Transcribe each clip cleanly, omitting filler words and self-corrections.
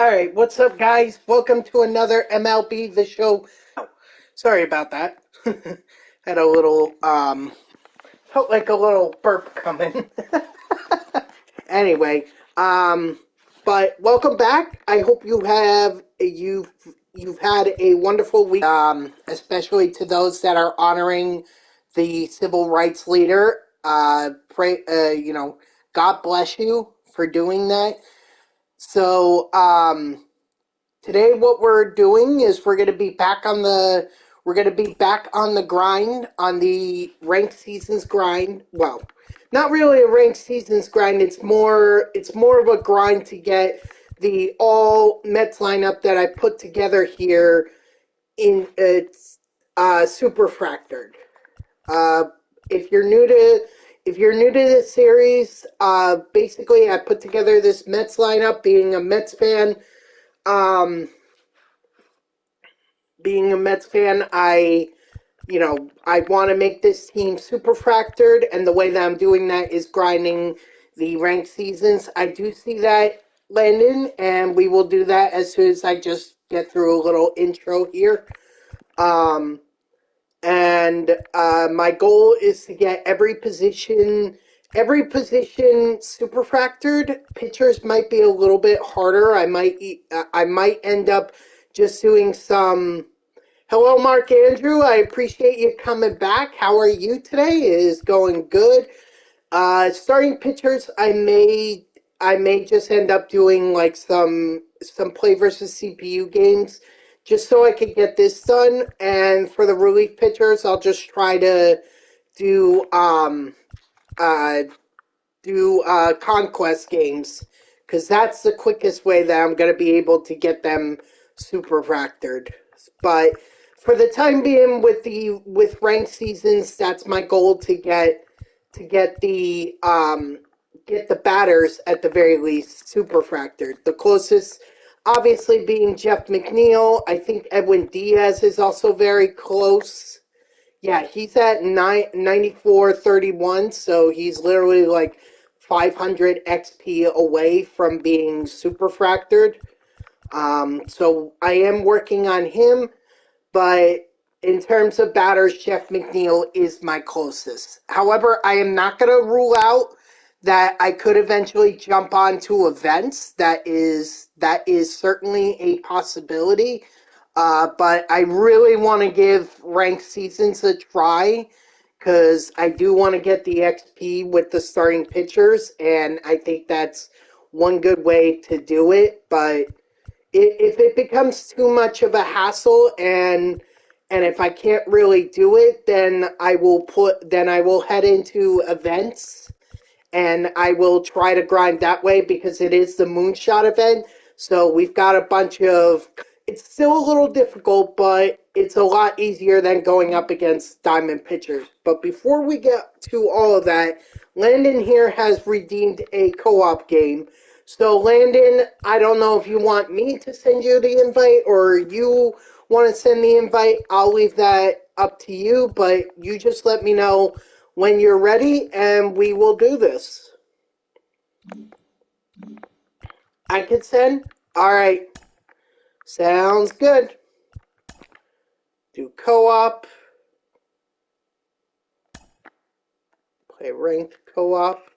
All right, what's up, guys? Welcome to another MLB The Show. Sorry about that. Had a little, felt like a little burp coming. Anyway, but welcome back. I hope you've had a wonderful week. Especially to those that are honoring the civil rights leader. God bless you for doing that. So, today what we're doing is we're going to be back on the grind, on the ranked seasons grind. Well, not really a ranked seasons grind. It's more of a grind to get the all Mets lineup that I put together here in its Superfractored. Uh, if you're new to this series, basically I put together this Mets lineup. Um, Being a Mets fan, I want to make this team super fractured, and the way that I'm doing that is grinding the ranked seasons. I do see that, Landon, and we will do that as soon as I just get through a little intro here. And my goal is to get every position super fractured. Pitchers might be a little bit harder. I might end up just doing some. Hello, Mark Andrew. I appreciate you coming back. How are you today? It is going good. Starting pitchers, I may just end up doing like some play versus CPU games, just so I could get this done. And for the relief pitchers, I'll just try to do uh conquest games, because that's the quickest way that I'm going to be able to get them super fractured. But for the time being, with ranked seasons, that's my goal, to get the batters at the very least super fractured. The closest, obviously, being Jeff McNeil. I think Edwin Diaz is also very close. Yeah, he's at 94.31, so he's literally like 500 XP away from being super fractured. So I am working on him, but in terms of batters, Jeff McNeil is my closest. However, I am not going to rule out that I could eventually jump onto events. That is certainly a possibility. But I really want to give ranked seasons a try, because I do want to get the XP with the starting pitchers, and I think that's one good way to do it. But if it becomes too much of a hassle, and if I can't really do it, then I will head into events, and I will try to grind that way, because it is the moonshot event. So we've got a bunch of. It's still a little difficult, but it's a lot easier than going up against diamond pitchers. But before we get to all of that, Landon here has redeemed a co-op game. So Landon, I don't know if you want me to send you the invite, or you want to send the invite. I'll leave that up to you, but you just let me know when you're ready, and we will do this. I can send? All right. Sounds good. Do co-op. Play ranked co-op.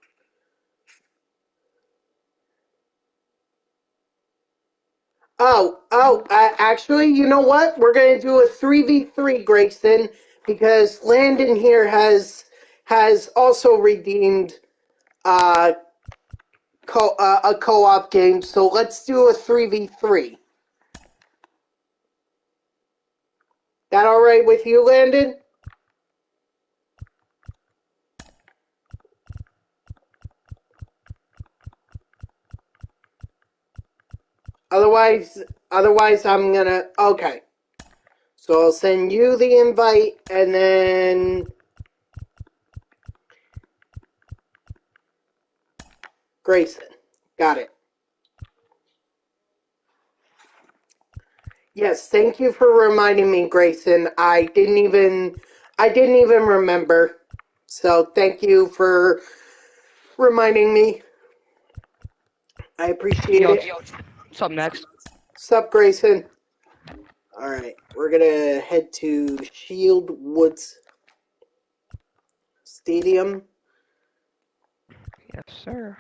Actually, you know what? We're going to do a 3v3, Grayson, because Landon here has also redeemed uh, a co-op game, so let's do a 3v3. That all right with you, Landon? Otherwise, I'm gonna. Okay. So I'll send you the invite, and then Grayson. Got it. Yes, thank you for reminding me, Grayson. I didn't even remember. So thank you for reminding me. I appreciate it. What's up next? Sup, Grayson? Alright, we're gonna head to Shield Woods Stadium. Yes, sir.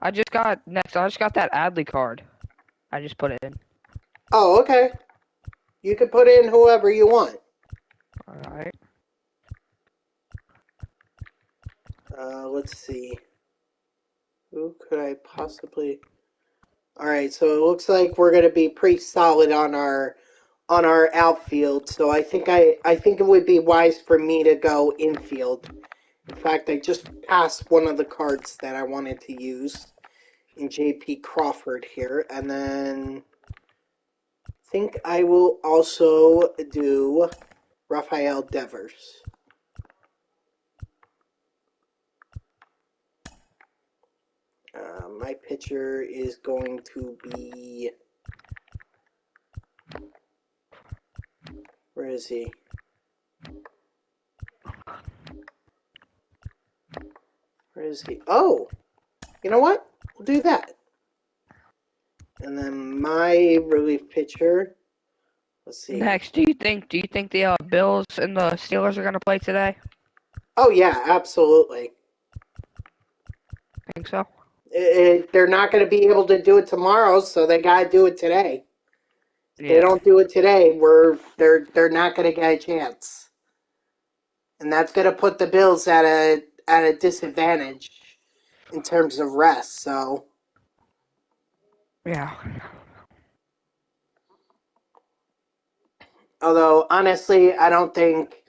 I just got that Adley card. I just put it in. Oh, okay. You can put in whoever you want. Alright. Let's see. Who could I possibly... Alright, so it looks like we're gonna be pretty solid on our outfield, so I think it would be wise for me to go infield. In fact, I just passed one of the cards that I wanted to use in JP Crawford here, and then I think I will also do Rafael Devers. My pitcher is going to be... Where is he? Where is he? Oh! You know what? We'll do that. And then my relief pitcher... Let's see. Next, do you think the Bills and the Steelers are gonna play today? Oh, yeah, absolutely. Think so? They're not going to be able to do it tomorrow, so they got to do it today. If they Yeah. don't do it today, they're not going to get a chance, and that's going to put the Bills at a disadvantage in terms of rest. So, Yeah. although honestly, I don't think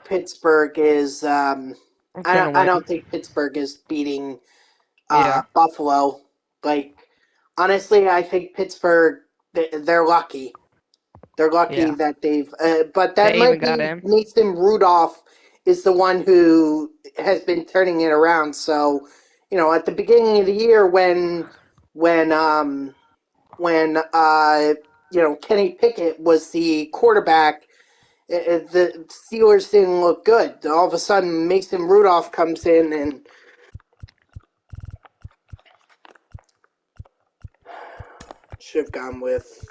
Pittsburgh is It's gonna I win. don't think Pittsburgh is beating Yeah. Buffalo. Like, honestly, I think Pittsburgh they're lucky. They're lucky Yeah. that they've, but that They even might got be in. Mason Rudolph is the one who has been turning it around. So, at the beginning of the year when Kenny Pickett was the quarterback, the Steelers didn't look good. All of a sudden, Mason Rudolph comes in and should have gone with.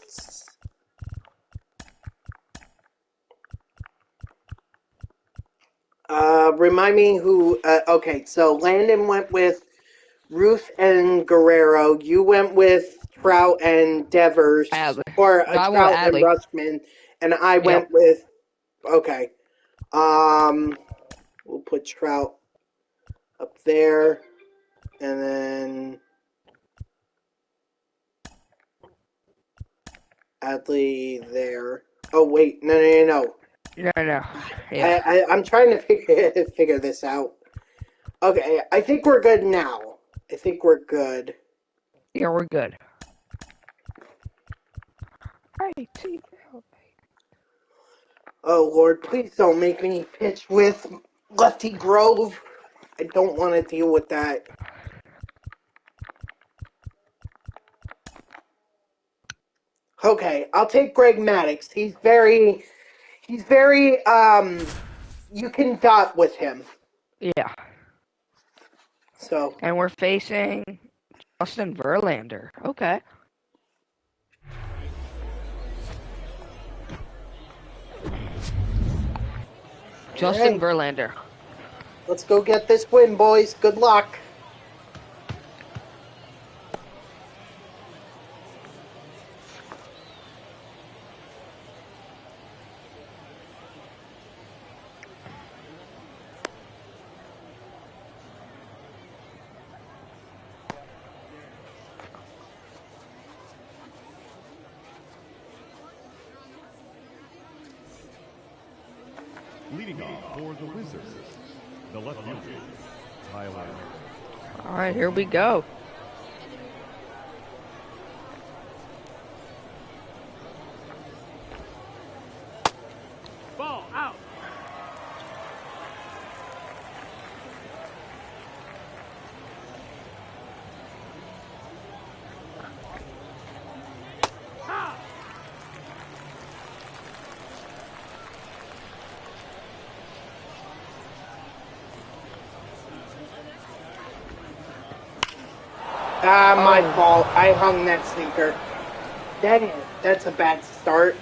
Remind me who. Okay, so Landon went with Ruth and Guerrero. You went with Trout and Devers, Adley. or No, I went with Trout and Adley. Rushman, and I Yep. went with. Okay. We'll put Trout up there, and then Adley there. Oh wait, no. No. Yeah. I'm trying to figure this out. Okay, I think we're good now. I think we're good. Yeah, we're good. Right. Oh Lord, please don't make me pitch with Lefty Grove. I don't want to deal with that. Okay, I'll take Greg Maddux. He's very, you can dot with him. Yeah. So, And we're facing Justin Verlander. Okay. Justin alright, Verlander. let's go get this win, boys. Good luck. Leading off for the Wizards, the left fielder, Tyler. All right, here we go. Ball out. Ah, my Oh. fault. I hung that sinker. Dang it. That's a bad start.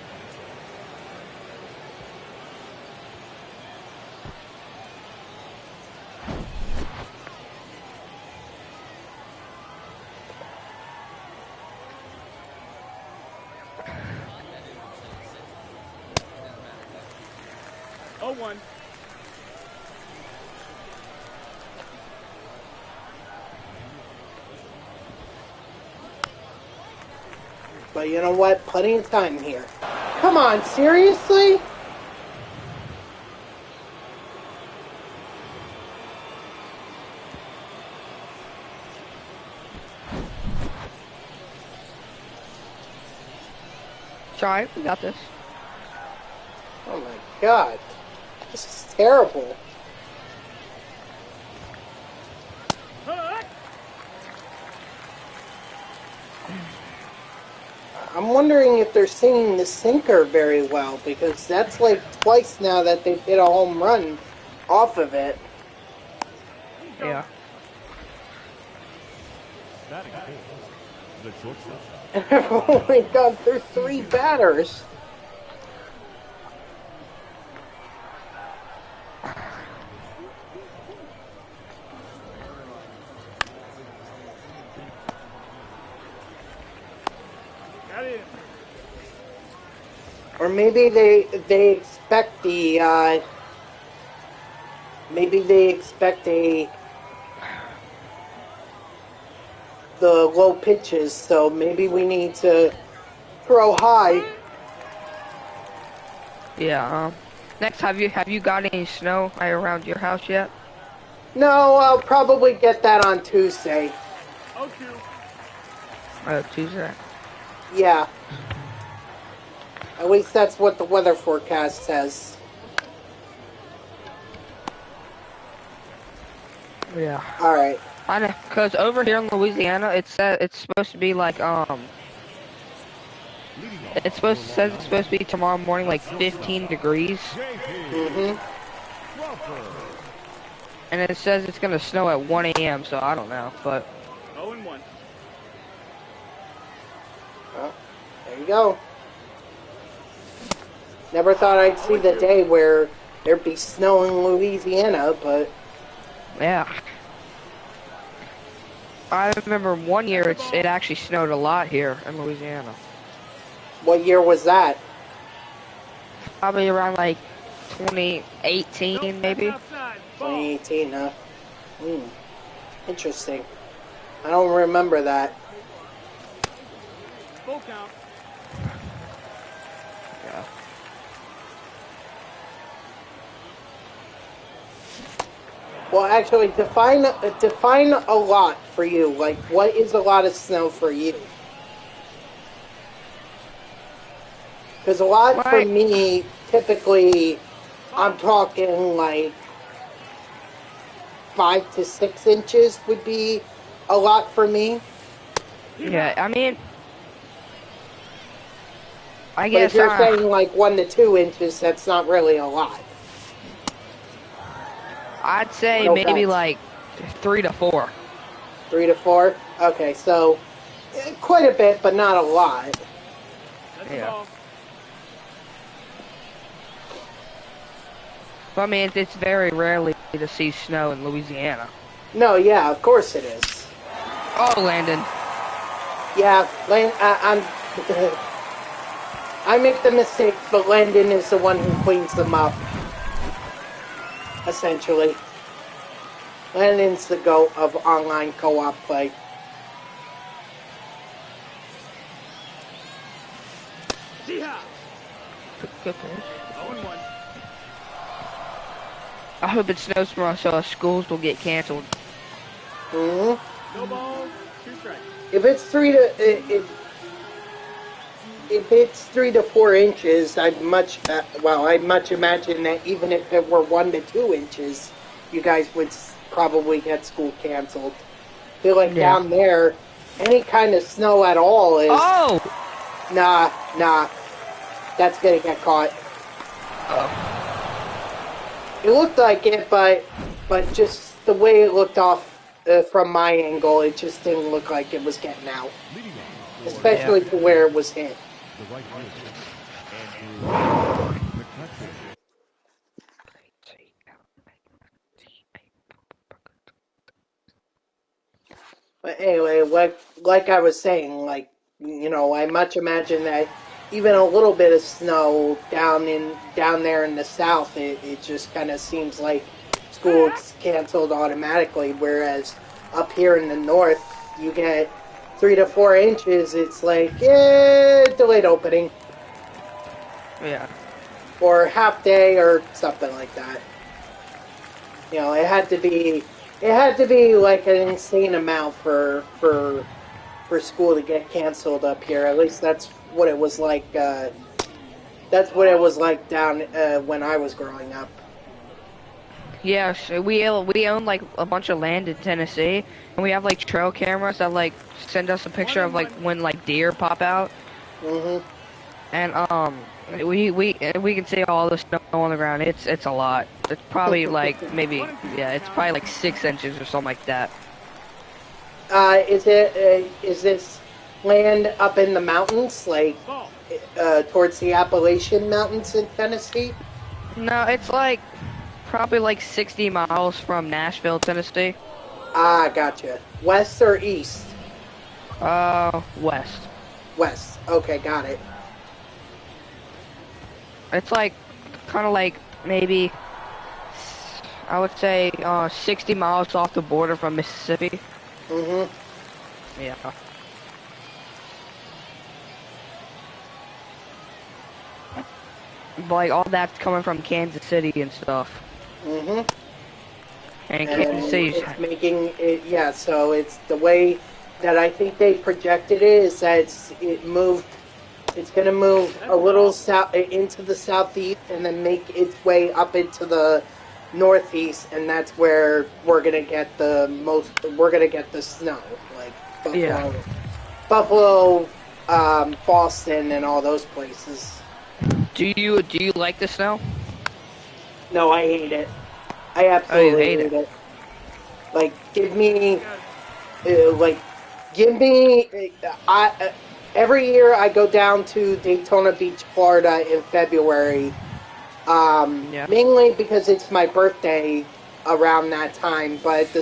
Oh, 1. But you know what? Plenty of time here. Come on, seriously? Try. We got this. Oh my god. This is terrible. I'm wondering if they're seeing the sinker very well, because that's like twice now that they've hit a home run off of it. Yeah. Batting fourth, the shortstop. And I've only gone through 3 batters. Got it. Or maybe they expect the maybe they expect the low pitches, so maybe we need to throw high. Yeah. Next, have you got any snow right around your house yet? No, I'll probably get that on Tuesday. Oh, 2. Oh, Tuesday. Yeah. At least that's what the weather forecast says. Yeah. Alright. I know, cause over here in Louisiana, it says it's supposed to be like says it's supposed to be tomorrow morning like 15 degrees, Mm-hmm. and it says it's gonna snow at 1 a.m. So I don't know, but 0 and 1. Well, there you go. Never thought I'd see the day where there'd be snow in Louisiana, but yeah. I remember one year it actually snowed a lot here in Louisiana. what year was that? Probably around like 2018 maybe. Outside. Ball. 2018, huh? Interesting. I don't remember that. Full count. Yeah. Well, actually, define a lot for you. Like, what is a lot of snow for you? Because a lot for Right. me, typically, I'm talking like 5 to 6 inches would be a lot for me. Yeah, I mean, I But if guess you're saying like 1 to 2 inches, that's not really a lot. I'd say No maybe offense. like 3 to 4. 3 to 4? Okay, so quite a bit, but not a lot. That's the Yeah. ball. But I mean, it's very rarely to see snow in Louisiana. No, yeah, of course it is. Oh, Landon. Yeah, I'm. I make the mistakes, but Landon is the one who cleans them up. Essentially, Landon's the GOAT of online co-op play. Yeehaw. Good pitch. 0 and 1. I hope it snows tomorrow so our schools will get canceled. hmm No balls. 2 strikes. If it's if it's 3 to 4 inches, I'd much imagine that even if it were 1 to 2 inches, you guys would probably get school canceled. I feel like Yeah. down there, any kind of snow at all is Oh! nah. That's gonna get caught. Oh. It looked like it, but just the way it looked off from my angle, it just didn't look like it was getting out, Leading off for especially to where it was hit. the right fielder, Andrew McCutcheon. But anyway, like I was saying, like I much imagine that even a little bit of snow down there in the south, it just kind of seems like school's canceled automatically. Whereas up here in the north, you get 3 to 4 inches. It's like delayed opening Yeah. or half day or something like that. It had to be like an insane amount for school to get canceled up here. At least that's what it was like. That's what it was like down when I was growing up. Yeah, so we own like a bunch of land in Tennessee, and we have like trail cameras that like send us a picture of like when like deer pop out, Hmm. and we can see all the snow on the ground. It's a lot. It's probably like maybe it's probably like 6 inches or something like that. Is this land up in the mountains, like towards the Appalachian Mountains in Tennessee? No, it's like probably like 60 miles from Nashville, Tennessee. Ah, gotcha. West or east? West. West. Okay, got it. It's like kind of like maybe I would say 60 miles off the border from Mississippi. Hmm. Yeah. But like all that's coming from Kansas City and stuff. Hmm. And And Kansas City's it's making it, yeah, so it's the way that I think they projected it is that it's going to move a little south into the southeast and then make its way up into the northeast, and that's where we're going to get the snow, like Buffalo, Boston, and all those places. Do you like the snow? No, I hate it. I absolutely hate it. Like, give me, every year I go down to Daytona Beach, Florida in February, mainly because it's my birthday around that time, but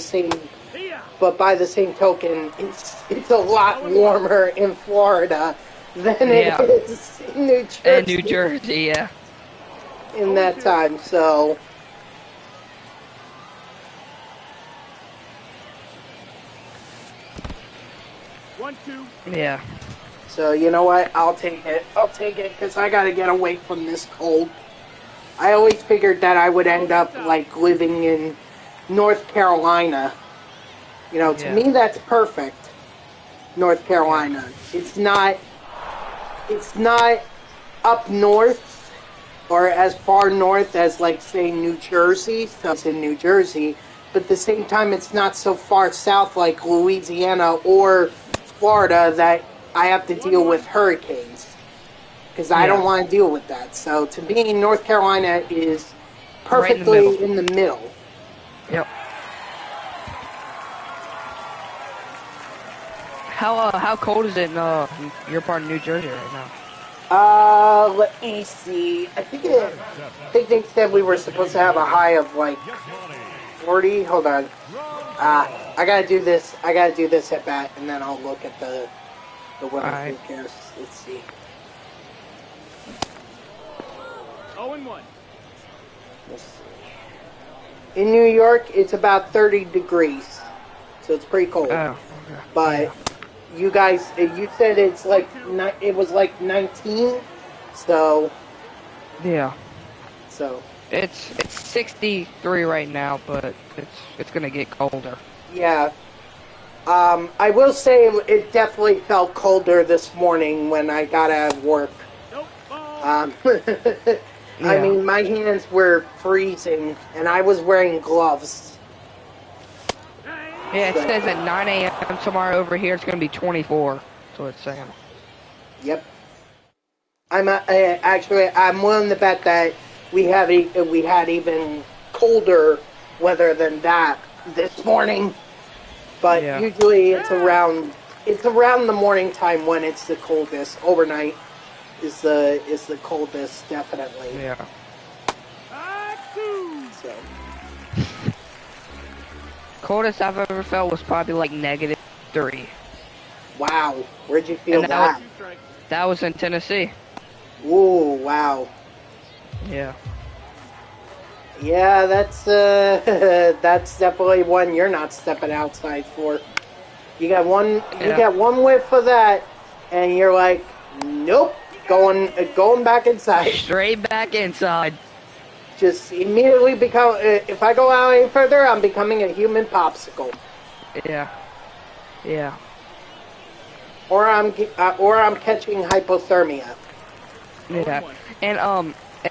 by the same token, it's a lot warmer in Florida than it is in New Jersey. And New Jersey, yeah. In that time, so. One, two. Yeah. So, you know what? I'll take it. Because I gotta get away from this cold. I always figured that I would end up, like, living in North Carolina. To me, that's perfect. North Carolina. It's not up north, or as far north as, like, say, New Jersey. So it's in New Jersey. But at the same time, it's not so far south like Louisiana or Florida that I have to deal with hurricanes, because I don't want to deal with that. So to me, North Carolina is perfectly Right in the middle. Yep. How cold is it in your part of New Jersey right now? Let me see. I think they said we were supposed to have a high of like 40. Hold on. I gotta do this at bat, and then I'll look at the weather forecast. Let's see. 0-1. Let's see. In New York, it's about 30 degrees, so it's pretty cold. Oh, okay. But you guys, you said it was like 19, so yeah. So It's 63 right now, but it's gonna get colder. yeah. I will say it definitely felt colder this morning when I got out of work. Nope. I mean, my hands were freezing, and I was wearing gloves. Yeah, it says at 9 a.m. tomorrow over here it's gonna be 24. That's what it's saying. Yep. I'm willing to bet that we had even colder weather than that this morning. but Yeah. usually it's around the morning time when it's the coldest. Overnight is the coldest, definitely. Yeah. So Coldest I've ever felt was probably like -3. wow, where'd you feel And that? that was in Tennessee. Ooh, wow. Yeah. Yeah, that's that's definitely one you're not stepping outside for. You got one Yeah. whiff of that, and you're like, nope, going back inside. Straight back inside. Just immediately become. If I go out any further, I'm becoming a human popsicle, Yeah. Yeah. or I'm catching hypothermia. Yeah.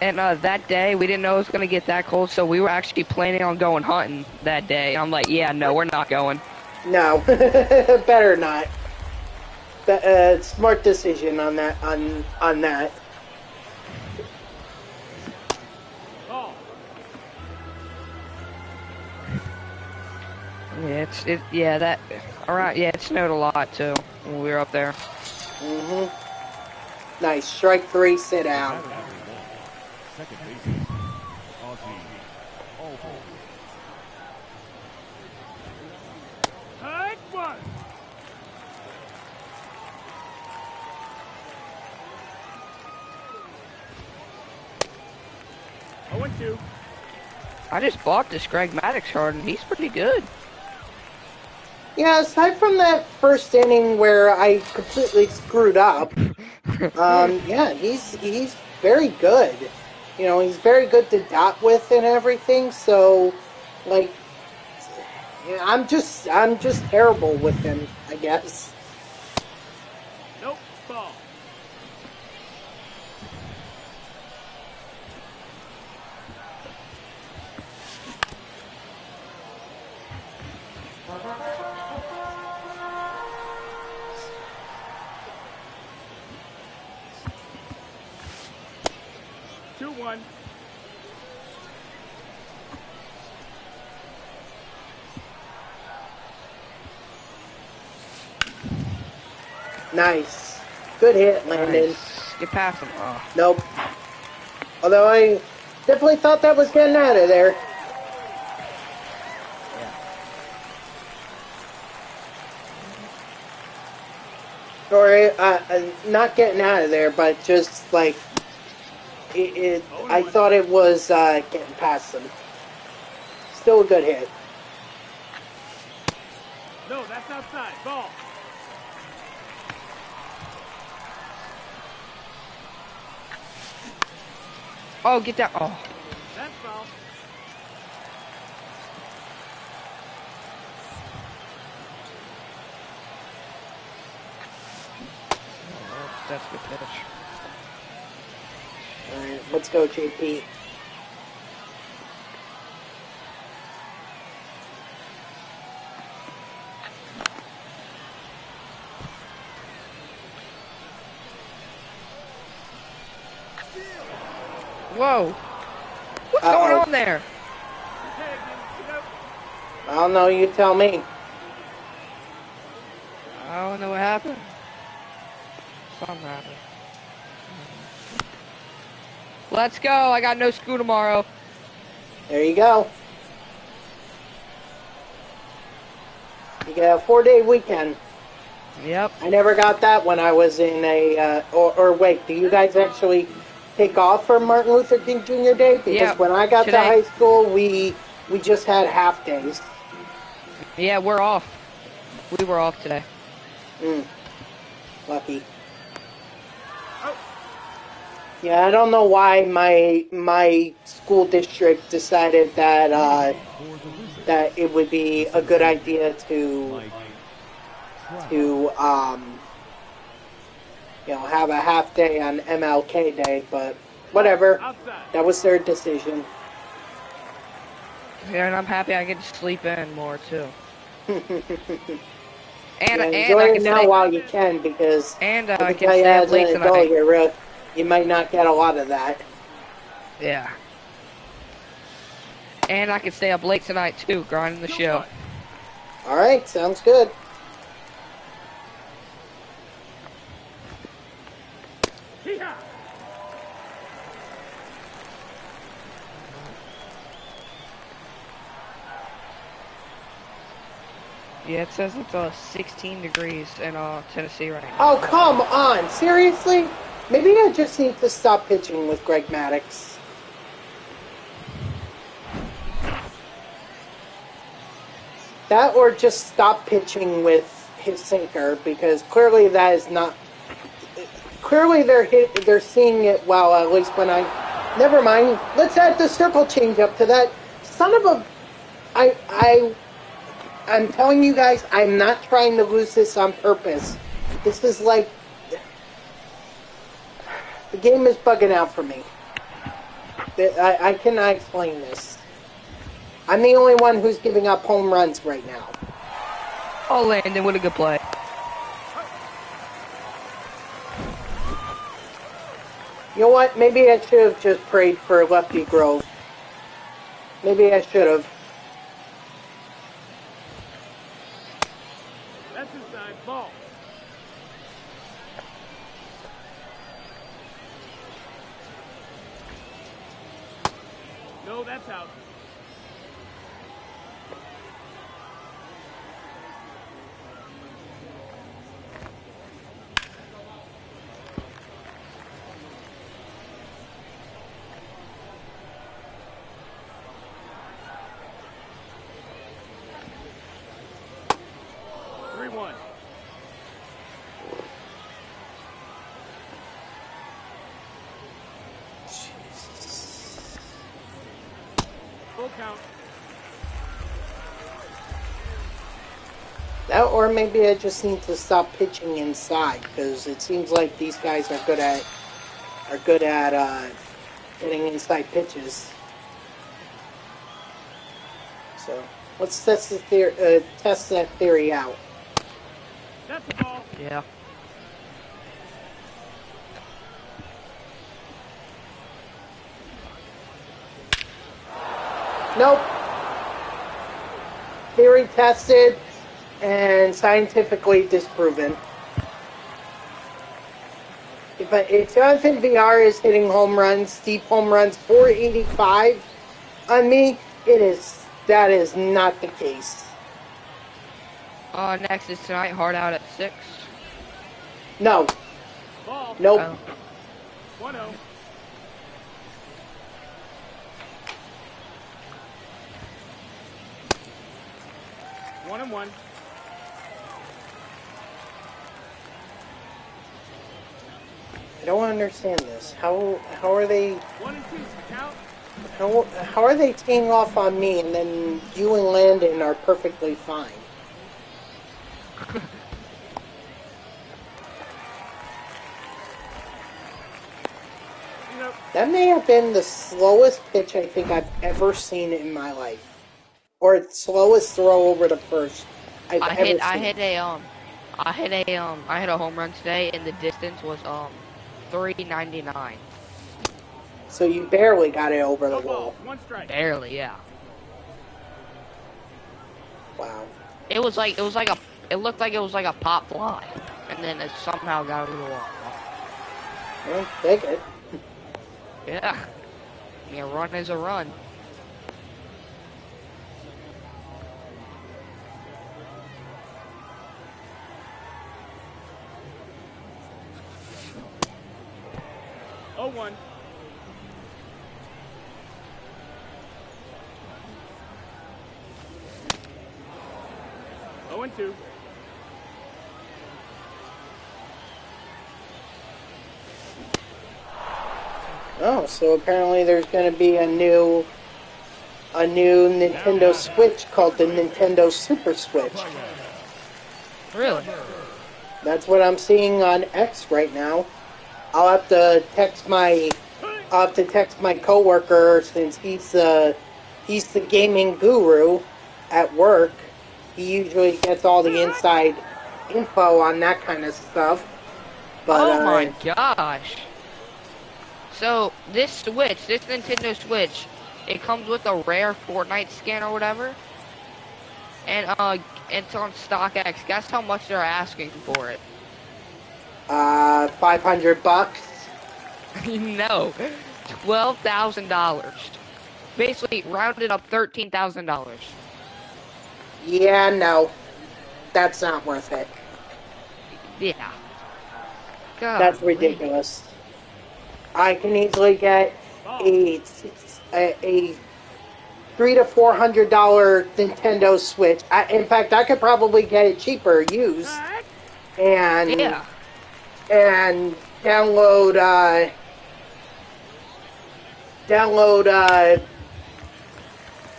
And that day we didn't know it was gonna get that cold, so we were actually planning on going hunting that day. I'm like, yeah, no, we're not going. No, better not. Smart decision on that. On that. Ball. Yeah, yeah, that alright, yeah, it snowed a lot too when we were up there. Nice. Strike 3, sit down. Batter number one, second baseman, Ozzy Albo. Hard one. Oh, 1-2. I just bought this Greg Maddux card and he's pretty good. Yeah, aside from that first inning where I completely screwed up, yeah, he's very good. You know, he's very good to dot with and everything. So, like, yeah, I'm just terrible with him, I guess. Nope. Ball. Two, 1. Nice, good hit, Landon. Nice. Get past him. Oh. Nope. Although I definitely thought that was getting out of there. Or not getting out of there, but just like I thought it was getting past them. Still a good hit. No, that's outside. Ball. Oh, get that. Oh. That's ball. That's a good pitch. All right, let's go, JP. Whoa. What's going on there? I don't know. You tell me. I don't know what happened. Something happened. Let's go. I got no school tomorrow. There you go. You get a 4-day weekend. Yep. I never got that when I was in a. Or wait, do you guys actually take off for Martin Luther King Jr. Day? Because Yeah, when I got to today. high school, we just had half days. Yeah, we're off. We were off today. Lucky. Yeah, I don't know why my school district decided that that it would be a good idea to have a half day on MLK Day, but whatever. That was their decision. Yeah, and I'm happy I get to sleep in more too. And Yeah, and enjoy I it can now stay. while you can, because And I I can can tell you stay up as late an adult, tonight. you might not get a lot of that. Yeah. And I can stay up late tonight too, grinding the show. All right, sounds good. Hee-haw! Yeah, it says it's 16 degrees in Tennessee right now. Oh, come on. Seriously? Maybe I just need to stop pitching with Greg Maddux. That or just stop pitching with his sinker, because clearly that is not... Clearly they're seeing it well, at least when I... Never mind. Let's add the circle change up to that. Son of a... I'm telling you guys, I'm not trying to lose this on purpose. This is like... The game is bugging out for me. I cannot explain this. I'm the only one who's giving up home runs right now. Oh, Landon, what a good play. You know what? Maybe I should have just prayed for Lefty Grove. Maybe I should have. That's inside. Ball. No, that's out. Full count. That, or maybe I just need to stop pitching inside, because it seems like these guys are good at hitting inside pitches. So let's test that theory out. That's the ball. Yeah. Nope. Theory tested and scientifically disproven. If Jonathan VR is hitting home runs, deep home runs, 485 on me, that is not the case. Next is tonight, hard out at 6. No. Ball. Nope. Oh. 1-0. One and one. I don't understand this. How are they? 1 and 2. Count. How are they teeing off on me, and then you and Landon are perfectly fine? That may have been the slowest pitch I think I've ever seen in my life, or the slowest throw over the first I've ever seen. I hit a home run today, and the distance was 399. So you barely got it over the No ball. wall. 1 strike. Barely, yeah. Wow. It looked like it was like a pop fly, and then it somehow got over the wall. Well, take it. Yeah. A run is a run. Oh, 1. Oh, and 2. Oh, so apparently there's going to be a new Nintendo Switch called the Nintendo Super Switch. Really? That's what I'm seeing on X right now. I'll have to text my coworker, since he's the gaming guru at work. He usually gets all the inside info on that kind of stuff. But oh my gosh. So this Nintendo Switch, it comes with a rare Fortnite skin or whatever? and it's on StockX. Guess how much they're asking for it? $500. No, $12,000. Basically, rounded up $13,000. Yeah, no. That's not worth it. Yeah. That's Golly. ridiculous. I can easily get a $300 to $400 Nintendo Switch. In fact, I could probably get it cheaper used Back. and Yeah. and download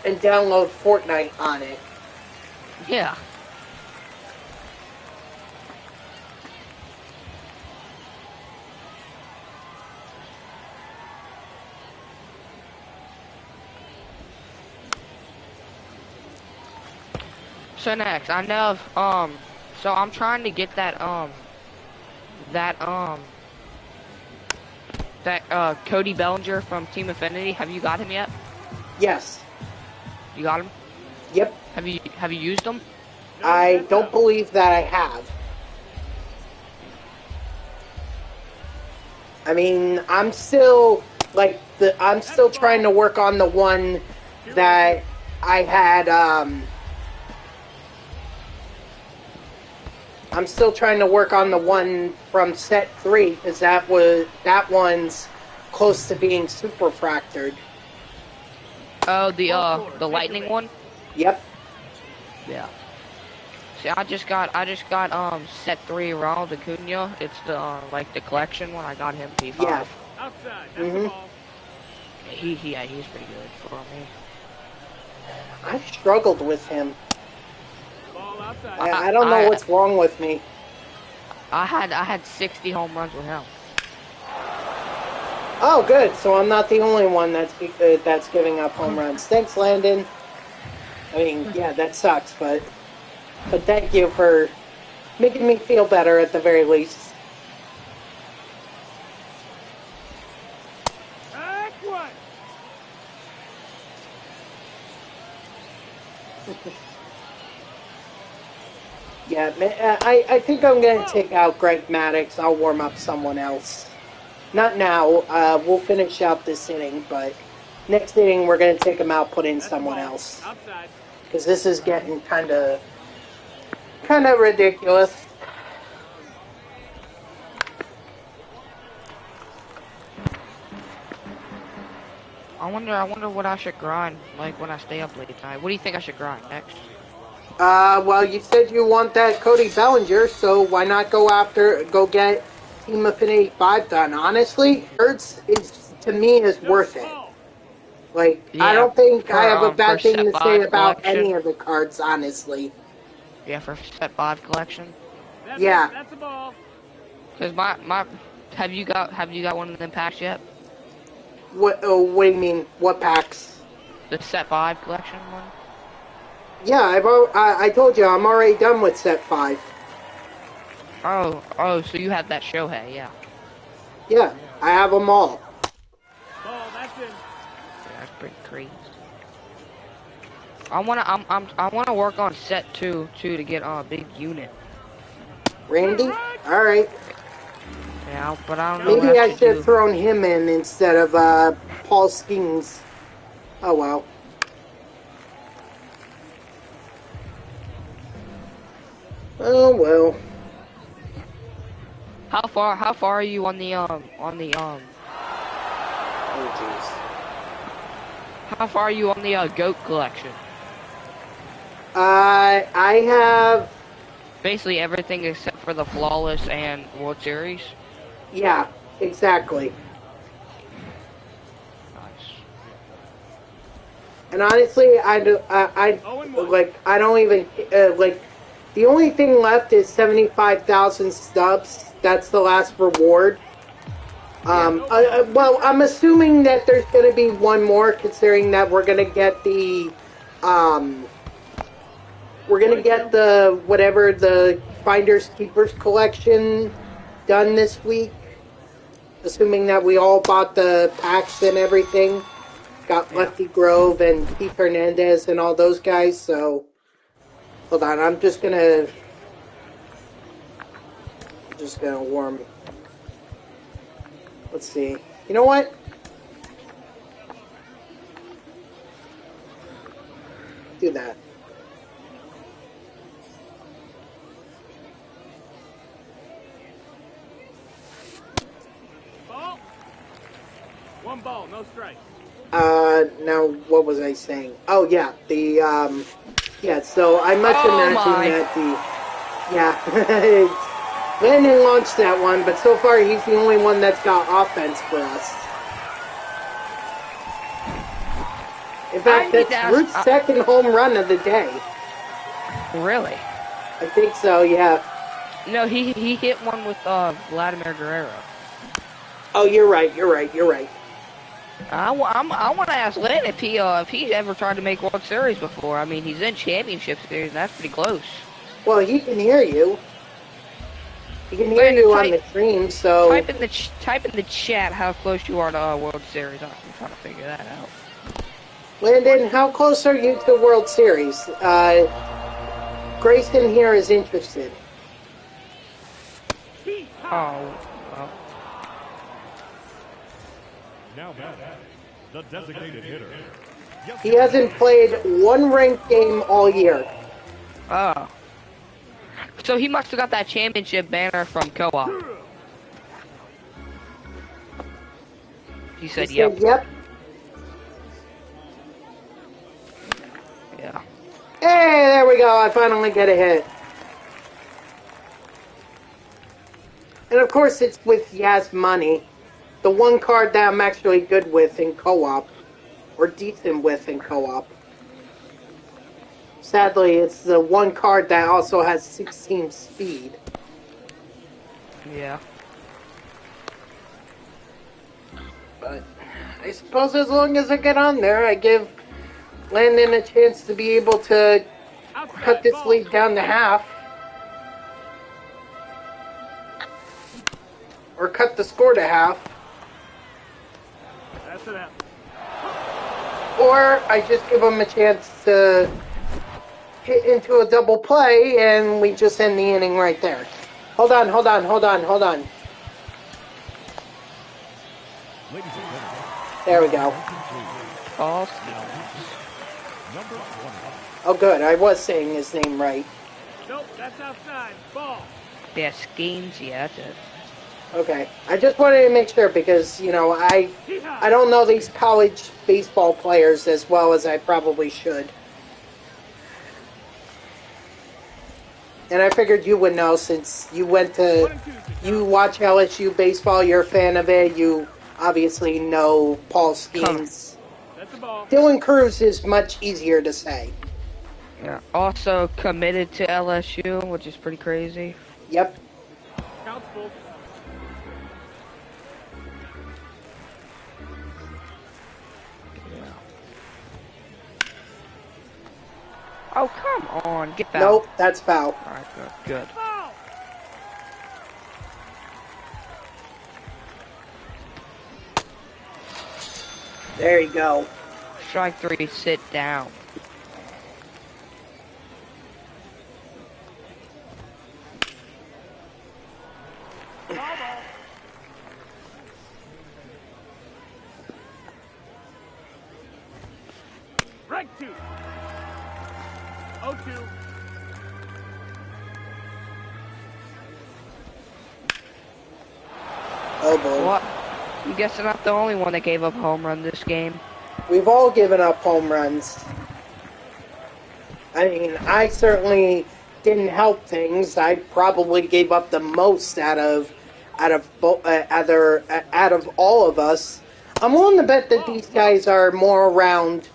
Fortnite on it. Yeah. So next, I know, so I'm trying to get that, that, Cody Bellinger from Team Affinity. Have you got him yet? Yes. You got him? Yep. Have you used him? I don't believe that I have. I mean, I'm still trying to work on the one that I had. I'm still trying to work on the one from set 3 because that one's close to being Superfractored. Oh, the lightning one? Yep. Yeah. See, I just got set 3 Ronald Acuna. It's the like the collection one. I got him P5. Yeah. Outside. That's the ball. He's pretty good for me. I've struggled with him. Ball outside. I don't know what's wrong with me. I had 60 home runs with him. Oh, good. So I'm not the only one that's giving up home runs. Thanks, Landon. I mean, yeah, that sucks, but thank you for making me feel better at the very least. Back one. Yeah, I think I'm going to take out Greg Maddux. I'll warm up someone else. Not now. We'll finish out this inning, but next inning we're going to take him out, put in someone else. Outside. Because this is getting kind of ridiculous. I wonder what I should grind, like when I stay up late at night. What do you think I should grind next? Well, you said you want that Cody Bellinger, so why not go get Team Affinity 5 done? Honestly, Hurts to me is worth it. Like, Yeah, I don't think I have a for bad thing set to say 5 about collection. any of the cards, honestly. Yeah, for set 5 collection. Yeah. That's the ball. Cause my have you got one of them packs yet? What do you mean? What packs? The set 5 collection one. Yeah, I told you I'm already done with set 5. Oh, so you have that Shohei, yeah. Yeah, I have them all. Ball. That's in. Yeah, that's pretty crazy. I wanna work on set 2 too to get a big unit. Randy? Alright. Yeah, but I don't know Maybe what I I should should have do. thrown him in instead of Paul Skeens. Oh well. Oh well. How far are you on the Oh jeez. how far are you on the GOAT collection? I have, Basically everything except for the Flawless and World Series. yeah, exactly. Nice. And honestly, I don't even like. The only thing left is 75,000 stubs. That's the last reward. Well, I'm assuming that there's going to be one more, considering that we're going to get the whatever the Finders Keepers collection done this week. Assuming that we all bought the packs and everything. Got Lefty Grove and Keith Hernandez and all those guys, so Hold on, I'm just gonna warm. Let's see. You know what? Do that. Ball. One ball, no strikes. Now, what was I saying? Oh, yeah, so I must Oh imagine my. that Landon launched that one, but so far he's the only one that's got offense for us. In fact, need to that's ask, Root's second home run of the day. really? I think so, yeah. No, he hit one with Vladimir Guerrero. Oh, you're right. I want to ask Lynn if he ever tried to make World Series before. I mean, he's in Championship Series, and that's pretty close. Well, he can hear you. He can hear Landon, you on the stream, so... type in the chat how close you are to World Series. I'm trying to figure that out. Landon, how close are you to World Series? Grayson here is interested. Oh, well. Now batting, the designated hitter. He hasn't played one ranked game all year. Oh. So he must have got that championship banner from Co-op. He said, yep. Yep. Yeah. Hey, there we go. I finally get a hit. And of course, it's with Yaz Money, the one card that I'm actually good with in co-op, or decent with in co-op. Sadly, it's the one card that also has 16 speed. Yeah. But I suppose as long as I get on there, I give Landon a chance to be able to cut this lead down to half. Or cut the score to half. That's it out. Or I just give him a chance to hit into a double play and we just end the inning right there. Hold on. There we go. False. Oh good, I was saying his name right. Nope, that's outside. Ball. Yeah, schemes. Yeah, that's it. Okay. I just wanted to make sure because, I don't know these college baseball players as well as I probably should. And I figured you would know since you watch LSU baseball, you're a fan of it, you obviously know Paul Skeens. That's the ball. Dylan Cruz is much easier to say. Yeah. Also committed to LSU, which is pretty crazy. Yep. Count's full. Oh, come on. Get foul. Nope, that's foul. Alright, good. Ball. There you go. Strike 3, sit down. Right 2. 0-2. Oh boy. What? I guess I'm not the only one that gave up a home run this game. We've all given up home runs. I mean, I certainly didn't help things. I probably gave up the most out of all of us. I'm willing to bet that these guys are more around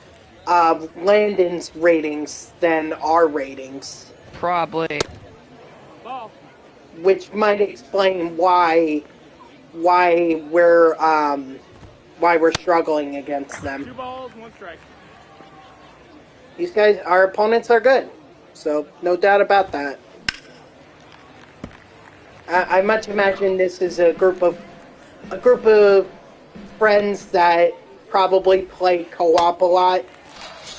Landon's ratings than our ratings, Probably. Ball. which might explain why we're struggling against them. 2 balls, 1 strike. These guys, our opponents are good, so no doubt about that. I much imagine this is a group of friends that probably play co-op a lot.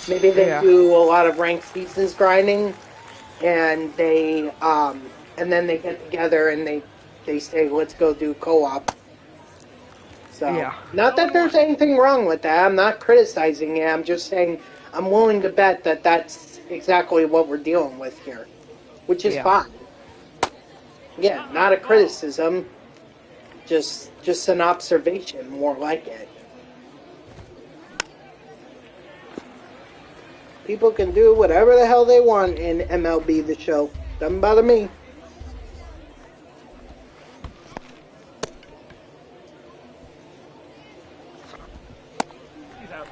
Maybe they do a lot of ranked seasons grinding. and then they get together and they say, let's go do co-op. So, Yeah. not that there's anything wrong with that. I'm not criticizing it. I'm just saying I'm willing to bet that that's exactly what we're dealing with here, which is Yeah. fine. Again, not a criticism, just an observation, more like it. People can do whatever the hell they want in MLB The Show. Doesn't bother me. He's out.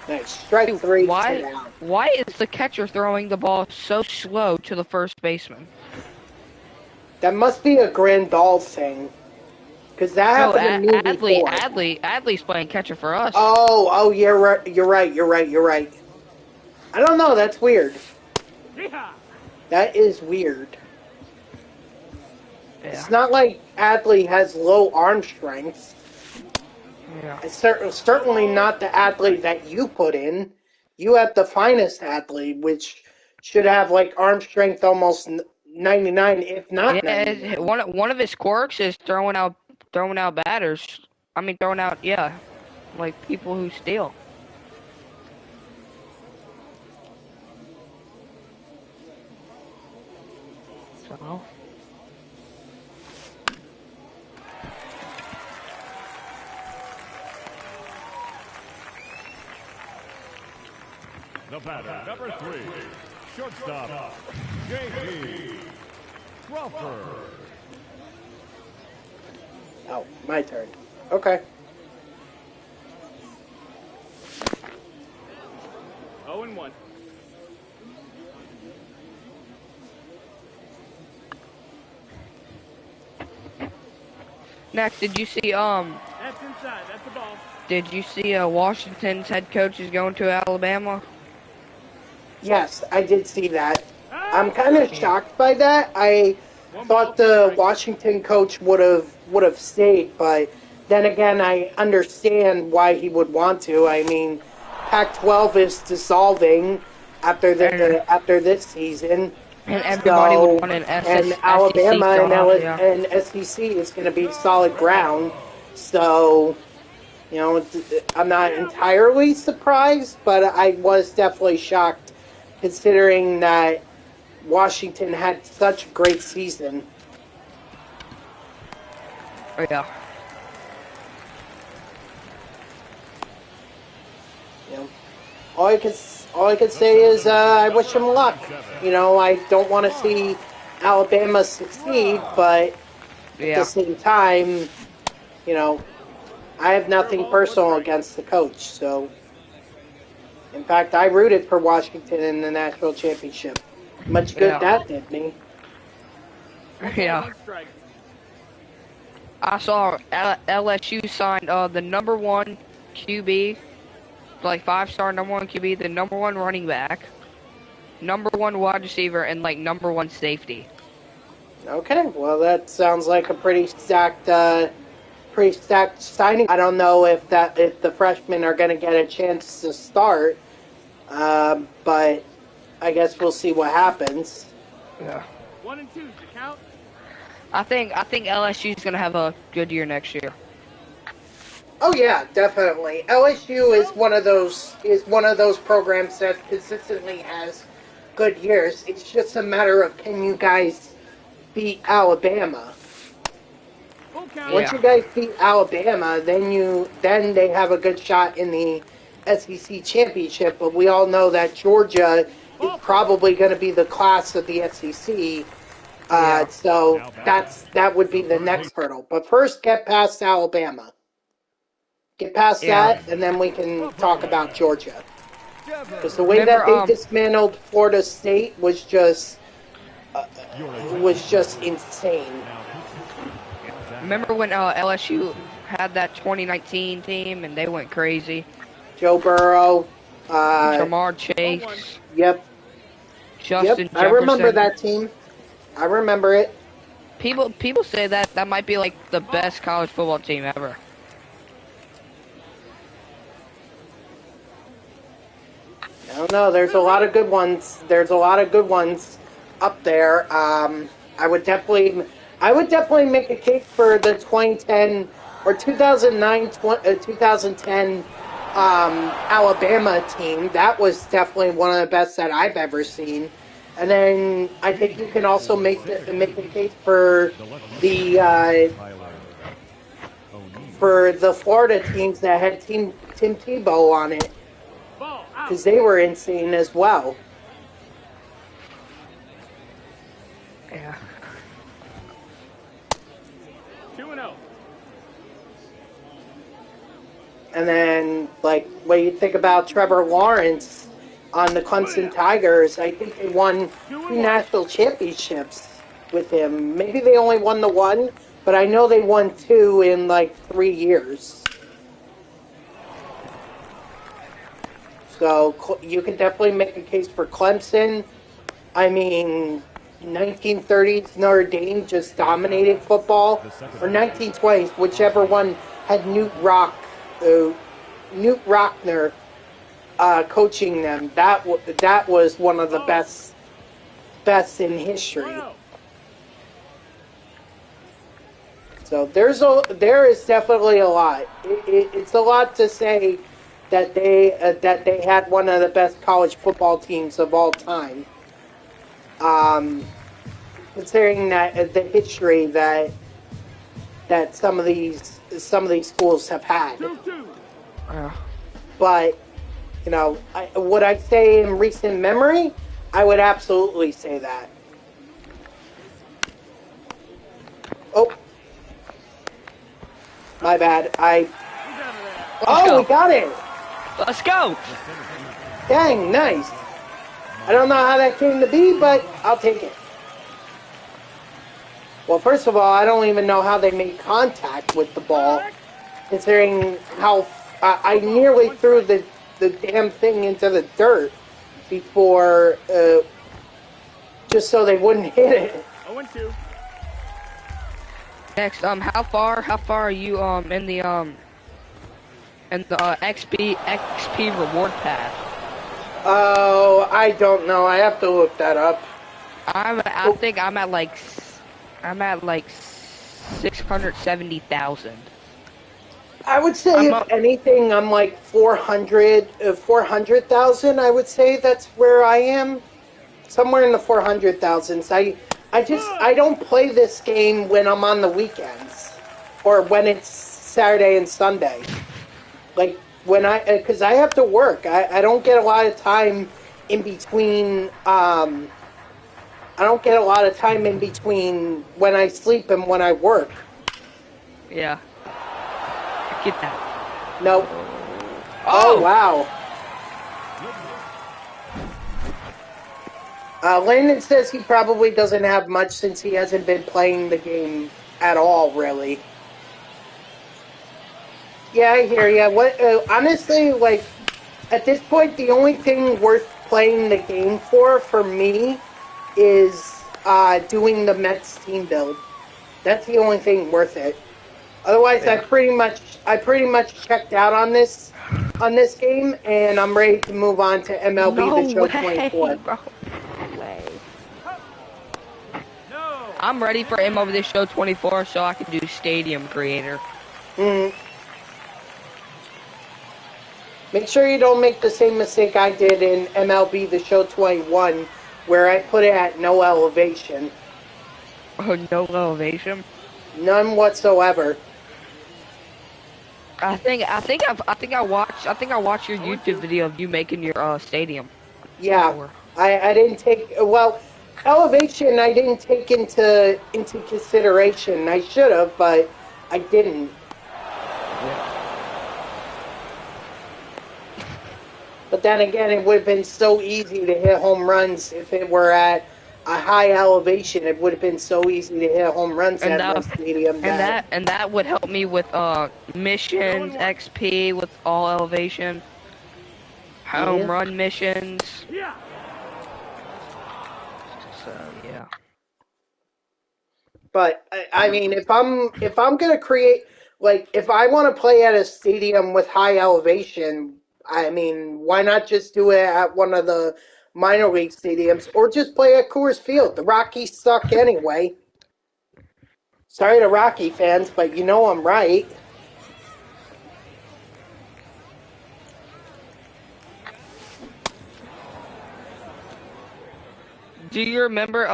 Nice. Strike Dude, three, why 10 out. why is the catcher throwing the ball so slow to the first baseman? That must be a Grandal thing. Because that No, happened to me before. Adley's playing catcher for us. Oh, you're right. You're right. I don't know. That's weird. Yeehaw! That is weird. Yeah. It's not like Adley has low arm strength. Yeah. It's certainly not the Adley that you put in. You have the finest Adley, which should have like arm strength almost 99, if not Yeah, 99. one of his quirks is throwing out batters. I mean, throwing out, yeah, like people who steal. So, The batter, number 3, shortstop, J.P. Crawford. Oh, my turn. Okay. 0-1. next, did you see That's inside. That's the ball. did you see Washington's head coach is going to Alabama? Yes, I did see that. I'm Ah! kind of shocked by that. I thought the Strike. Washington coach would have stayed, but then again, I understand why he would want to. I mean, Pac-12 is dissolving after this season, And everybody so would want an and SEC Alabama job, yeah. and SEC is going to be solid ground. So, I'm not entirely surprised, but I was definitely shocked considering that Washington had such a great season. Yeah. You know, all I could say is I wish him luck. I don't want to see Alabama succeed, but at the Yeah. same time, I have nothing personal against the coach. So, in fact, I rooted for Washington in the national championship. Much good Yeah. that did me. Yeah. 1 strike. I saw LSU signed the number one QB, like 5-star number one QB, the number one running back, number one wide receiver, and like number one safety. Okay, well that sounds like a pretty stacked signing. I don't know if the freshmen are going to get a chance to start, but I guess we'll see what happens. Yeah. 1 and 2. The count. I think LSU is gonna have a good year next year. Oh yeah, definitely. LSU is one of those programs that consistently has good years. It's just a matter of can you guys beat Alabama? Full count. Once you guys beat Alabama, then they have a good shot in the SEC championship. But we all know that Georgia is probably going to be the class of the SEC. So that would be the next hurdle. But first, get past Alabama. Get past that, and then we can talk about Georgia. Because the way that they dismantled Florida State was just insane. Remember when LSU had that 2019 team and they went crazy? Joe Burrow, Jamar Chase. Yep. Justin Jefferson. I remember that team. I remember it. People say that might be like the best college football team ever. I don't know. There's a lot of good ones. There's a lot of good ones up there. I would definitely, I would definitely make a case for the 2010 or 2009, 2010 Alabama team. That was definitely one of the best that I've ever seen. And then I think you can also make a case the for the Florida teams that had Tim Tebow on it, Ball out. because they were insane as well. Yeah. 2-0. And then, like, when you think about Trevor Lawrence on the Clemson Tigers, I think they won 2 national championships with him. Maybe they only won the one, but I know they won 2 in, like, 3 years. So you can definitely make a case for Clemson. I mean, 1930s Notre Dame just dominated football, or 1920s, whichever one had Newt Rockner coaching them. That was one of the best in history. 1-0. So there is definitely a lot. It's a lot to say that they had one of the best college football teams of all time. Considering that the history that some of these schools have had. 2-2. But would I say in recent memory? I would absolutely say that. Oh, my bad. Who's out of there? We got it. Let's go. Dang, nice. I don't know how that came to be, but I'll take it. Well, first of all, I don't even know how they made contact with the ball, considering how I nearly threw the damn thing into the dirt before, just so they wouldn't hit it. 0-2. Next, how far are you in the XP reward path? Oh, I don't know. I have to look that up. I think I'm at like 670,000. I would say, if anything, I'm like 400,000. I would say that's where I am. Somewhere in the 400,000s. I don't play this game when I'm on the weekends or when it's Saturday and Sunday. Like because I have to work. I don't get a lot of time in between. I don't get a lot of time in between when I sleep and when I work. Yeah. I get that. Nope. Oh wow. Landon says he probably doesn't have much since he hasn't been playing the game at all, really. Yeah, I hear ya. Honestly, like, at this point, the only thing worth playing the game for me, is doing the Mets team build. That's the only thing worth it. Otherwise, Yeah. I pretty much checked out on this game, and I'm ready to move on to MLB The Show 24. Bro. No way. No. I'm ready for MLB The Show 24 so I can do Stadium Creator. Make sure you don't make the same mistake I did in MLB The Show 21, where I put it at no elevation. Oh, no elevation. None whatsoever. I think I watched your YouTube video of you making your stadium. Yeah, Before. I didn't take, well, elevation I didn't take into consideration. I should have, but I didn't. But then again, it would have been so easy to hit home runs if it were at a high elevation. It would have been so easy to hit home runs at my stadium. And that would help me with missions, XP with all elevation, home run missions. Yeah. So yeah. But I mean, if I'm gonna create, like, if I want to play at a stadium with high elevation, I mean, why not just do it at one of the minor league stadiums or just play at Coors Field? The Rockies suck anyway. Sorry to Rocky fans, but you know I'm right. Do you remember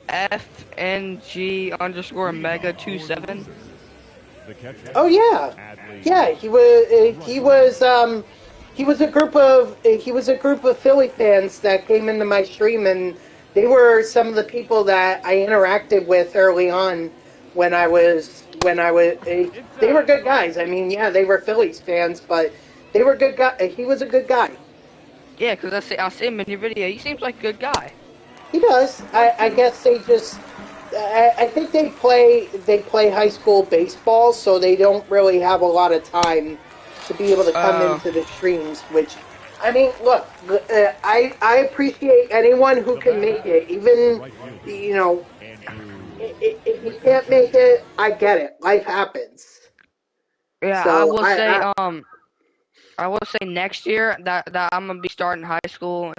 FNG underscore Mega 27? The catcher, Oh yeah, Adley. yeah. He was a group of Philly fans that came into my stream, and they were some of the people that I interacted with early on when I was. They were good guys. I mean, yeah, they were Phillies fans, but they were good guy. He was a good guy. Yeah, because I see him in your video. He seems like a good guy. He does. I guess they just. I think they play high school baseball, so they don't really have a lot of time to be able to come into the streams. Which, I mean, look, I appreciate anyone who can make it. Even you know, if you can't make it, I get it. Life happens. Yeah, So I will say next year that I'm gonna be starting high school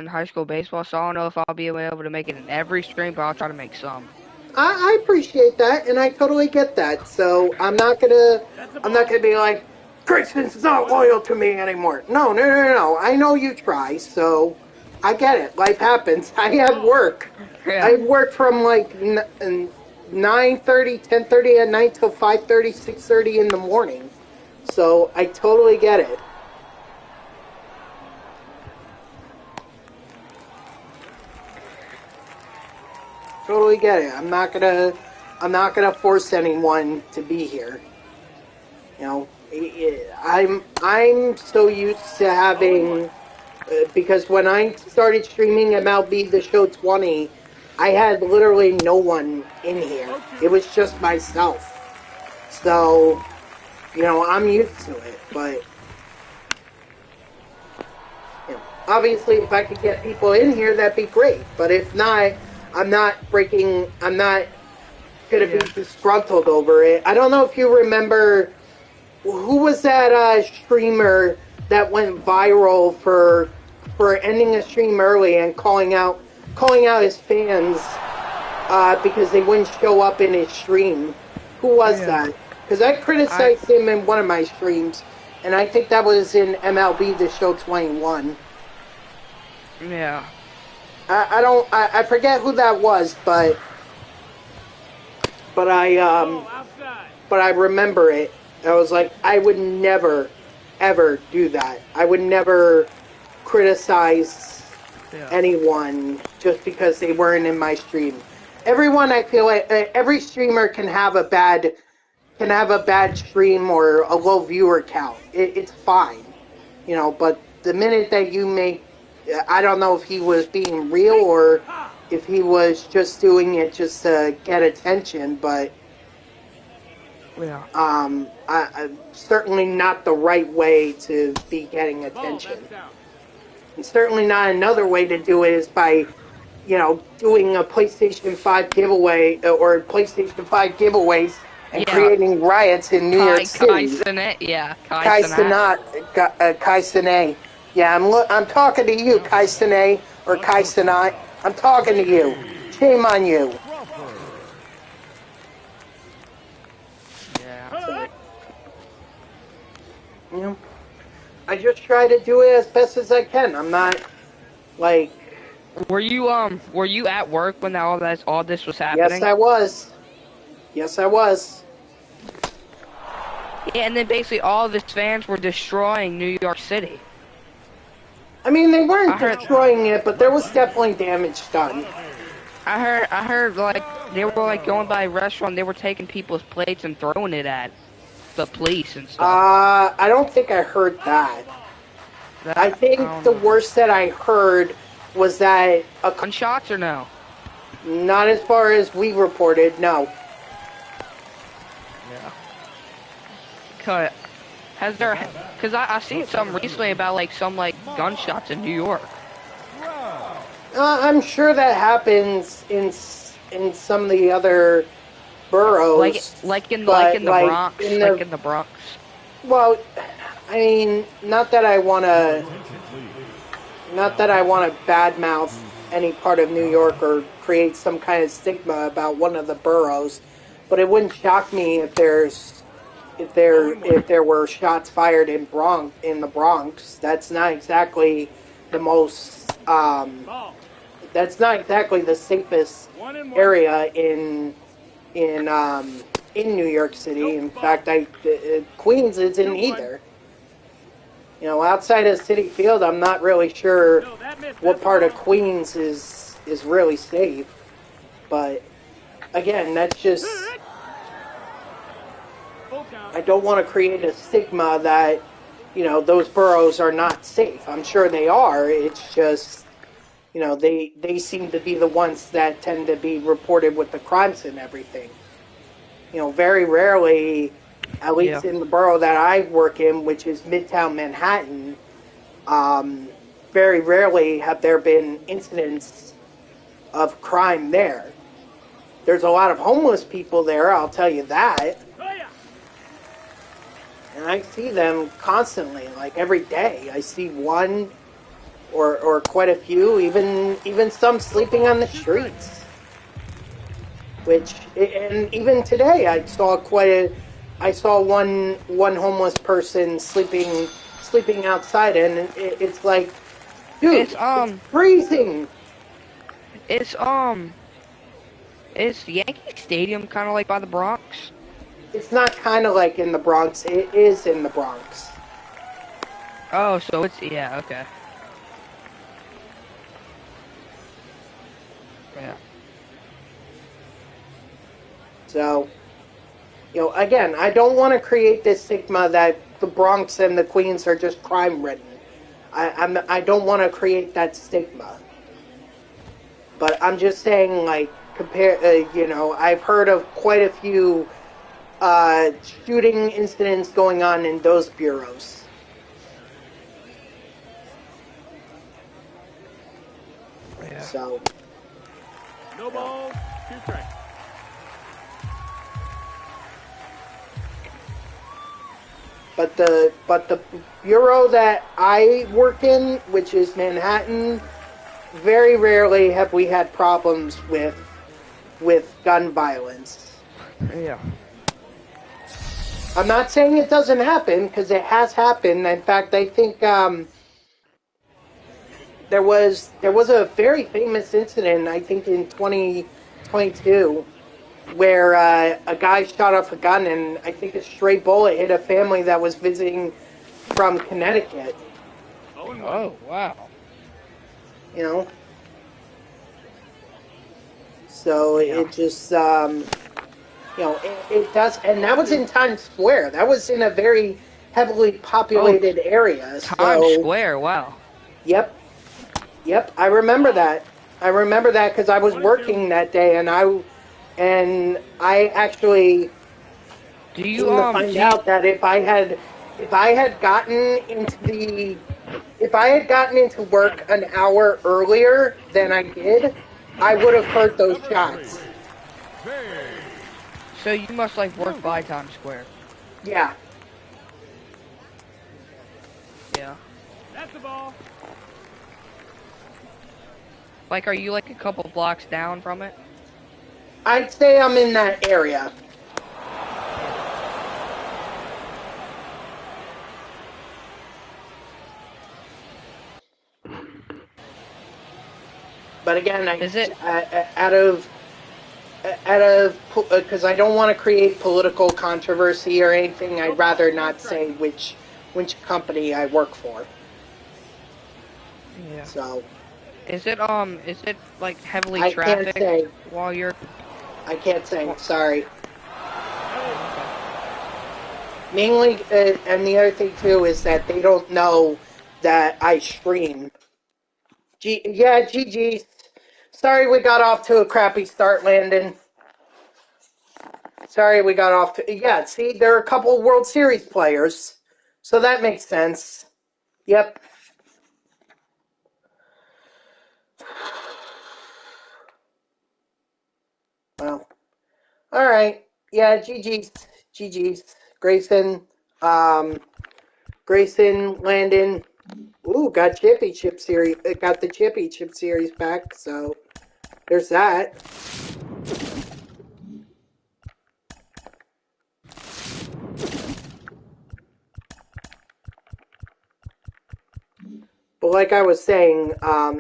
baseball. So I don't know if I'll be able to make it in every stream, but I'll try to make some. I appreciate that, and I totally get that. So That's the I'm not ball. gonna be like, Grayson's not loyal to me anymore. No, no, no, no, no. I know you try, so I get it. Life happens. I have Ball. work. Yeah, I work from like 9:30, 10:30 at night till 5:30, 6:30 in the morning. So I totally get it. Totally get it. I'm not gonna force anyone to be here. You know, I'm so used to having because when I started streaming MLB The Show 20, I had literally no one in here. It was just myself. So, I'm used to it. But obviously, if I could get people in here, that'd be great. But if not, I'm not gonna be yeah. disgruntled over it. I don't know if you remember who was that streamer that went viral for ending a stream early and calling out his fans because they wouldn't show up in his stream. Who was Yeah. that? Because I I criticized him in one of my streams, and I think that was in MLB The Show 21. yeah. I forget who that was, but Ball outside. I remember it. I was like, I would never, ever do that. I would never criticize Yeah. anyone just because they weren't in my stream. Everyone, I feel like every streamer can have a bad stream or a low viewer count. It's fine, But the minute that you make, I don't know if he was being real or if he was just doing it just to get attention, but Yeah. certainly not the right way to be getting Ball. attention. That's out. And certainly not another way to do it is by, doing a PlayStation 5 giveaway or PlayStation 5 giveaways and Yeah. creating riots in New York Kai City. Sinet. Yeah. Kai Kai Sinet. Kai Sine. Yeah, I'm talking to you, Kai Sine or Kai Sinat. I'm talking to you. Shame on you. Yeah. I just try to do it as best as I can. I'm not like. Were you at work when all this was Yes, happening? I was. Yes, I was. Yeah, and then basically all of his fans were destroying New York City. I mean, they weren't I heard- destroying it, but there was definitely damage done. I heard like they were like going by a restaurant, they were taking people's plates and throwing it at the police and stuff. I don't think I heard that. I I think don't the know. worst that I heard was that Gunshots or no? not as far as we reported. No. Yeah. Cut. Has there? Cause I seen something recently about like some like gunshots in New York. I'm sure that happens in some of the other boroughs. Like in but, the Bronx, in like in the Bronx. Well, I mean, not that I want to badmouth any part of New York or create some kind of stigma about one of the boroughs, but it wouldn't shock me if there were shots fired in the Bronx. That's not exactly the most Ball. that's not exactly the safest 1-1. area in New York City. Nope. In Ball. fact, Queens isn't 2-1. either. You know, outside of City Field, I'm not really sure No, that missed. what That's a part of ball. Queens is really safe. But again, that's just Full count. I don't want to create a stigma that those boroughs are not safe. I'm sure they are. It's just they seem to be the ones that tend to be reported with the crimes and everything. Very rarely, at Yeah. least in the borough that I work in, which is Midtown Manhattan, um, very rarely have there been incidents of crime there. There's a lot of homeless people there, I'll tell you that. Oh, yeah. And I see them constantly, like every day. I see one or quite a few, even some No sleeping ball. on the 2 strikes. streets. And even today, I saw one homeless person sleeping outside, and it's like, It's dude, it's freezing. it's is Yankee Stadium kind of like by the Bronx? It's not kind of like in the Bronx. It is in the Bronx. Oh, so it's yeah, okay. Yeah. So, again, I don't want to create this stigma that the Bronx and the Queens are just crime ridden. I don't want to create that stigma. But I'm just saying, like, I've heard of quite a few shooting incidents going on in those bureaus. Yeah. So, No balls. 2 strikes. but the bureau that I work in, which is Manhattan, very rarely have we had problems with gun violence. Yeah. I'm not saying it doesn't happen because it has happened. In fact, I think there was a very famous incident. I think in 2022 where a guy shot off a gun and I think a stray bullet hit a family that was visiting from Connecticut. 0-1. Oh, wow. You know, so Yeah. it just it does, and that was in Times Square. That was in a very heavily Oh, populated area. Times So, Square. Wow. yep, yep, I remember that. I remember that because I was 1-2. working that day, and I actually Do you came to find do you out that if I had gotten into the if I had gotten into work an hour earlier than I did, I would have heard those Number 3. shots. Big. so you must like work by Times Square? Yeah, Yeah. That's the ball. Like, are you like a couple blocks down from it? I'd say I'm in that area. But again, Is it? out of because I don't want to create political controversy or anything. No I'd ball. rather 1 not strike. say which company I work for. Yeah. So Is it like heavily I can't trafficked say. while you're? I can't say. Wh- Sorry. Okay. Mainly, and the other thing too is that they don't know that I stream. Yeah, GG. Sorry we got off to a crappy start, Landon. Sorry we got off to. Yeah, see, there are a couple World Series players, so that makes sense. Yep. Well, all right. Yeah, GG's. GG's. Grayson. Um, Grayson, Landon. Ooh, got championship series. Got the championship series back. So there's that. But like I was saying,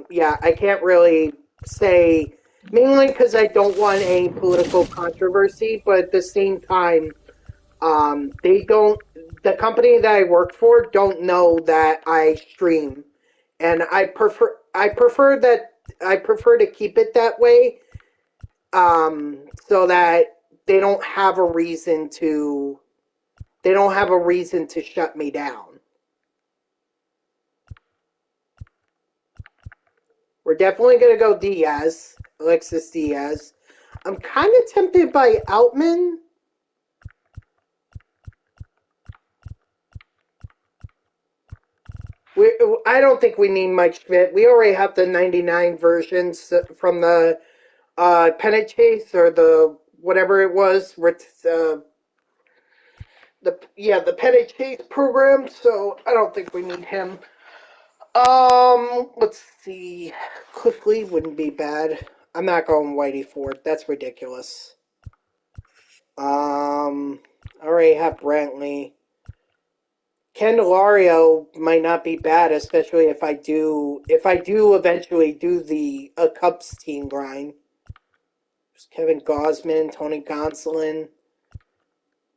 yeah, I can't really say, mainly because I don't want any political controversy, but at the same time, they don't, the company that I work for don't know that I stream. And I prefer to keep it that way, so that they don't have a reason to, shut me down. We're definitely going to go Diaz, Alexis Diaz. I'm kind of tempted by Outman. I don't think we need Mike Schmidt. We already have the 99 versions from the Pennant Chase or the whatever it was. The Pennant Chase program. So I don't think we need him. Let's see. Cliff Lee wouldn't be bad. I'm not going Whitey Ford. That's ridiculous. I already have Brantley. Candelario might not be bad, especially if I do eventually do the Cubs team grind. There's Kevin Gausman, Tony Gonsolin,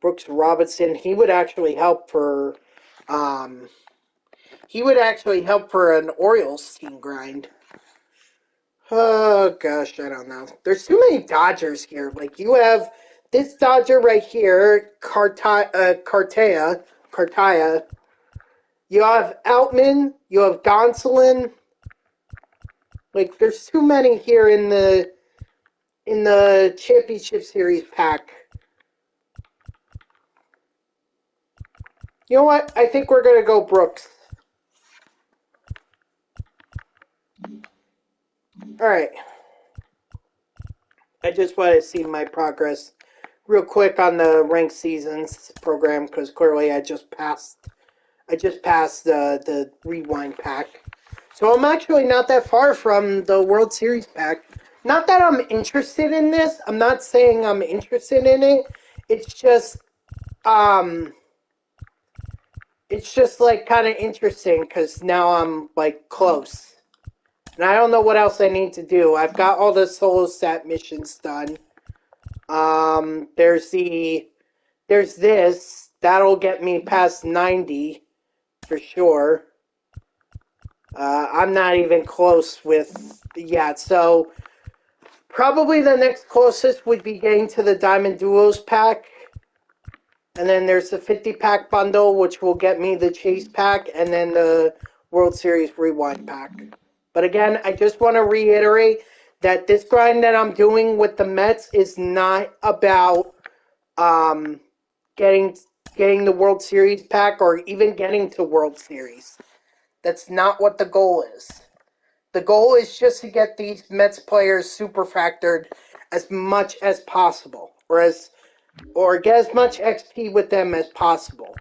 Brooks Robinson. He would actually help for an Orioles team grind. Oh gosh, I don't know. There's too many Dodgers here. Like you have this Dodger right here, Cartaya. You have Outman. You have Gonsolin. Like there's too many here in the championship series pack. You know what? I think we're gonna go Brooks. All right. I just want to see my progress real quick on the ranked seasons program because clearly I just passed the rewind pack. So I'm actually not that far from the World Series pack. Not that I'm interested in this. I'm not saying I'm interested in it. It's just like kind of interesting because now I'm like close. And I don't know what else I need to do. I've got all the solo stat missions done. There's this. That'll get me past 90 for sure. I'm not even close with yet. So probably the next closest would be getting to the Diamond Duos pack. And then there's the 50 pack bundle, which will get me the Chase pack, and then the World Series Rewind pack. But again, I just want to reiterate that this grind that I'm doing with the Mets is not about getting the World Series pack or even getting to World Series. That's not what the goal is. The goal is just to get these Mets players superfractored as much as possible, or get as much XP with them as possible.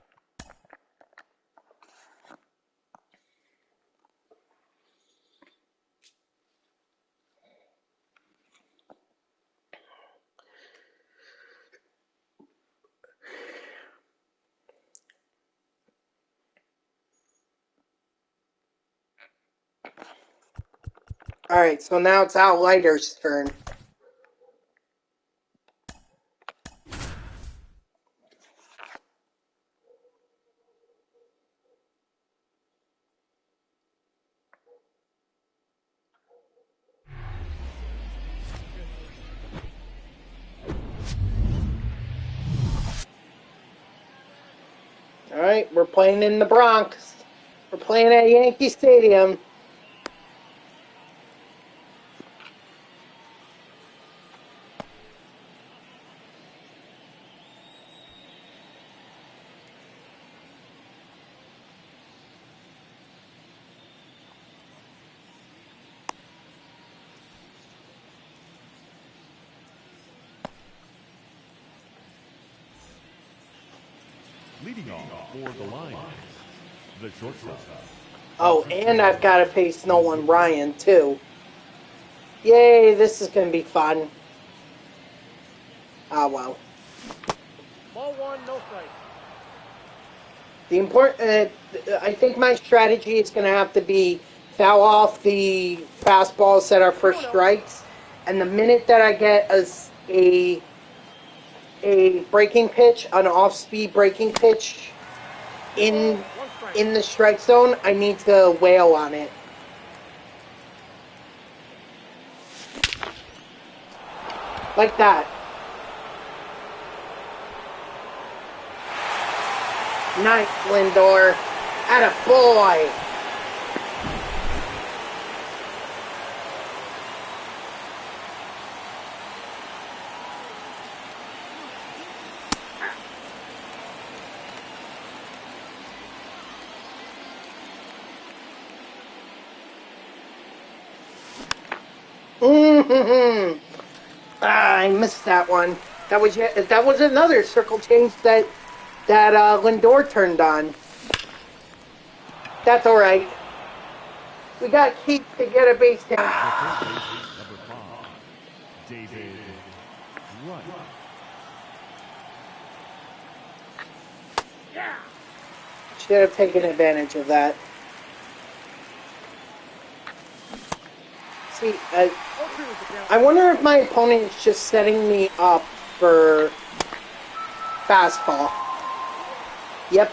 Alright, so now it's Outlighter's turn. Alright, we're playing in the Bronx. We're playing at Yankee Stadium. Leading off for the Lions, the shortstop. Oh, and I've got to face Nolan Ryan, too. Yay, this is going to be fun. Ah, well. Ball one, no strike. The important, I think my strategy is going to have to be foul off the fastballs that are for strikes, and the minute that I get a breaking pitch, an off-speed breaking pitch in One strike. the strike zone, I need to wail on it. Like that. Nice, Lindor. Atta boy. Mm-hmm. Ah, I missed that one. That was another circle change that Lindor turned on. That's all right. We got Keith to get a base hit. The third baseman, number 5, David Wright. Should have taken advantage of that. See, I wonder if my opponent is just setting me up for fastball. Yep.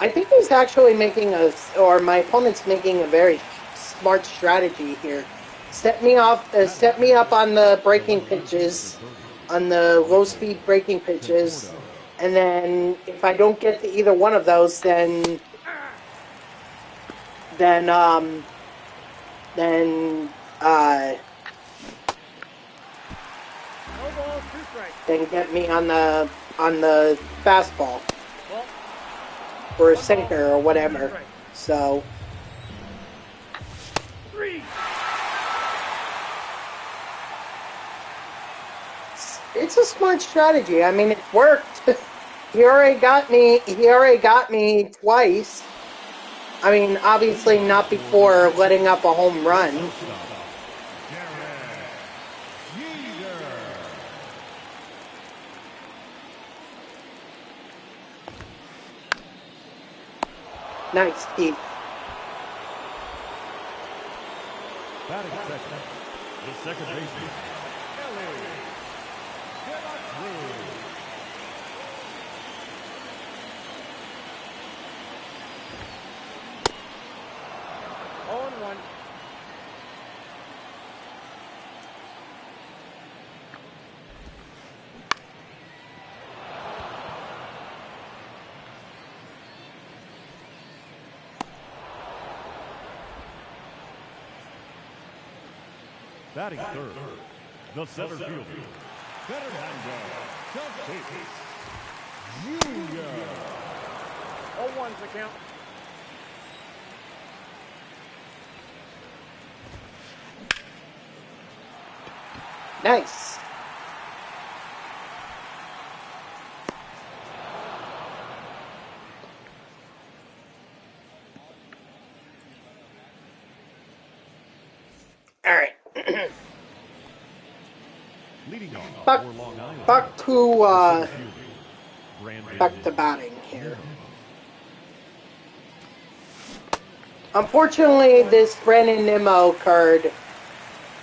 I think he's actually making my opponent's making a very smart strategy here. Set me up on the breaking pitches, on the low-speed breaking pitches, and then if I don't get to either one of those, then get me on the fastball or a sinker or whatever. So. It's a smart strategy. I mean, it worked. He already got me twice. I mean, obviously not before letting up a home run. Nice, Keith. Batting second, the second baseman, batting third, the center fielder, Fernando Tatis Jr. 0-1's the count. Nice. All right. Leading off Back, for Long Island, back to Brandon batting here. Unfortunately, this Brandon Nimmo card,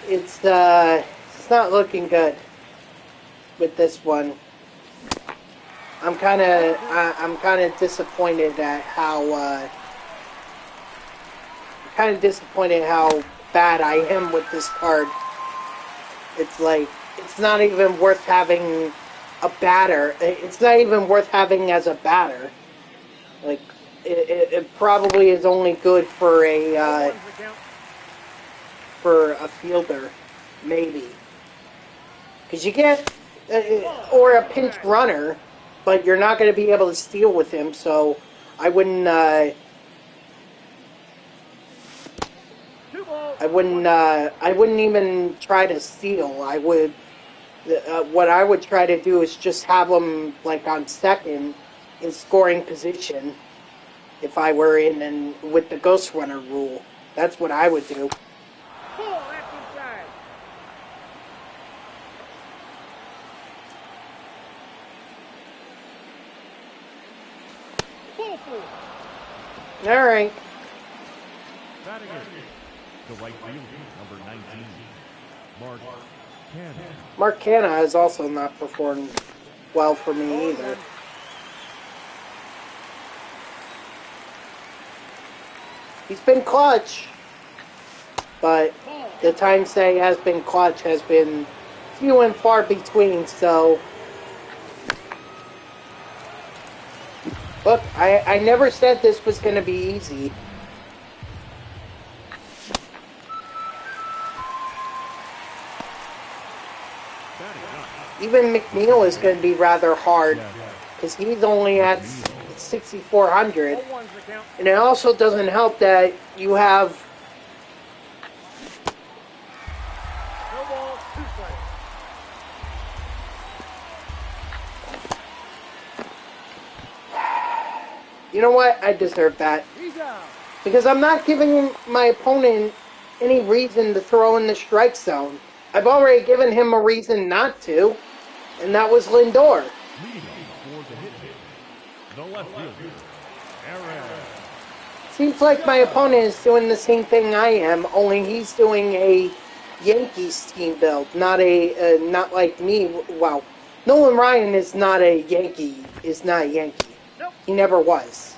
it's not looking good with this one. I'm kind of disappointed at how bad I am with this card. It's like it's not even worth having a batter. It's not even worth having as a batter. Like it probably is only good for a fielder, maybe, because you get or a pinch runner, but you're not going to be able to steal with him. So I wouldn't. 2 balls, I wouldn't even try to steal. I would. What I would try to do is just have him like on second in scoring position. If I were in and with the ghost runner rule, that's what I would do. Pull, that's inside. Pull full. All right. Batting it, the right fielder, number 19, Mark Cannon. Mark Canna has also not performed well for me either. 0-1. He's been clutch, but the times that he has been clutch has been few and far between, so... Look, I never said this was going to be easy. Even McNeil is going to be rather hard, because he's only at 6,400. 0-1's the count. And it also doesn't help that you have... No ball, 2 strikes. You know what? I deserve that. He's out. Because I'm not giving my opponent any reason to throw in the strike zone. I've already given him a reason not to, and that was Lindor. Leading for the hit, the left fielder, Aaron. Seems like my opponent is doing the same thing I am, only he's doing a Yankees team build, not like me. Well, Nolan Ryan is not a Yankee. Nope. He never was.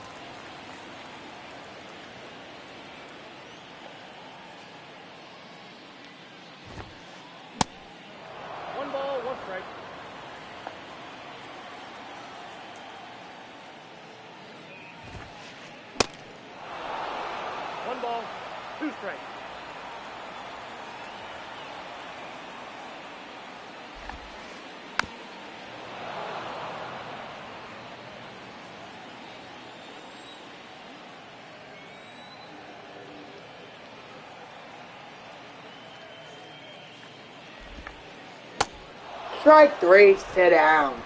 One ball, 1 strike. One ball, 2 strikes. Strike 3, sit down.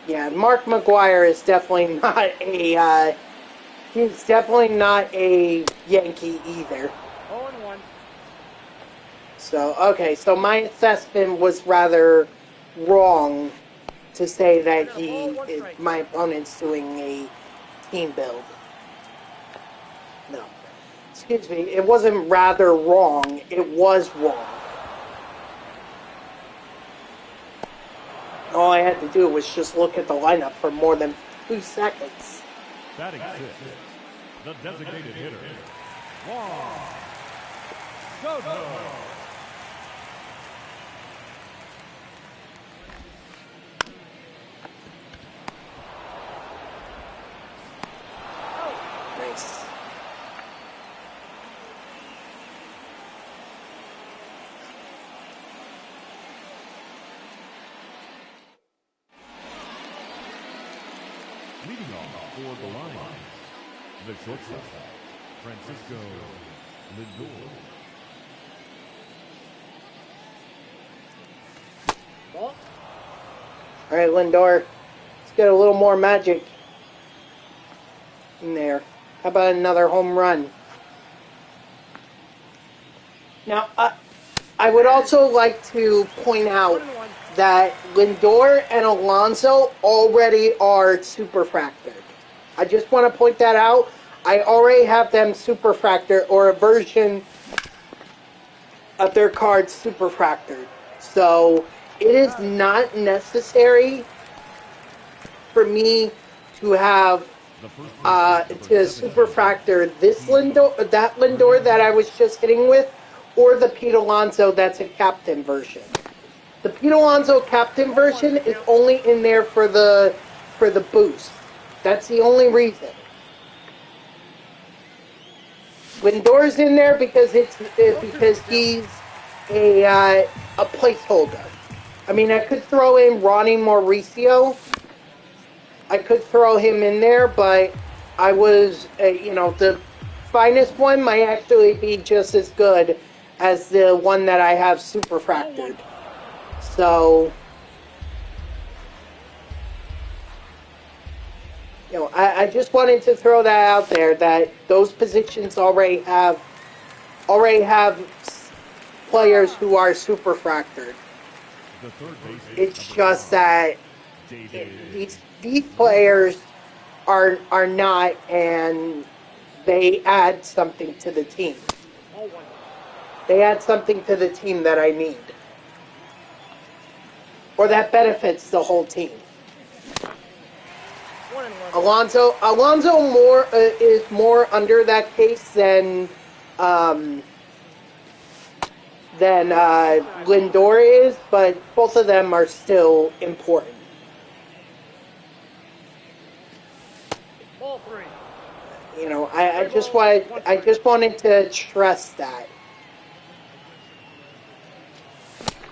Yeah, Mark McGwire is definitely not a, he's definitely not a Yankee either. 0-1. So, okay, so my assessment was rather wrong to say that my opponent's doing a team build. No. Excuse me, it wasn't rather wrong, it was wrong. All I had to do was just look at the lineup for more than 2 seconds. Batting sixth, the designated hitter, Juan Soto. Nice. Leading off for the Lions, the shortstop, Francisco Lindor. Ball. All right, Lindor, let's get a little more magic in there. How about another home run? Now, I would also like to point out 1-1. that Lindor and Alonso already are Superfractored. I just want to point that out. I already have them Superfractored, or a version of their cards Superfractored. So it is not necessary for me to have to Superfractor this Lindor, that Lindor that I was just hitting with, or the Pete Alonso that's a captain version. The Pete Alonso captain version is only in there for the boost. That's the only reason. Lindor's in there because because he's a placeholder. I mean, I could throw in Ronnie Mauricio. I could throw him in there, but I was, the finest one might actually be just as good as the one that I have Superfractored. So, I just wanted to throw that out there that those positions already have players who are Superfractored. It's just that these players are not, and they add something to the team. They add something to the team that I need, or that benefits the whole team. Alonso more is more under that case than Lindor is, but both of them are still important. Ball 3. I just wanted to stress that.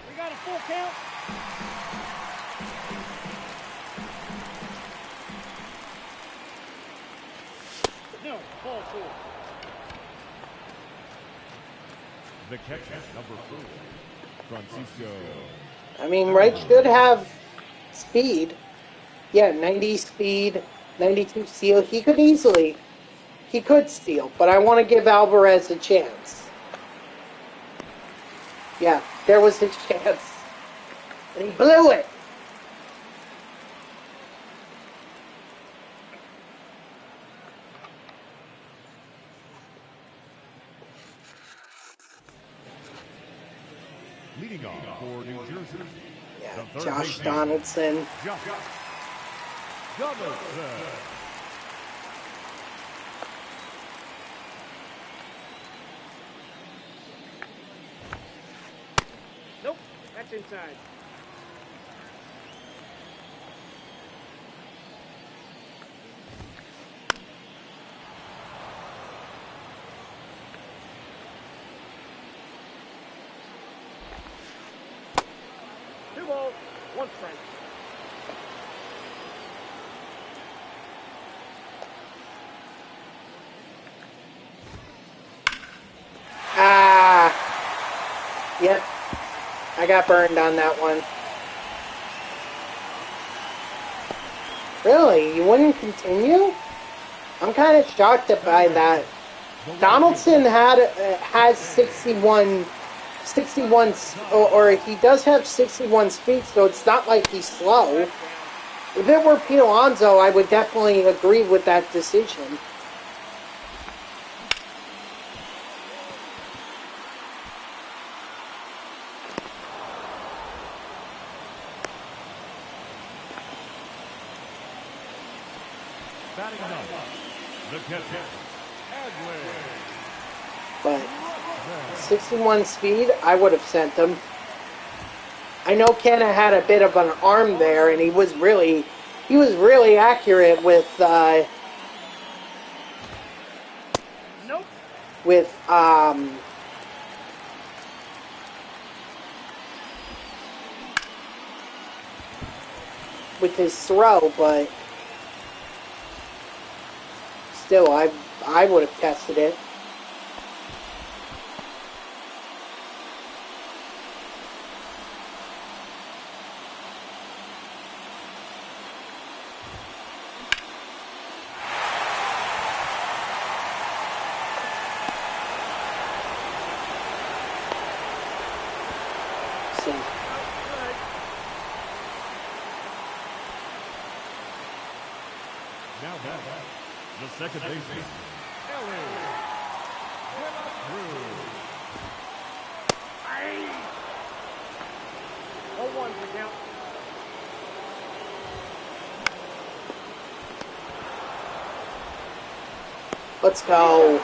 We got a full count. No, ball 4. The catcher, number 4, Francisco. I mean, Wright should have speed. Yeah, 90 speed, 92 steal. He could steal, but I want to give Alvarez a chance. Yeah, there was his chance. And he blew it. Leading off for New Jersey. Yeah, Josh Donaldson. Nope, that's inside. Two balls, one strike. Yep. I got burned on that one. Really? You wouldn't continue? I'm kind of shocked by that. Donaldson has 61, or he does have 61 speed, so it's not like he's slow. If it were Pete Alonso, I would definitely agree with that decision. But 61 speed, I would have sent him. I know Kenna had a bit of an arm there, and he was really accurate with Nope. with his throw, but still, I would have tested it. So, Now back, the second baseman, Ellie. Ball 1 for count. let's go.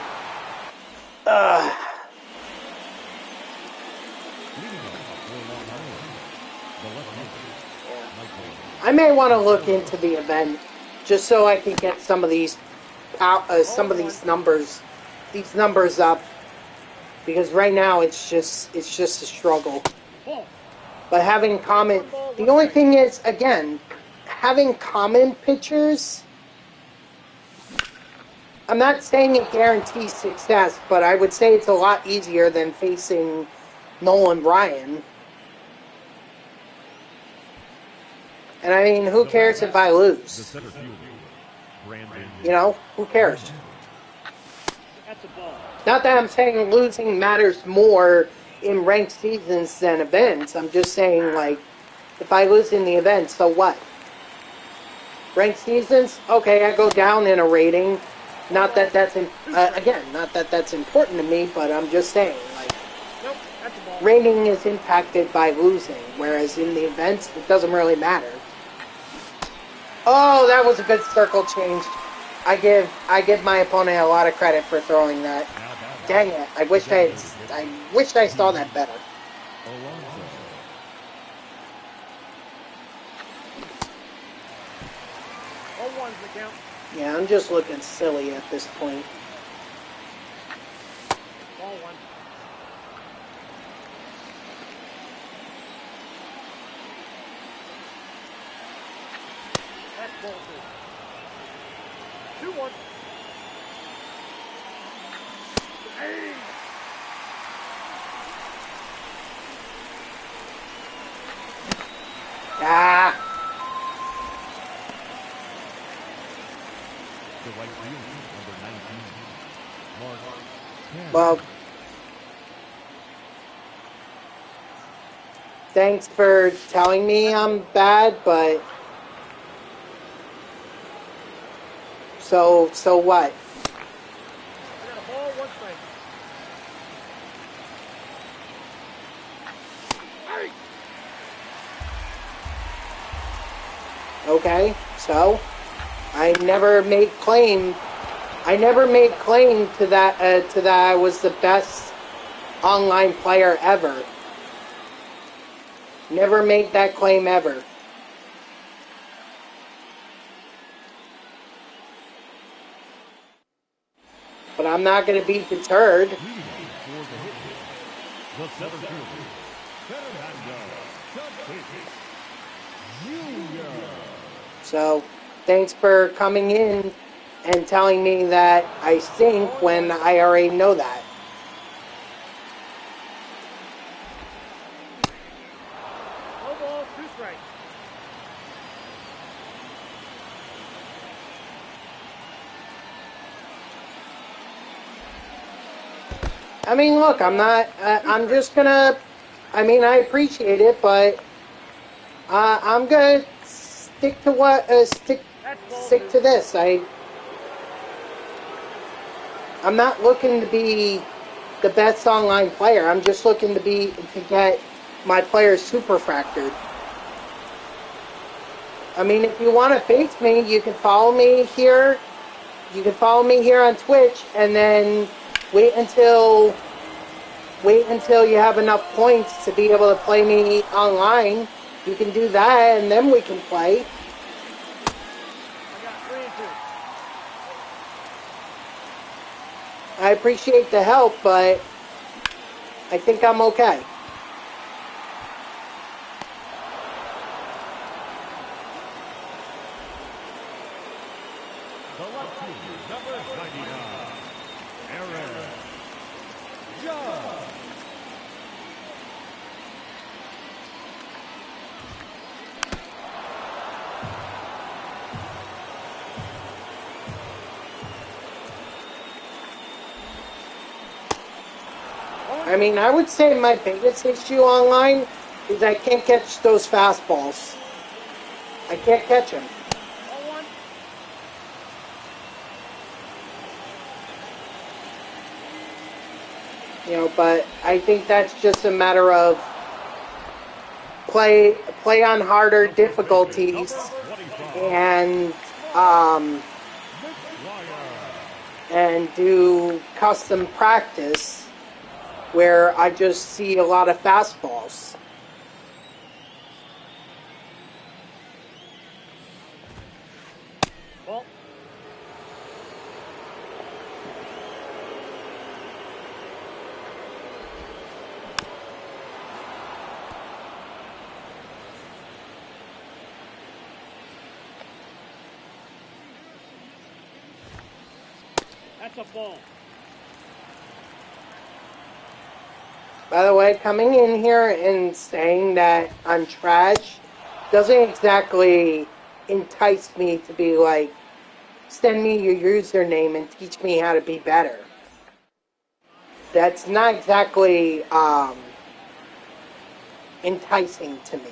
I may want to look into the event just so I can get some of these numbers up, because right now it's just a struggle. But having the only thing is, again, having common pitchers I'm not saying it guarantees success, but I would say it's a lot easier than facing Nolan Ryan. And I mean, who cares if I The lose? center fielder, Brandon. You know, who cares? That's a ball. Not that I'm saying losing matters more in ranked seasons than events. I'm just saying, like, if I lose in the event, so what? Ranked seasons, okay, I go down in a rating. Not that that's again, not that that's important to me, but I'm just saying, like, Nope, that's a ball. rating is impacted by losing, whereas in the events, it doesn't really matter. Oh, that was a good circle change. I give my opponent a lot of credit for throwing that. Dang it! I wished I saw that better. Alonso. 0-1's the count. Yeah, I'm just looking silly at this point. Ball one. That's ball two. 2-1. Hey! Ah, The right fielder, number 19, Mark Cannon. well, thanks for telling me I'm bad, but so what? I got a ball, one strike. Hey! Okay, so I never made claim to that I was the best online player ever. Never made that claim ever. But I'm not going to be deterred. Leading off for the Hitmen, the center fielder, Fernando Tatis Jr. So, thanks for coming in and telling me that I stink when I already know that. No ball, two strikes. I mean, look, I'm just gonna, I mean, I appreciate it, but I'm gonna stick to That's ball stick two. to this. I'm not looking to be the best online player. I'm just looking to get my players superfractored. I mean, if you want to face me, you can follow me here. You can follow me here on Twitch, and then wait until you have enough points to be able to play me online. You can do that, and then we can play. I got 3-2. I appreciate the help, but I think I'm okay. The left fielder, number 99, Aaron Judge. I mean, I would say my biggest issue online is I can't catch those fastballs. I can't catch them. Ball one. You know, but I think that's just a matter of play on harder difficulties and and do custom practice where I just see a lot of fastballs. Ball. That's a ball. By the way, coming in here and saying that I'm trash doesn't exactly entice me to be like, send me your username and teach me how to be better. That's not exactly enticing to me.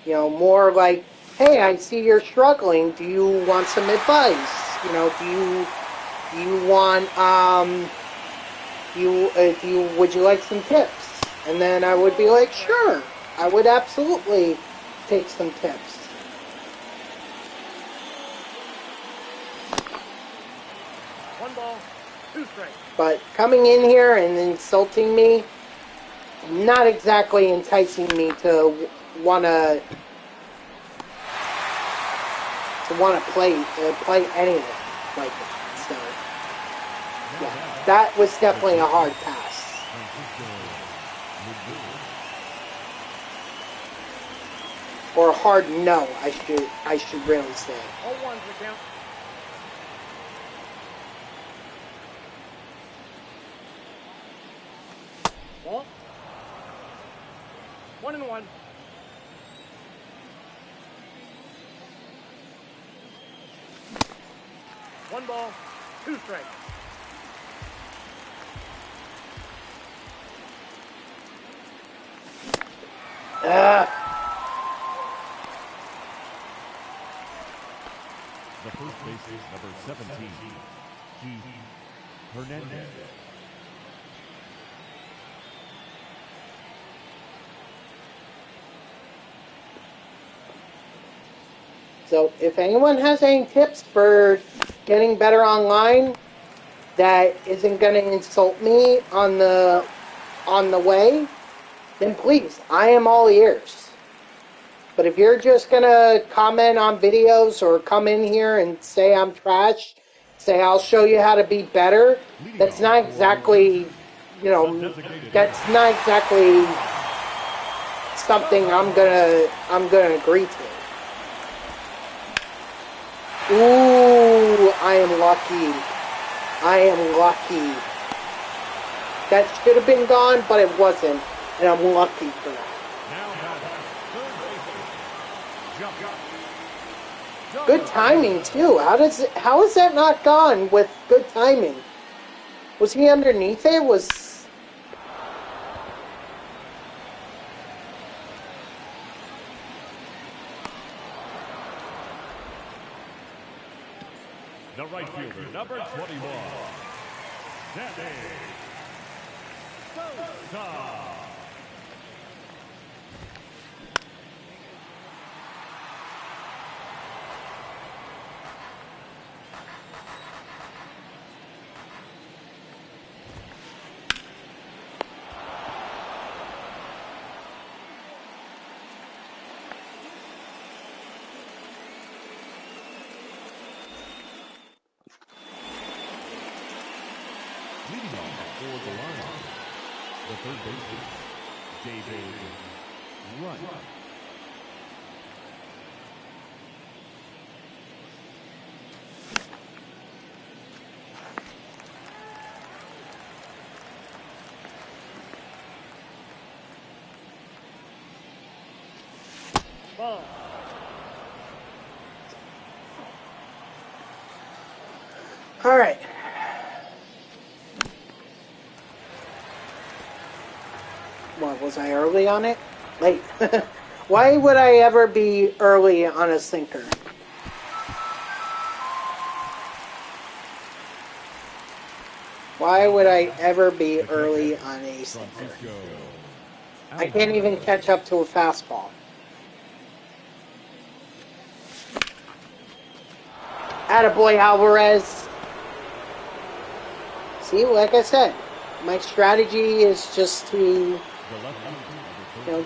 You know, more like, hey, I see you're struggling. Do you want some advice? You know, do you want would you like some tips? And then I would be like, sure, I would absolutely take some tips. One ball, two strikes. But coming in here and insulting me, not exactly enticing me to wanna play anyone like that. So yeah, that was definitely a hard pass. Or a hard no, I should really say. 0-1's the count. Ball. 1-1. One ball, two strikes. The first baseman, number 17, G. Hernandez. So if anyone has any tips for getting better online that isn't going to insult me on the way, then please, I am all ears. But if you're just going to comment on videos or come in here and say I'm trash, say I'll show you how to be better, that's not exactly, that's not exactly something I'm gonna agree to. Ooh, I am lucky. I am lucky. That should have been gone, but it wasn't, and I'm lucky for that. Good timing too. How is that not gone with good timing? Was he underneath it? The right fielder, number 21, Danny Sosa. Leading off for the Lions, the third baseman, David Wright. Ball. All right. What, was I early on it? Late. Why would I ever be early on a sinker? Why would I ever be early on a sinker? I can't even catch up to a fastball. Attaboy, Alvarez. See, like I said, my strategy is just to,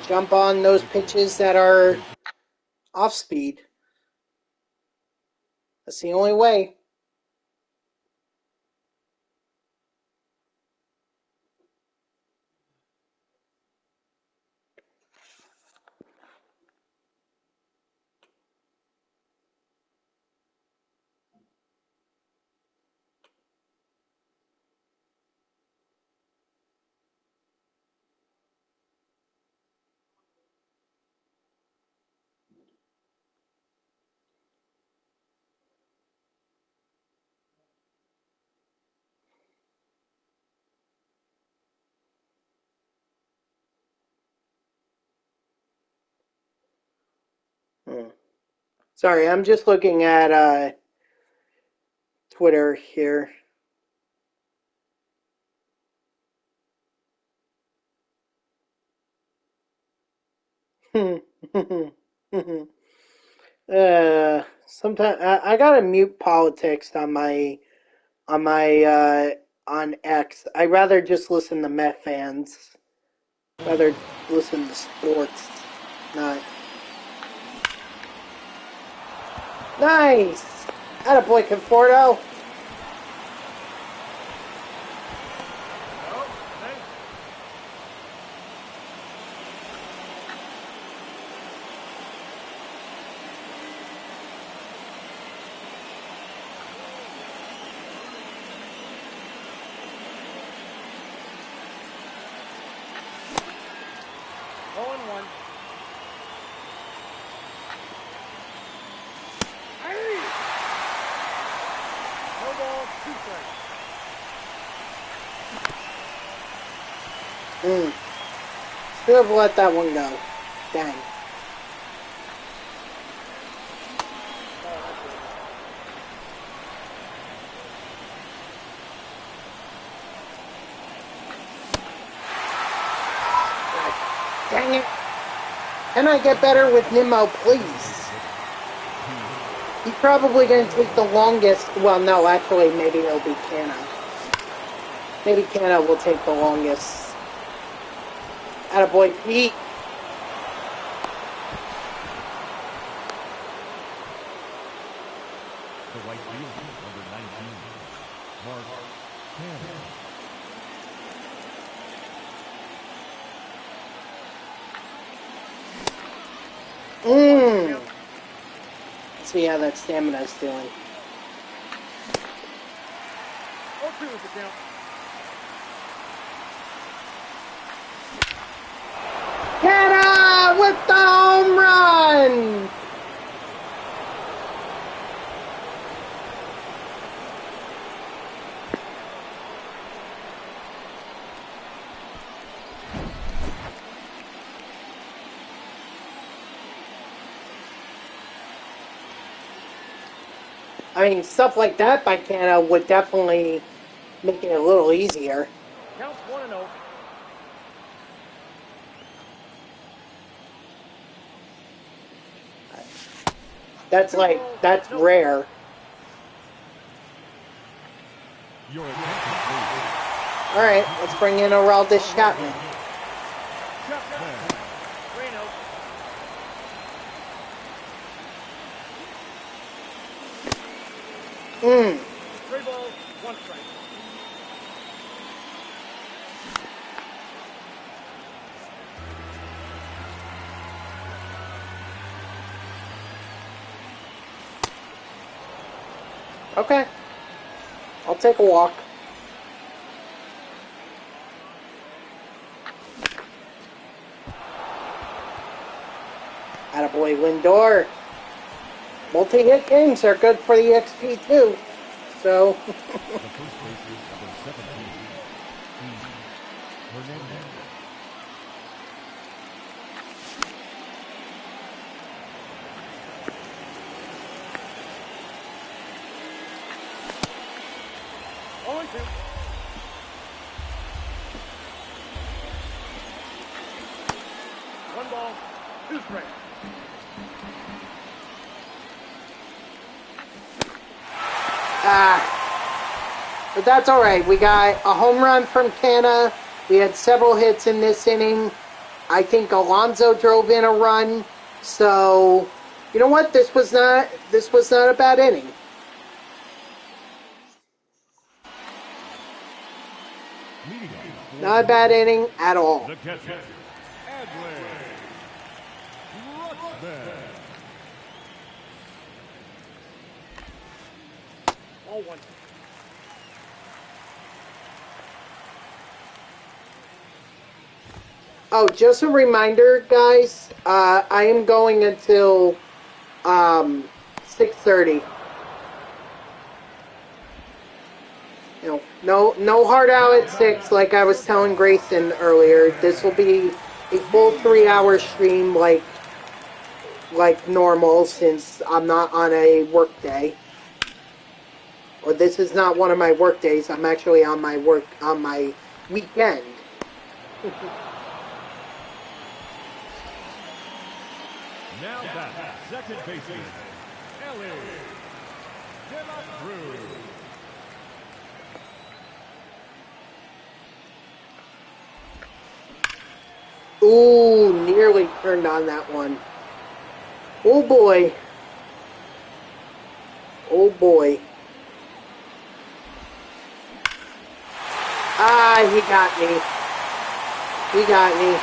jump on those pitches that are off speed. That's the only way. Sorry, I'm just looking at Twitter here. Sometimes I gotta mute politics on my on X. I rather just listen to Met fans. Rather listen to sports, not. Nice! Attaboy, Conforto. Oh, thanks. Ball and 1. Hey! No ball, 2 strikes. Should have let that one go. Dang. Dang it. Can I get better with Nimmo, please? He's probably going to take the longest. Well, no, actually, maybe it'll be Canna. Maybe Canna will take the longest. Attaboy, Pete. The right fielder, number 19, Mark Cannon. Let's see how that stamina's doing. 0-2 is the count. Canna with the home run! I mean, stuff like that by Canna would definitely make it a little easier. Counts 1-0. That's rare. Your attention, please. Alright, let's bring in Aroldis Chapman. Chapman. 3-0. Mmm. 3 balls, 1 strike. Okay. I'll take a walk. Attaboy, Lindor. Multi-hit games are good for the XP too. So. The first baseman, number 17, Hernandez. Oh, and 2. One ball, 2 strikes. But that's alright. We got a home run from Canna. We had several hits in this inning. I think Alonso drove in a run. So, you know what? This was not a bad inning. Not a bad inning at all. The catcher, Adley Rutschman. All 1. Oh, just a reminder, guys. I am going until 6:30. You know, no hard out at 6, like I was telling Grayson earlier. This will be a full 3-hour stream, like like normal since I'm not on a work day. Or this is not one of my work days. I'm actually on my weekend. Now back, second baseman, Ellie De La Cruz. Ooh, nearly turned on that one. Oh boy. Oh boy. Ah, he got me. He got me.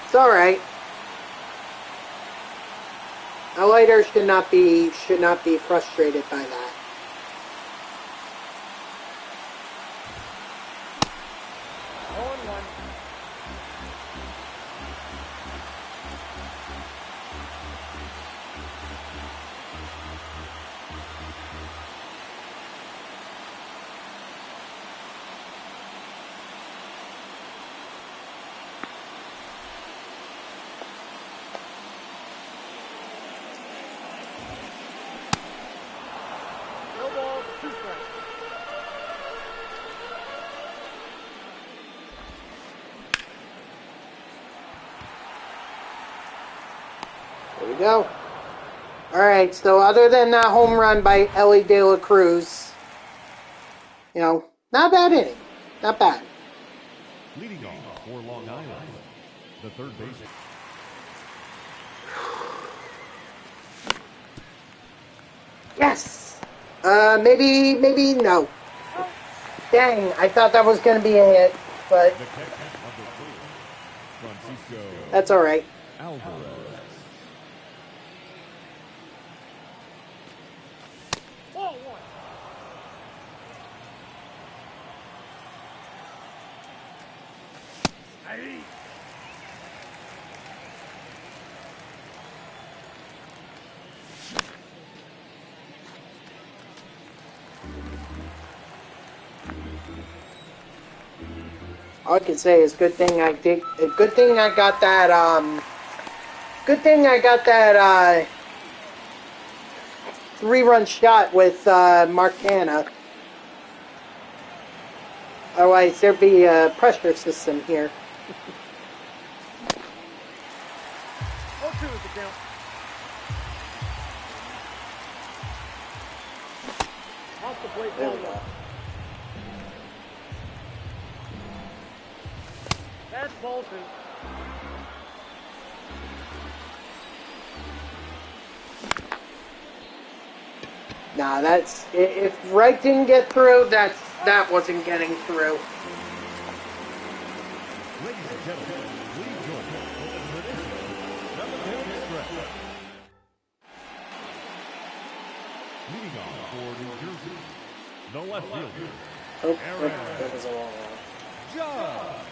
It's alright. A lighter should not be frustrated by that. No ball, 2 strikes. There we go. Alright, so other than that home run by Ellie De La Cruz, you know, not bad inning. Not bad. Leading off for Long Island, the third baseman. Yes! Maybe no. Dang, I thought that was going to be a hit, but The catcher, number 4, Francisco that's alright. Alvarez. Ball 1. Hey. All I can say is good thing I got that, uh, 3-run shot with, Mark Hanna. Otherwise, there'd be a pressure system here. 0-2 is the count. Off the plate, There ball we go. 1. That's ball 2. Nah, that's... If Wright didn't get through, that wasn't getting through. Ladies and gentlemen, please join us for the traditional 7-inning stretch. Leading off for New Jersey, the left fielder, Oh, Aaron that was a long one. Judge.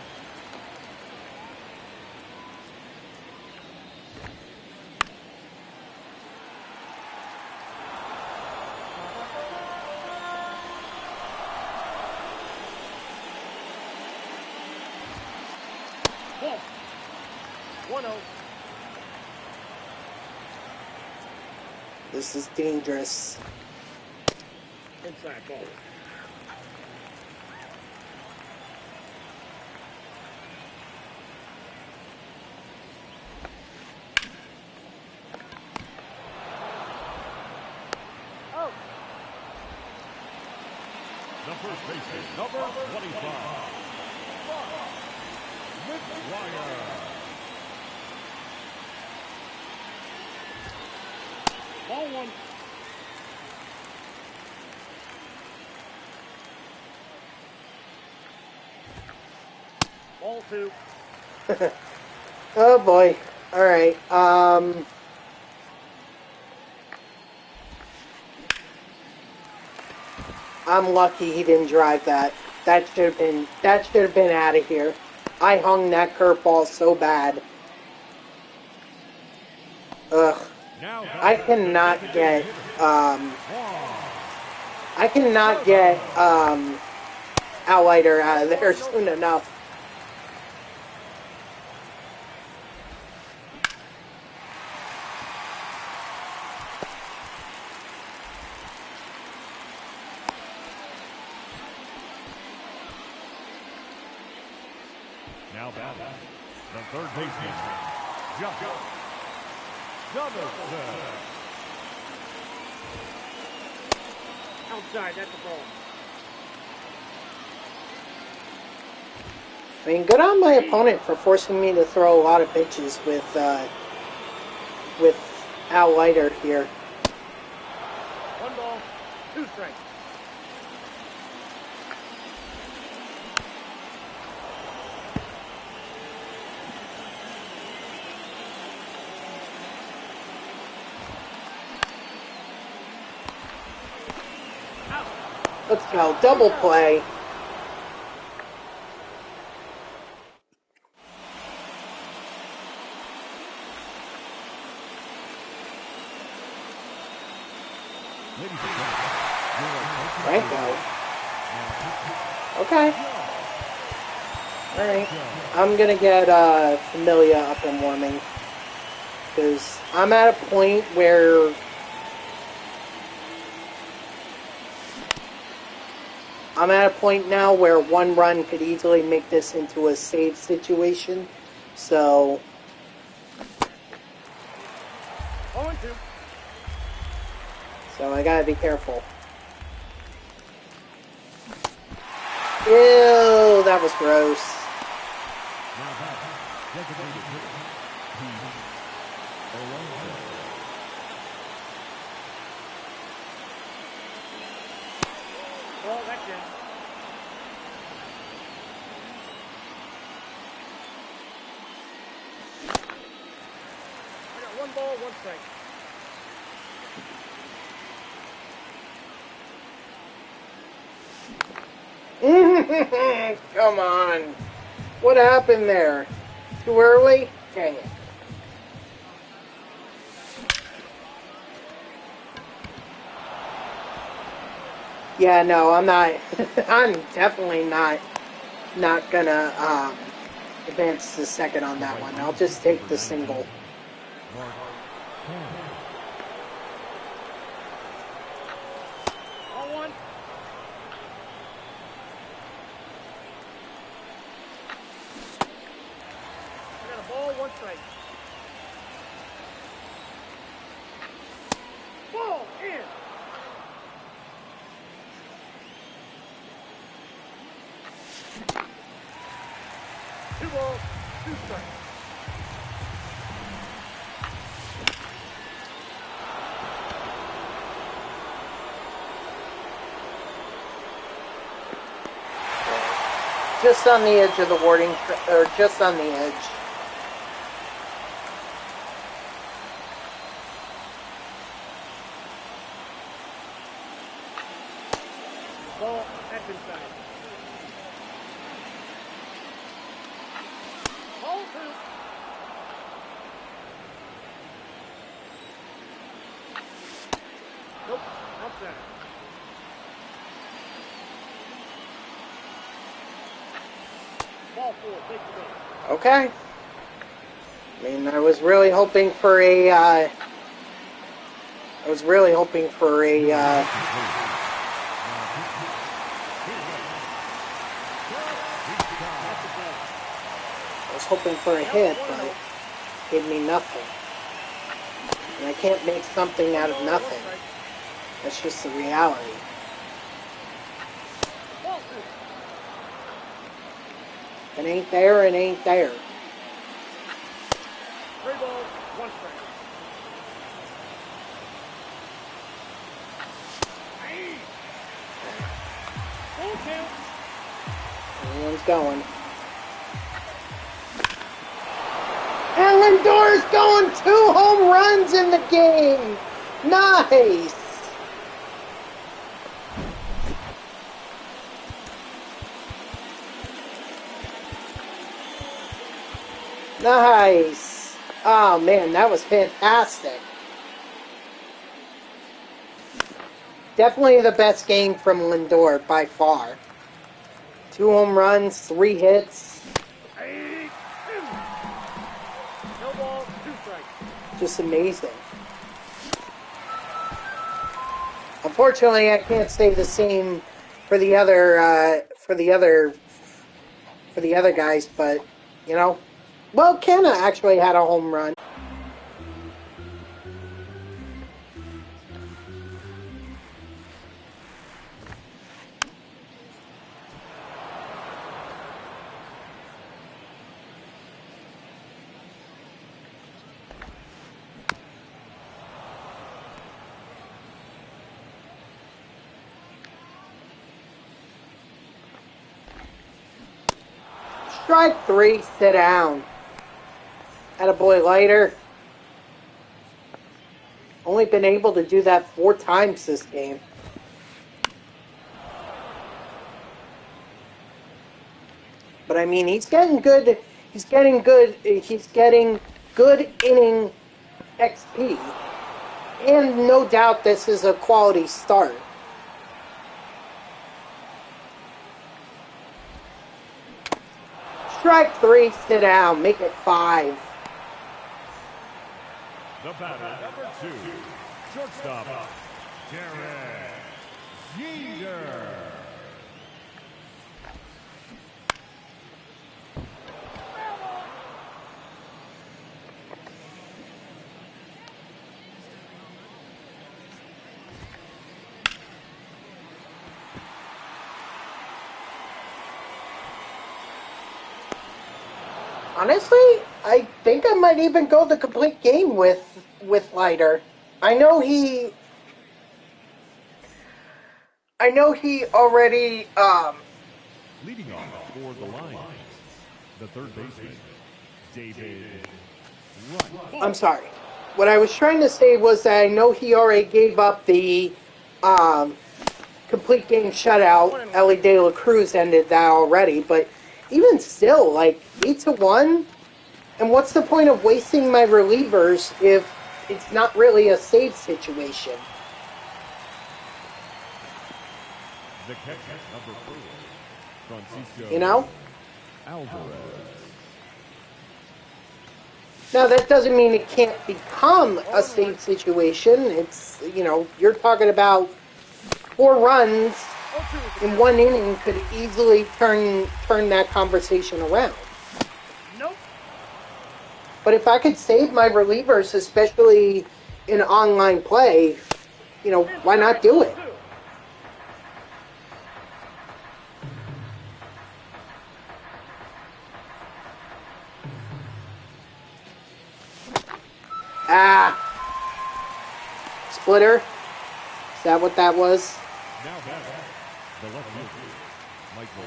Ball. 1-0. This is dangerous. Inside ball. Oh. The first baseman, number 25, McGuire. Ball 1. Ball 2. Oh boy. Alright, I'm lucky he didn't drive that. That should have been out of here. I hung that curveball so bad. Ugh. Now I cannot get, I cannot get Outlighter out of there soon enough. Now batting, the third baseman, Jocko Donaldson. Outside, that's a ball. I mean, good on my opponent for forcing me to throw a lot of pitches with Outlighter here. 1 ball, 2 strikes. Let's go, double play. Franco. Okay. Alright. I'm gonna get Familia up and warming. Because I'm at a point where now where 1 run could easily make this into a save situation. So 0-2. So I gotta be careful. Ew, that was gross. Well, that's it. I got 1 ball, 1 strike. Come on. What happened there? Too early? Dang it. Yeah, no, I'm not. I'm definitely not gonna advance to second on that one. I'll just take the single. 1-1. I got a ball, 1 strike. Ball in. 2 balls, 2 strikes. Just on the edge of the warding, or just on the edge. Ball, that's inside. Ball 2. Nope, outside. Ball 4, take the base. Okay. I mean, I was really hoping for a. I was hoping for a hit, but it gave me nothing. And I can't make something out of nothing. That's just the reality. Ball 2. If it ain't there, it ain't there. 3 balls, 1 strike. Full count. Everyone's going. And Lindor's going 2 home runs in the game. Nice. Nice. Oh man, that was fantastic. Definitely the best game from Lindor by far. 2 home runs, 3 hits. No ball, 2 strikes. Just amazing. Unfortunately, I can't say the same for the other guys, but you know, well, Kenna actually had a home run. Strike 3, sit down. Attaboy Leiter. Only been able to do that 4 times this game. But I mean, he's getting good. He's getting good inning XP. And no doubt this is a quality start. Strike 3, sit down, make it 5. The batter, number 2, shortstop, Derek Jeter. Honestly, I think I might even go the complete game with Leiter. I know he already Leading off for the Lions, the third baseman, David Wright. I'm sorry. What I was trying to say was that I know he already gave up the complete game shutout. Ellie De La Cruz ended that already, but even still, like 8-1. And what's the point of wasting my relievers if it's not really a save situation? The catcher, number 4, Francisco You know? Alvarez. Now, that doesn't mean it can't become a save situation. It's, you know, you're talking about 4 runs in 1 inning could easily turn that conversation around. Nope. But if I could save my relievers, especially in online play, you know, why not do it? Ah! Splitter? Is that what that was? Now batter, the left fielder, Michael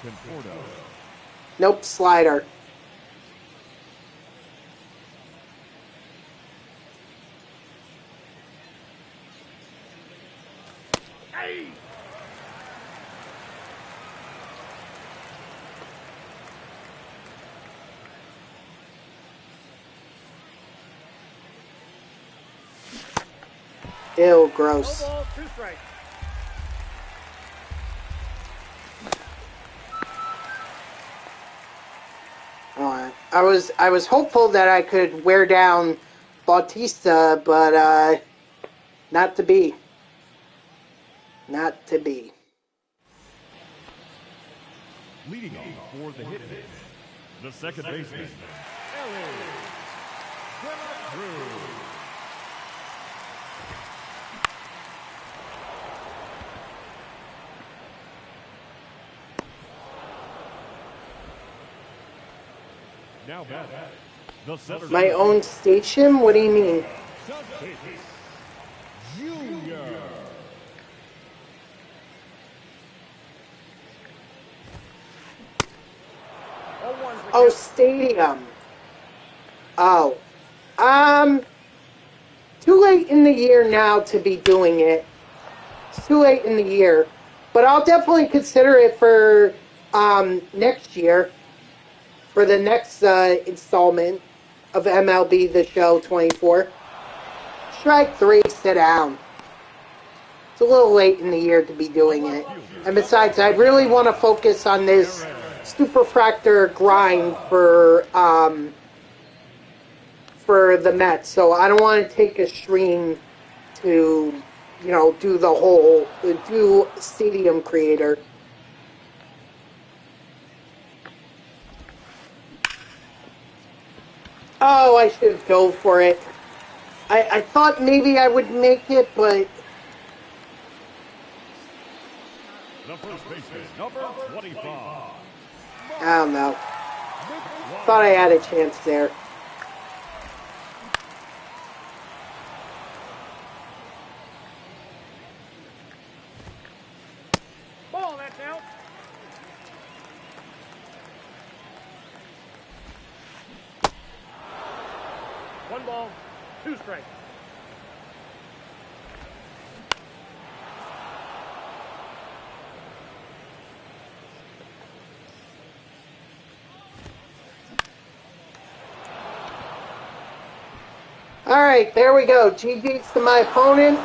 Conforto. Nope, slider. Ew, gross. No ball, 2 strikes. I was hopeful that I could wear down Bautista, but not to be. Not to be. Leading off for the hit man, the second baseman, Ellie De La Cruz. Now batter, the center My fielder, own station? What do you mean? Junior. Oh, stadium. Oh. Too late in the year now to be doing it. It's too late in the year. But I'll definitely consider it for next year. For the next installment of MLB The Show 24. Strike 3, sit down. It's a little late in the year to be doing it. And besides, I really want to focus on this Superfractor grind for the Mets. So I don't want to take a stream to, do Stadium Creator. Oh, I should go for it. I thought maybe I would make it, but The first baseman, number 25. I don't know. Thought I had a chance there. Ball, that's out. One ball, two strikes. Alright, there we go. GG's to my opponent.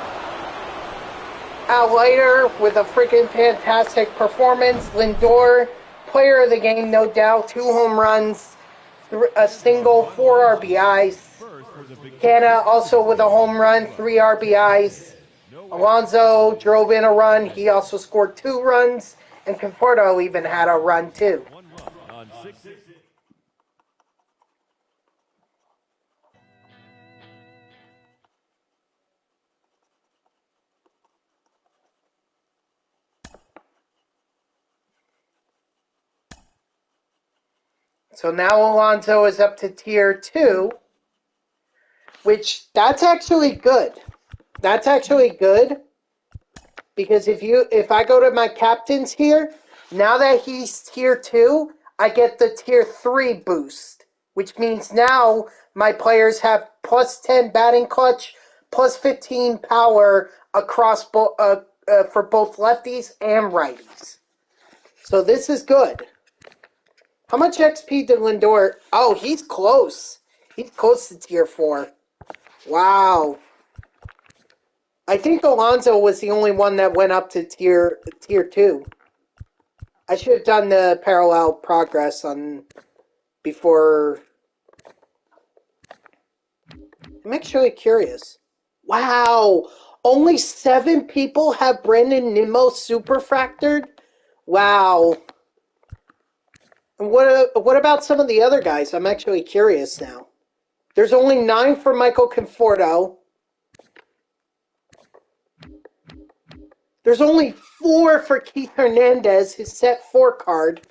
Al Leiter with a freaking fantastic performance. Lindor, player of the game, no doubt. 2 home runs, a single, 4 RBIs. Canna also with a home run, 3 RBIs. Alonso drove in a run. He also scored 2 runs. And Conforto even had a run, too. 1 run on 6. So now Alonso is up to tier 2, which that's actually good. That's actually good because if I go to my captains here, now that he's tier 2, I get the tier 3 boost, which means now my players have plus 10 batting clutch, plus 15 power across for both lefties and righties. So this is good. How much XP did Lindor? Oh, he's close. He's close to tier 4. Wow. I think Alonso was the only one that went up to tier 2. I should have done the parallel progress on before. I'm actually curious. Wow. Only 7 people have Brandon Nimmo Superfractored? Wow. And what about some of the other guys? I'm actually curious now. There's only 9 for Michael Conforto. There's only 4 for Keith Hernandez, his set 4 card.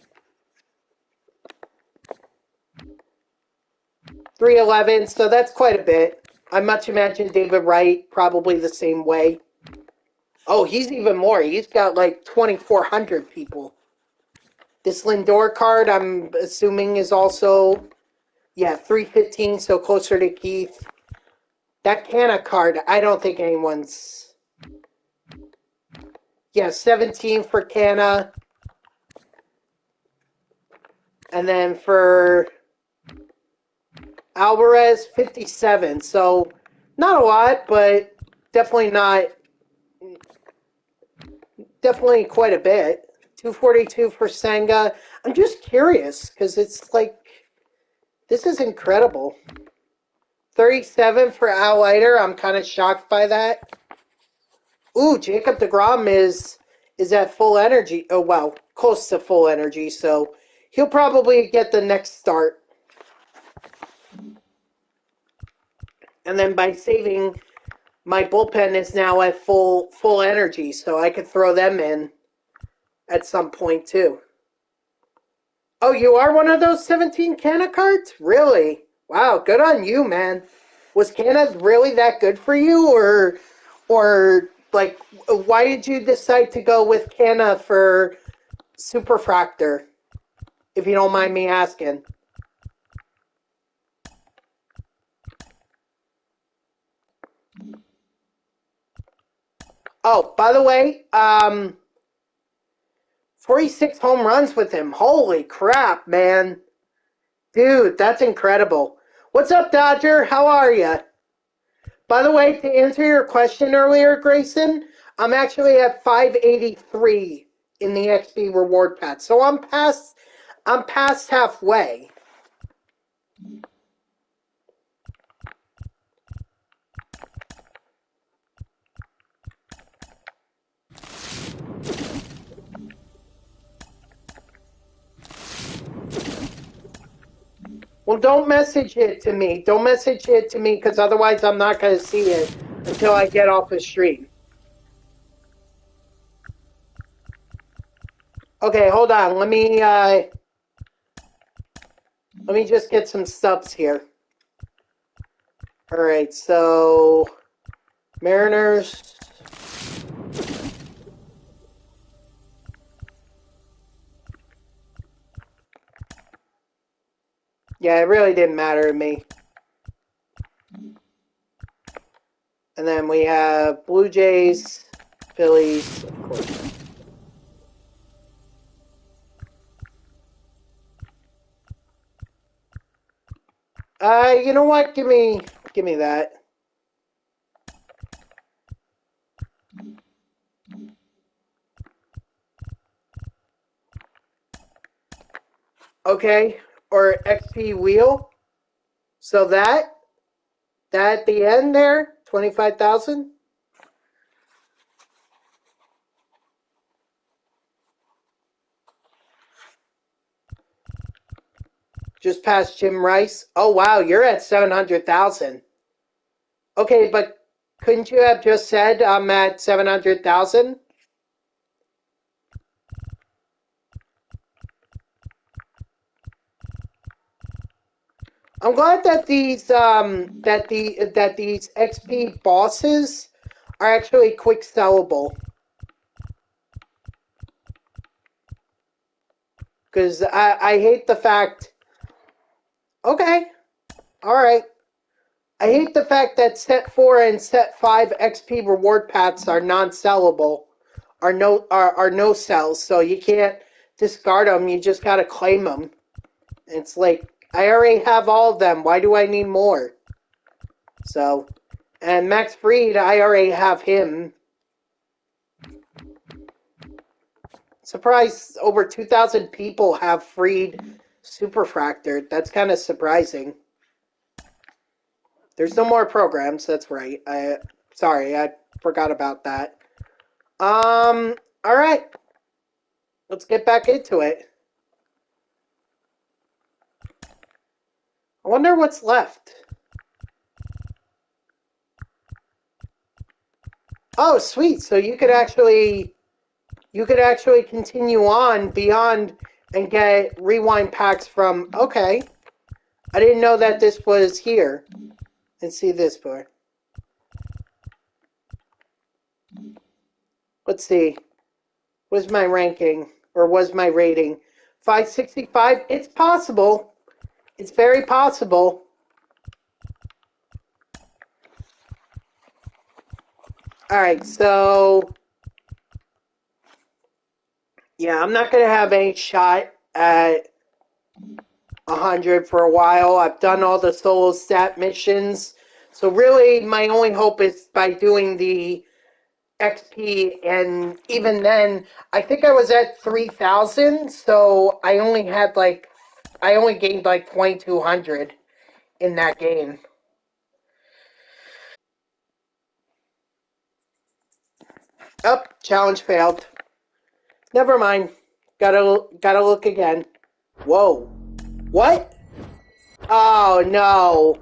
311, so that's quite a bit. I much imagine David Wright probably the same way. Oh, he's even more. He's got like 2,400 people. This Lindor card, I'm assuming, is also, 315, so closer to Keith. That Canna card, I don't think anyone's... 17 for Canna. And then for Alvarez, 57. So, not a lot, but definitely quite a bit. 242 for Senga. I'm just curious, because it's like, this is incredible. 37 for Al Leiter. I'm kind of shocked by that. Ooh, Jacob deGrom is at full energy. Oh, well, close to full energy, so he'll probably get the next start. And then by saving, my bullpen is now at full energy, so I could throw them in at some point, too. Oh, you are one of those 17 Canna cards? Really? Wow, good on you, man. Was Canna really that good for you, or like, why did you decide to go with Canna for Superfractor, if you don't mind me asking? Oh, by the way, 46 home runs with him. Holy crap, man. Dude, that's incredible. What's up, Dodger? How are you? By the way, to answer your question earlier, Grayson, I'm actually at 583 in the XP reward path, so I'm past halfway. Well, don't message it to me. Don't message it to me, because otherwise I'm not going to see it until I get off the stream. Okay, hold on. Let me just get some subs here. All right, so Mariners. Yeah, it really didn't matter to me. And then we have Blue Jays, Phillies, of course. You know what? Give me that. Okay, or XP wheel. So that at the end there, 25,000. Just past Jim Rice. Oh wow, you're at 700,000. Okay, but couldn't you have just said I'm at 700,000? I'm glad that these these XP bosses are actually quick sellable. Because I hate the fact. Okay, all right. I hate the fact that set 4 and set 5 XP reward paths are non-sellable, are no sells, so you can't discard them. You just gotta claim them. It's like, I already have all of them. Why do I need more? So, and Max Fried, I already have him. Surprised over 2,000 people have Fried Superfractored. That's kind of surprising. There's no more programs. That's right. Sorry, I forgot about that. All right. Let's get back into it. I wonder what's left. Oh, sweet. So you could actually continue on beyond and get rewind packs from. Okay. I didn't know that this was here. And see this part. Let's see. Was my ranking, or was my rating 565? It's possible. It's very possible. Alright, so yeah, I'm not going to have any shot at 100 for a while. I've done all the solo stat missions. So really, my only hope is by doing the XP, and even then, I think I was at 3,000, so I only gained like 2,200 in that game. Oh, challenge failed. Never mind. Gotta look again. Whoa. What? Oh, no.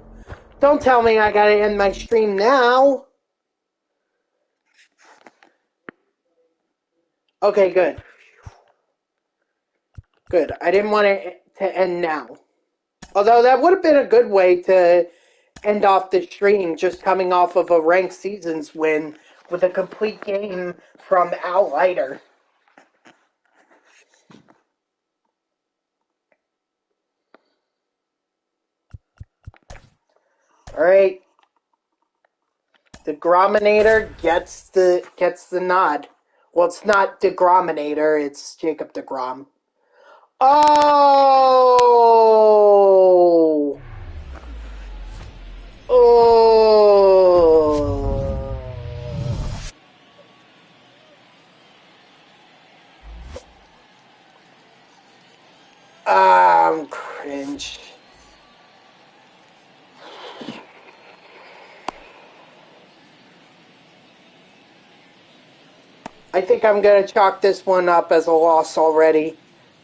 Don't tell me I gotta end my stream now. Okay, good. Good. I didn't want it to end now. Although that would have been a good way to end off the stream, just coming off of a ranked seasons win with a complete game from Al Leiter. Alright. The Grominator gets the nod. Well, it's not the Grominator, it's Jacob DeGrom. Oh! Oh! I think I'm going to chalk this one up as a loss already.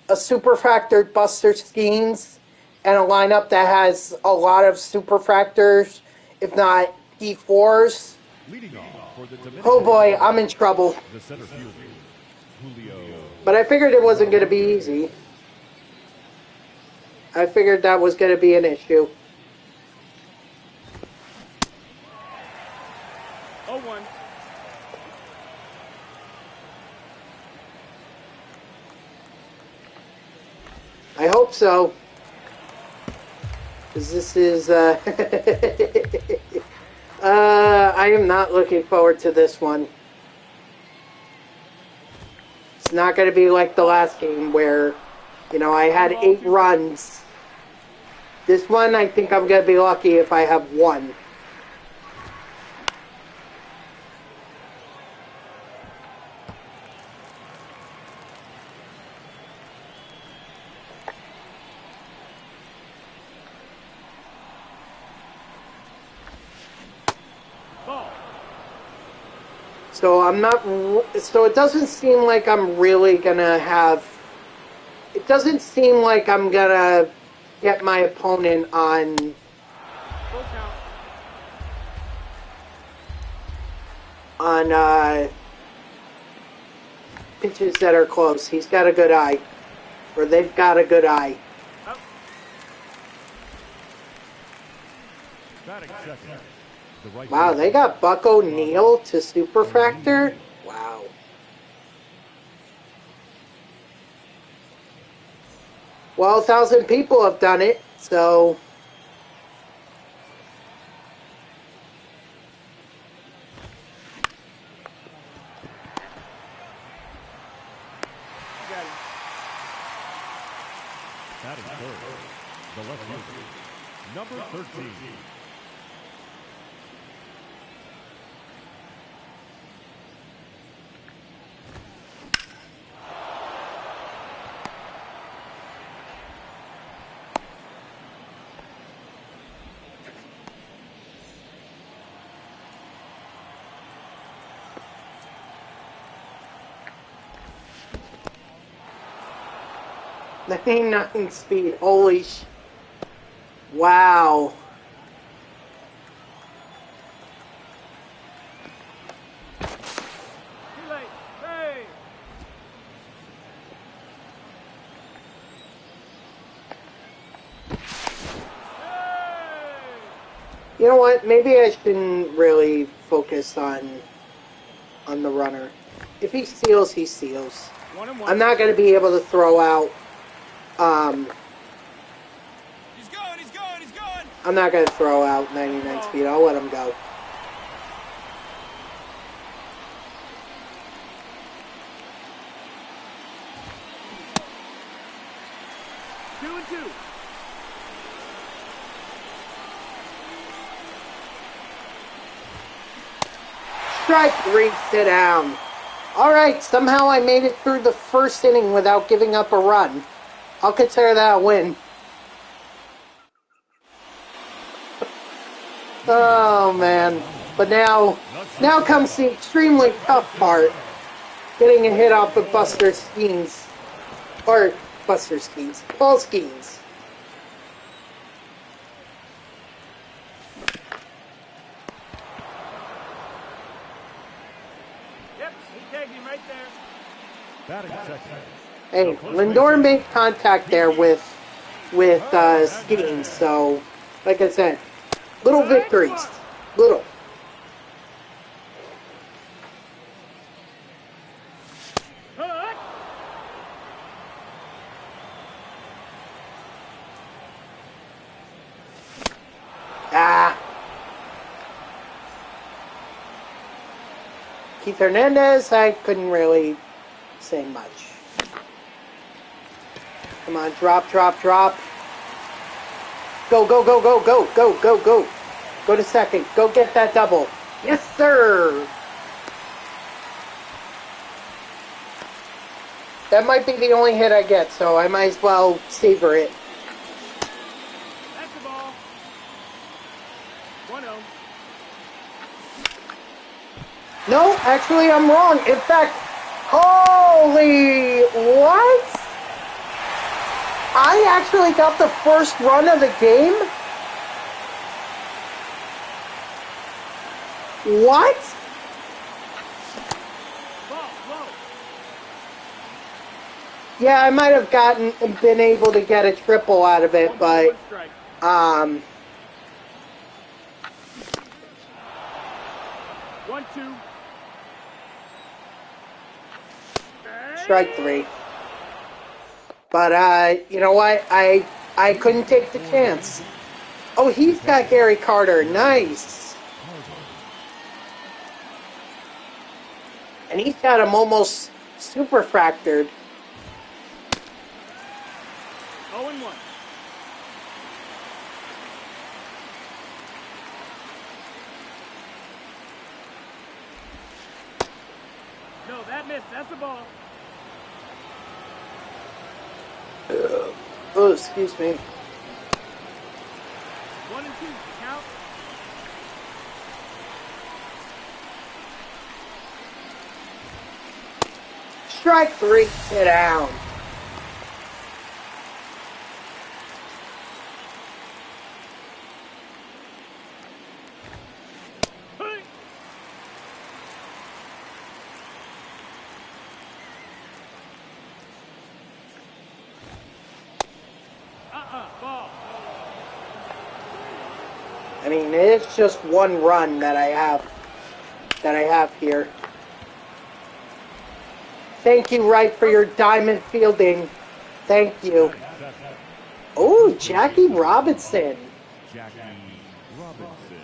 A Superfractored Buster Skeens and a lineup that has a lot of Superfractors, if not P4s. Leading off for the Dominican Oh boy, Republic, I'm in trouble. the center fielder, Julio. But I figured it wasn't going to be easy. I figured that was going to be an issue. 0-1. I hope so. Because this is... I am not looking forward to this one. It's not going to be like the last game where, you know, I had 8 runs. This one, I think I'm going to be lucky if I have 1. Ball. So I'm not... So it doesn't seem like I'm really going to have... It doesn't seem like I'm going to get my opponent on... Full count. on pitches that are close. He's got a good eye. Or they've got a good eye. Out. Batting second, the right Wow, fielder, they got Buck O'Neil to Superfractor? Wow. Well, 1,000 people have done it, so... Got him. batting third, the left fielder, number 13. That ain't nothing speed. Holy sh... Wow. Too late. Hey. Hey. You know what? Maybe I shouldn't really focus on the runner. If he steals, he steals. 1-1. I'm not going to be able to throw out... He's going. He's going. He's going. I'm not going to throw out 99 speed. I'll let him go. Two and two. Strike 3, sit down. Alright, somehow I made it through the first inning without giving up a run. I'll consider that a win. Oh, man. But now comes the extremely tough part. Getting a hit off of Buster Skeens. Or, Buster Skeens. Paul Skeens. Yep. He tagged him right there. Batting second, Hey, Lindor made contact there with Skeens, so, like I said, little victories. Little. Hut. Ah. Keith Hernandez, I couldn't really say much. Come on, drop, drop, drop. Go, go, go, go, go, go, go, go. Go to second. Go get that double. Yes, sir. That might be the only hit I get, so I might as well savor it. That's the ball. 1-0. No, actually, I'm wrong. In fact, Holy, what? I actually got the first run of the game? What? Ball, low. Yeah, I might have been able to get a triple out of it, 1 ball, but 1 strike. 1-2. Strike 3. But, you know what? I couldn't take the chance. Oh, he's got Gary Carter. Nice. And he's got him almost super fractured. 0-1. No, that missed. That's a ball. Oh, excuse me. 1 and 2. Count. Strike 3. Sit down. Hey. Ball. I mean, it's just one run that I have here. Thank you, Wright, for your diamond fielding. Thank you. Oh, Jackie Robinson. Jackie Robinson.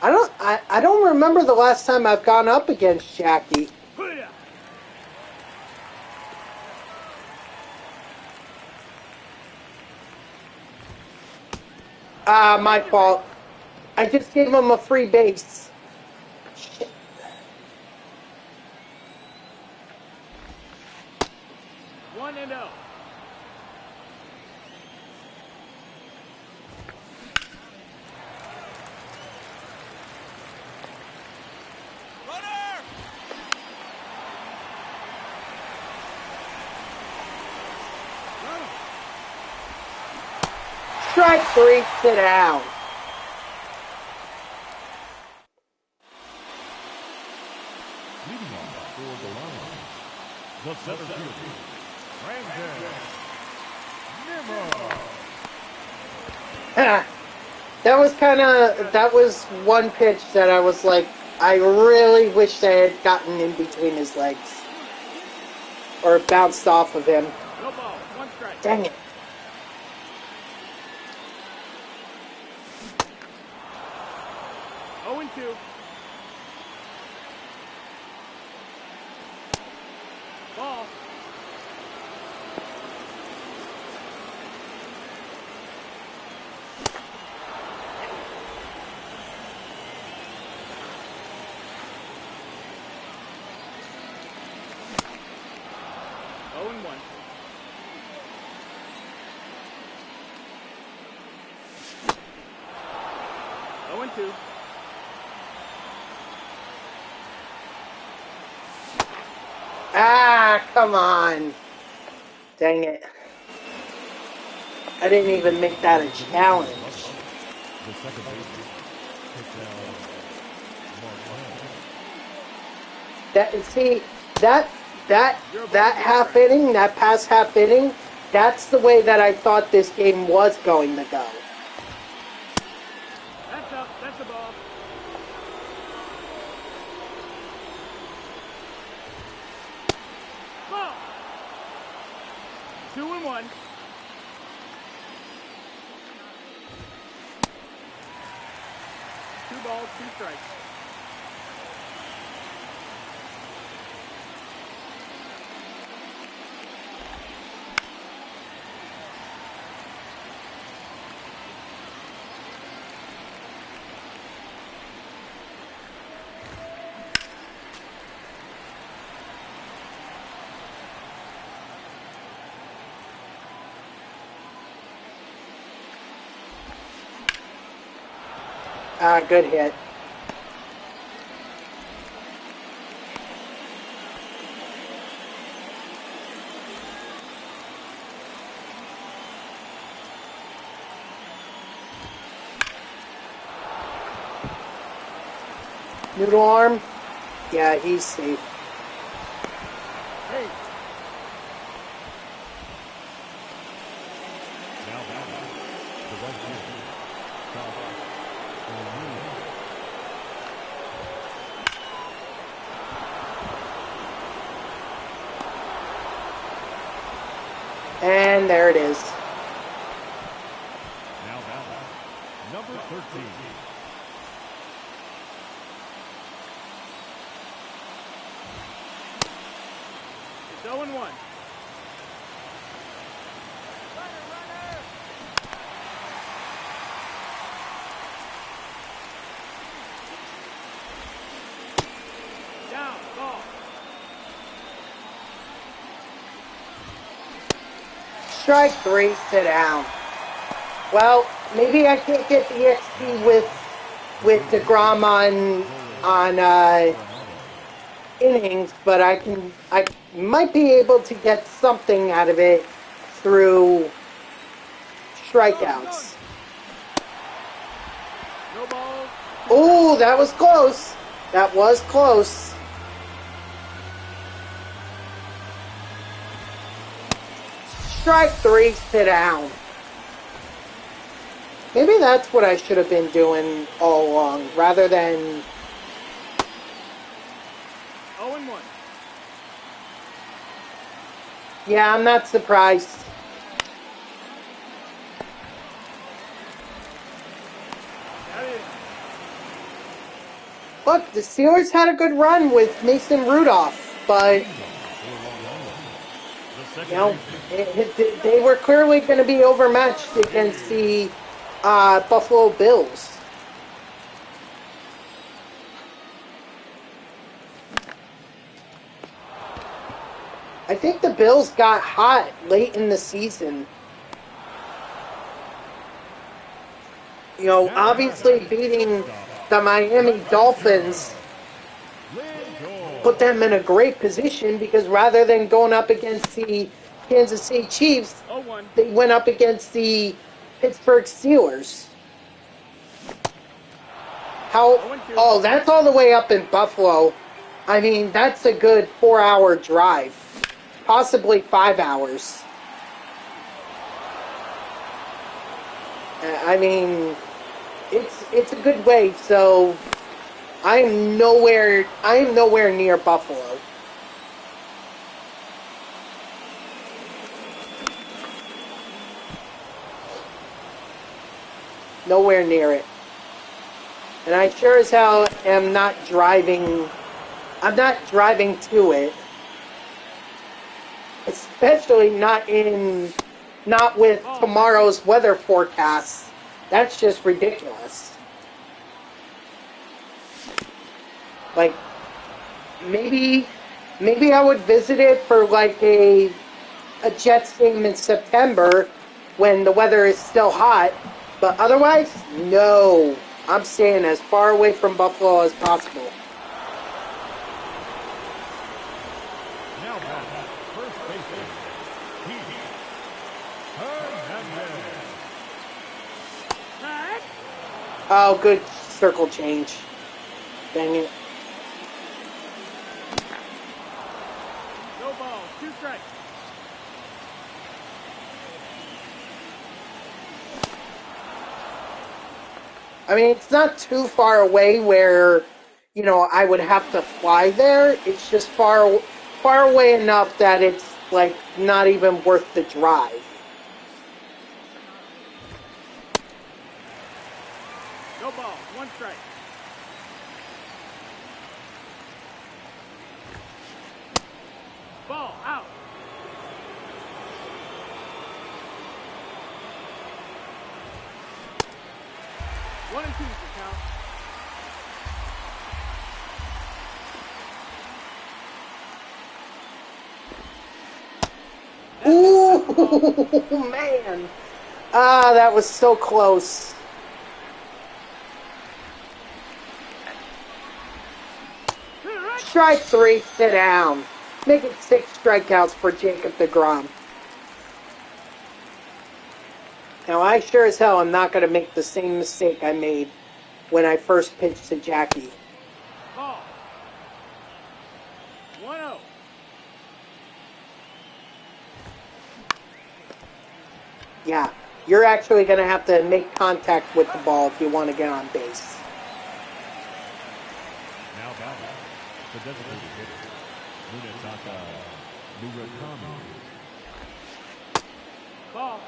I don't remember the last time I've gone up against Jackie. Hoo-yah. My fault. I just gave him a free base. Shit. 1-0. Strike 3, sit down. Leading off for the line, the center fielder, Brandon Nimmo. That was one pitch that I was like, I really wish I had gotten in between his legs. Or bounced off of him. No ball. 1 strike. Dang it. 0-2. Ball. Oh and 1. Oh and 2. Ah, come on. Dang it. I didn't even make that a challenge. The second baseman takes down That half inning, that past half inning, that's the way that I thought this game was going to go. That's up. That's a ball. Ball. 2 and 1. Two balls, 2 strikes. Good hit. Noodle arm. Yeah, he's safe. Hey. Now batting, the right fielder, Tom O'Neill. And there it is. Now batting, number 13. It's 0-1. Down, ball. Strike 3, sit down. Well, maybe I can't get the XP with DeGrom on innings, but I might be able to get something out of it through strikeouts. No balls. Oh, that was close. That was close. Strike 3, sit down. Maybe that's what I should have been doing all along, rather than... 0-1. Yeah, I'm not surprised. That is. Look, the Steelers had a good run with Mason Rudolph, but, you know, they were clearly going to be overmatched against the Buffalo Bills. I think the Bills got hot late in the season. You know, obviously beating the Miami Dolphins put them in a great position because rather than going up against the Kansas City Chiefs, 0-1. they went up against the Pittsburgh Steelers. Oh, that's all the way up in Buffalo. I mean, that's a good 4-hour drive. Possibly 5 hours. I mean, it's a good way, so I am nowhere near Buffalo. Nowhere near it. And I sure as hell am not driving. I'm not driving to it. Especially not with tomorrow's weather forecast. That's just ridiculous. Like, maybe I would visit it for like a Jets game in September when the weather is still hot. But otherwise, no. I'm staying as far away from Buffalo as possible. Now batting, first baseman, Heath Hernandez. Oh, good circle change. Dang it. No balls. 2 strikes. I mean, it's not too far away where, you know, I would have to fly there. It's just far away enough that it's, like, not even worth the drive. No balls. 1 strike. Ball out. 1-2 is the count. Ooh, man. Ah, that was so close. Strike 3, sit down. Make it 6 strikeouts for Jacob deGrom. Now, I sure as hell am not going to make the same mistake I made when I first pitched to Jackie. 1-0. Yeah, you're actually going to have to make contact with the ball if you want to get on base. Now batting, the designated hitter, Munetaka Murakami. Ball.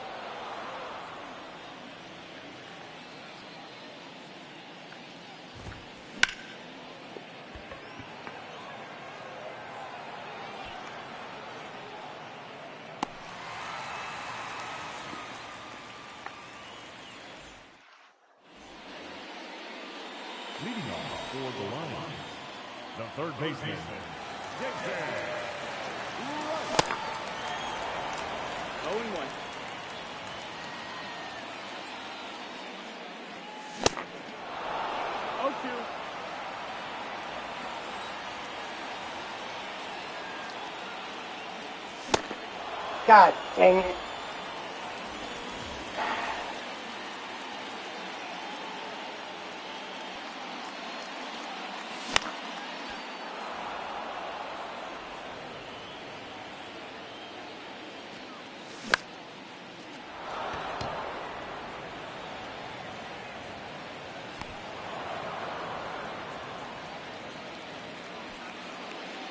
Leading off for the line, the third baseman, Jason. 0-1. Oh, 2. God dang it.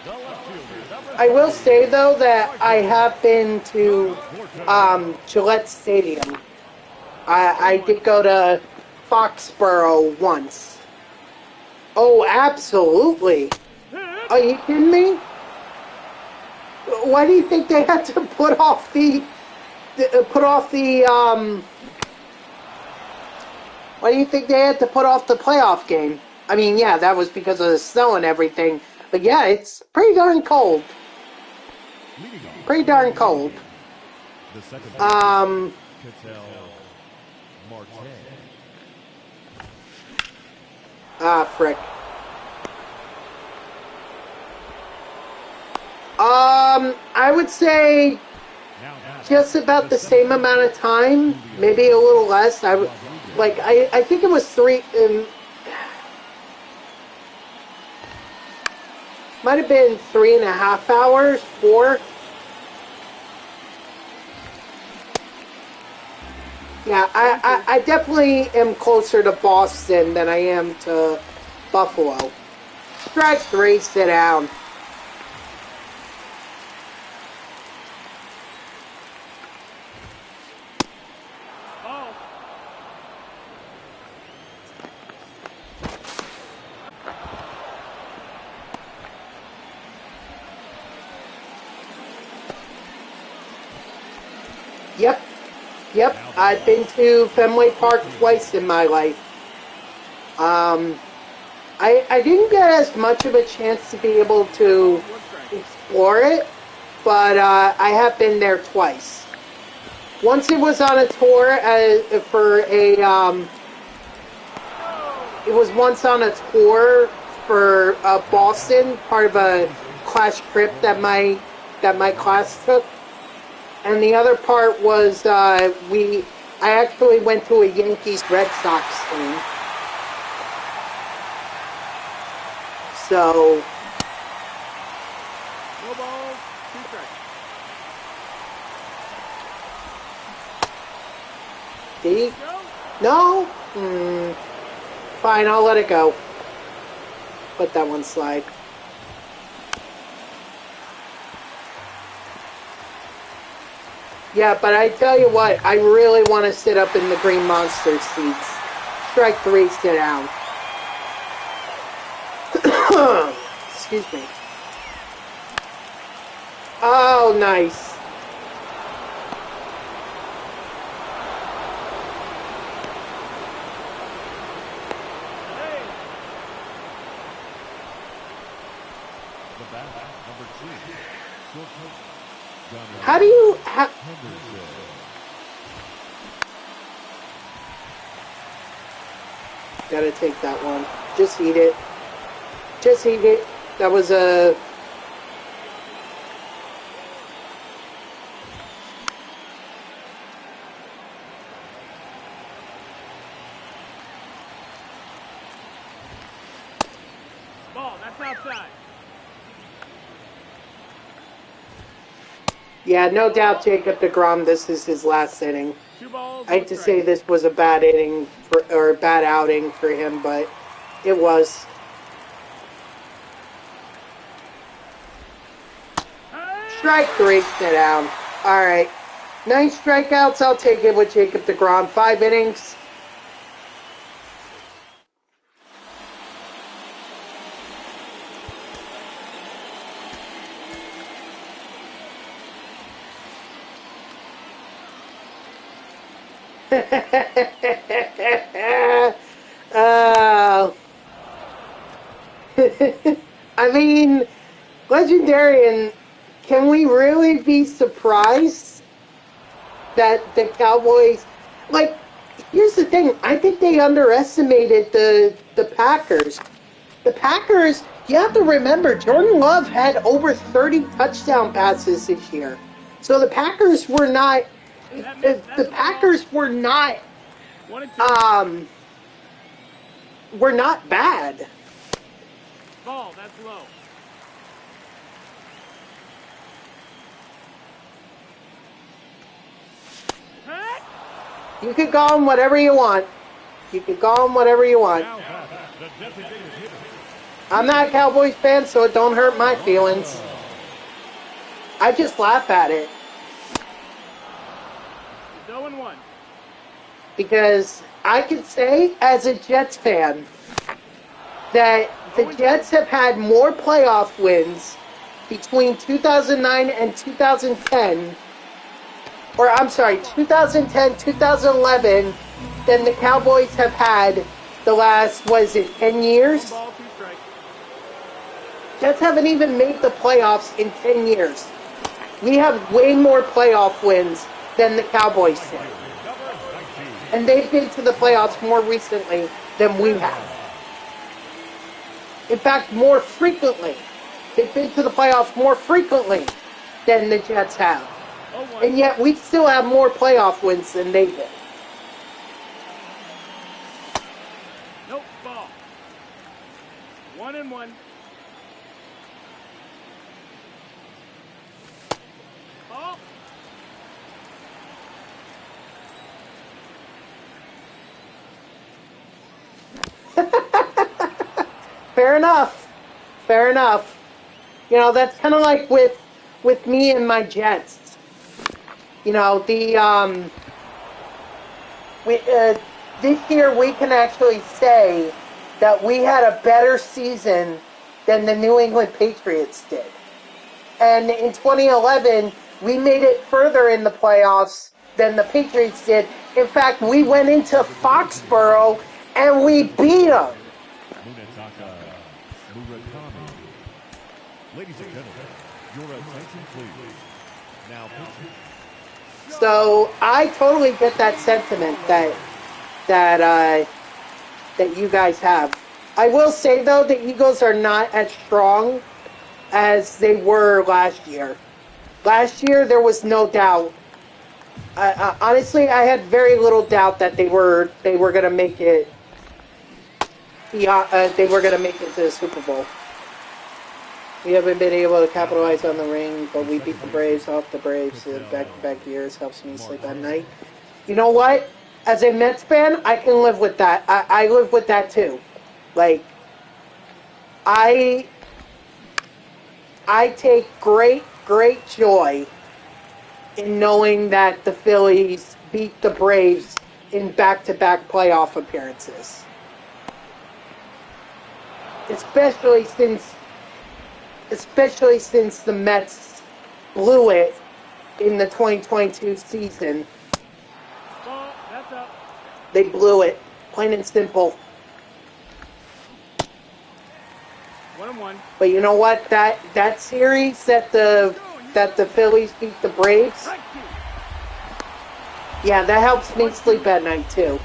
The left fielder, number I will 30. say, though, that I have been to Gillette Stadium. I did go to Foxborough once. Oh, absolutely. Are you kidding me? Why do you think they had to put off the why do you think they had to put off the playoff game? I mean, yeah, that was because of the snow and everything. But yeah, it's pretty darn cold. Leading off Pretty darn cold. the second Um, Cattell Marte. frick. I would say Now batting, just about the same amount of time, maybe a little less. I think it was three. Might have been 3.5 hours, 4. Yeah, I definitely am closer to Boston than I am to Buffalo. Strike 3, sit down. Ball. Yep, I've been to Fenway Park twice in my life. I didn't get as much of a chance to be able to explore it, but I have been there twice. Once it was on a tour it was once on a tour for Boston, part of a class trip that my class took, and the other part was I actually went to a Yankees Red Sox game. So No balls. 2 strikes. did he? Go. No? Fine, I'll let it go. Let that one slide. Yeah, but I tell you what, I really want to sit up in the Green Monster seats. Strike 3, sit down. Excuse me. Oh, nice. Hey. The bat, number 2, short coach, Johnny How do you... Henderson. Gotta take that one. Just eat it. Just eat it. That was a... Ball. That's outside. Yeah, no doubt Jacob deGrom, this is his last inning. 2 balls. I hate to say this was a bad inning or a bad outing for him, but it was. Strike 3, sit down. All right. 9 strikeouts, I'll take it with Jacob deGrom. 5 innings. uh, I mean, Legendarian, can we really be surprised that the Cowboys, like, here's the thing, I think they underestimated the Packers. The Packers, you have to remember, Jordan Love had over 30 touchdown passes this year. So the Packers were not, the Packers were not, 1 and 2. were not bad. Ball, that's low. You could call them whatever you want. You could call them whatever you want. Now batting, the designated hitter. I'm not a Cowboys fan, so it don't hurt my feelings. I just laugh at it. 0 and 1. Because I could say, as a Jets fan, that the Jets have had more playoff wins between 2009 and 2010, or I'm sorry, 2010, 2011, than the Cowboys have had the last, 10 years? 1 ball, 2 strikes. Jets haven't even made the playoffs in 10 years. We have way more playoff wins than the Cowboys did. And they've been to the playoffs more recently than we have. In fact, more frequently. They've been to the playoffs more frequently than the Jets have. And yet we still have more playoff wins than they did. Nope, ball. 1 and 1. Ball. Fair enough. Fair enough. You know, that's kind of like with me and my Jets. You know, this year we can actually say that we had a better season than the New England Patriots did. And in 2011, we made it further in the playoffs than the Patriots did. In fact, we went into Foxborough and we beat them. Munetaka Murakami. Ladies and gentlemen, your attention please. Now pitching. So I totally get that sentiment that you guys have. I will say though, the Eagles are not as strong as they were last year. Last year there was no doubt. Honestly, I had very little doubt that they were going to make it. They were going to make it to the Super Bowl. We haven't been able to capitalize on the ring, but we beat the Braves off the Braves. Back-to-back years helps me sleep at night. You know what? As a Mets fan, I can live with that. I live with that too. Like, I take great joy in knowing that the Phillies beat the Braves in back-to-back playoff appearances. Especially since the Mets blew it in the 2022 season. Ball, that's up. They blew it, plain and simple. 1 and 1. But you know what? That series that the Phillies beat the Braves, Strike 2. yeah, that helps me sleep at night too.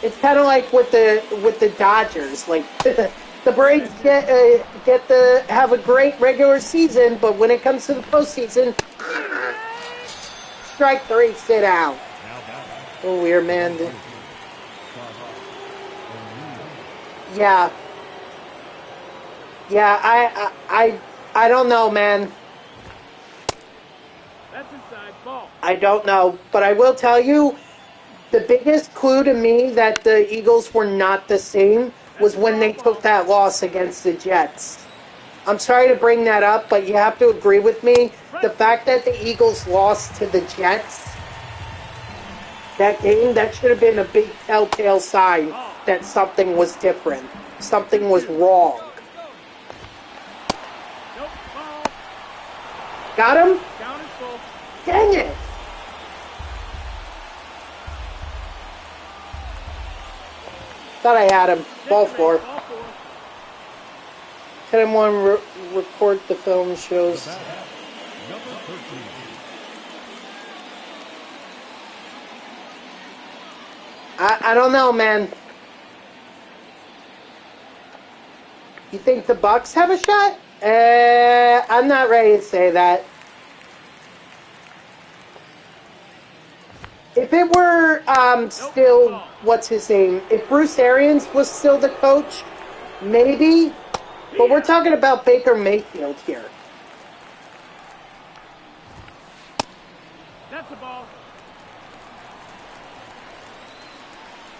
It's kind of like with the Dodgers, like the Braves have a great regular season, but when it comes to the postseason, strike 3, sit down. Oh, weird man. Yeah, I don't know, man. inside. Ball. I don't know, but I will tell you, the biggest clue to me that the Eagles were not the same was when they took that loss against the Jets. I'm sorry to bring that up, but you have to agree with me. The fact that the Eagles lost to the Jets, that game, that should have been a big telltale sign that something was different. Something was wrong. Nope. Ball. Got him? Count is full. Dang it! Thought I had him. Ball four. Ball 4. 10 and 1 record the film shows. Number 13. I don't know, man. You think the Bucks have a shot? I'm not ready to say that. If it were still, what's his name? If Bruce Arians was still the coach, maybe. But we're talking about Baker Mayfield here. That's the ball.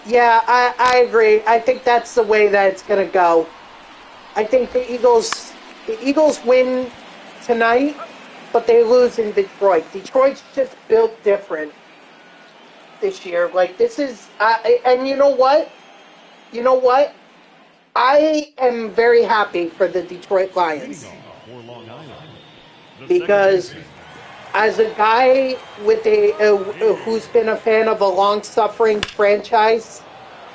Yeah, I agree. I think that's the way that it's going to go. I think the Eagles win tonight, but they lose in Detroit. Detroit's just built different this year. Like, this is... and you know what? You know what? I am very happy for the Detroit Lions. For Long Island. The Because second baseman, as a guy with who's been a fan of a long-suffering franchise,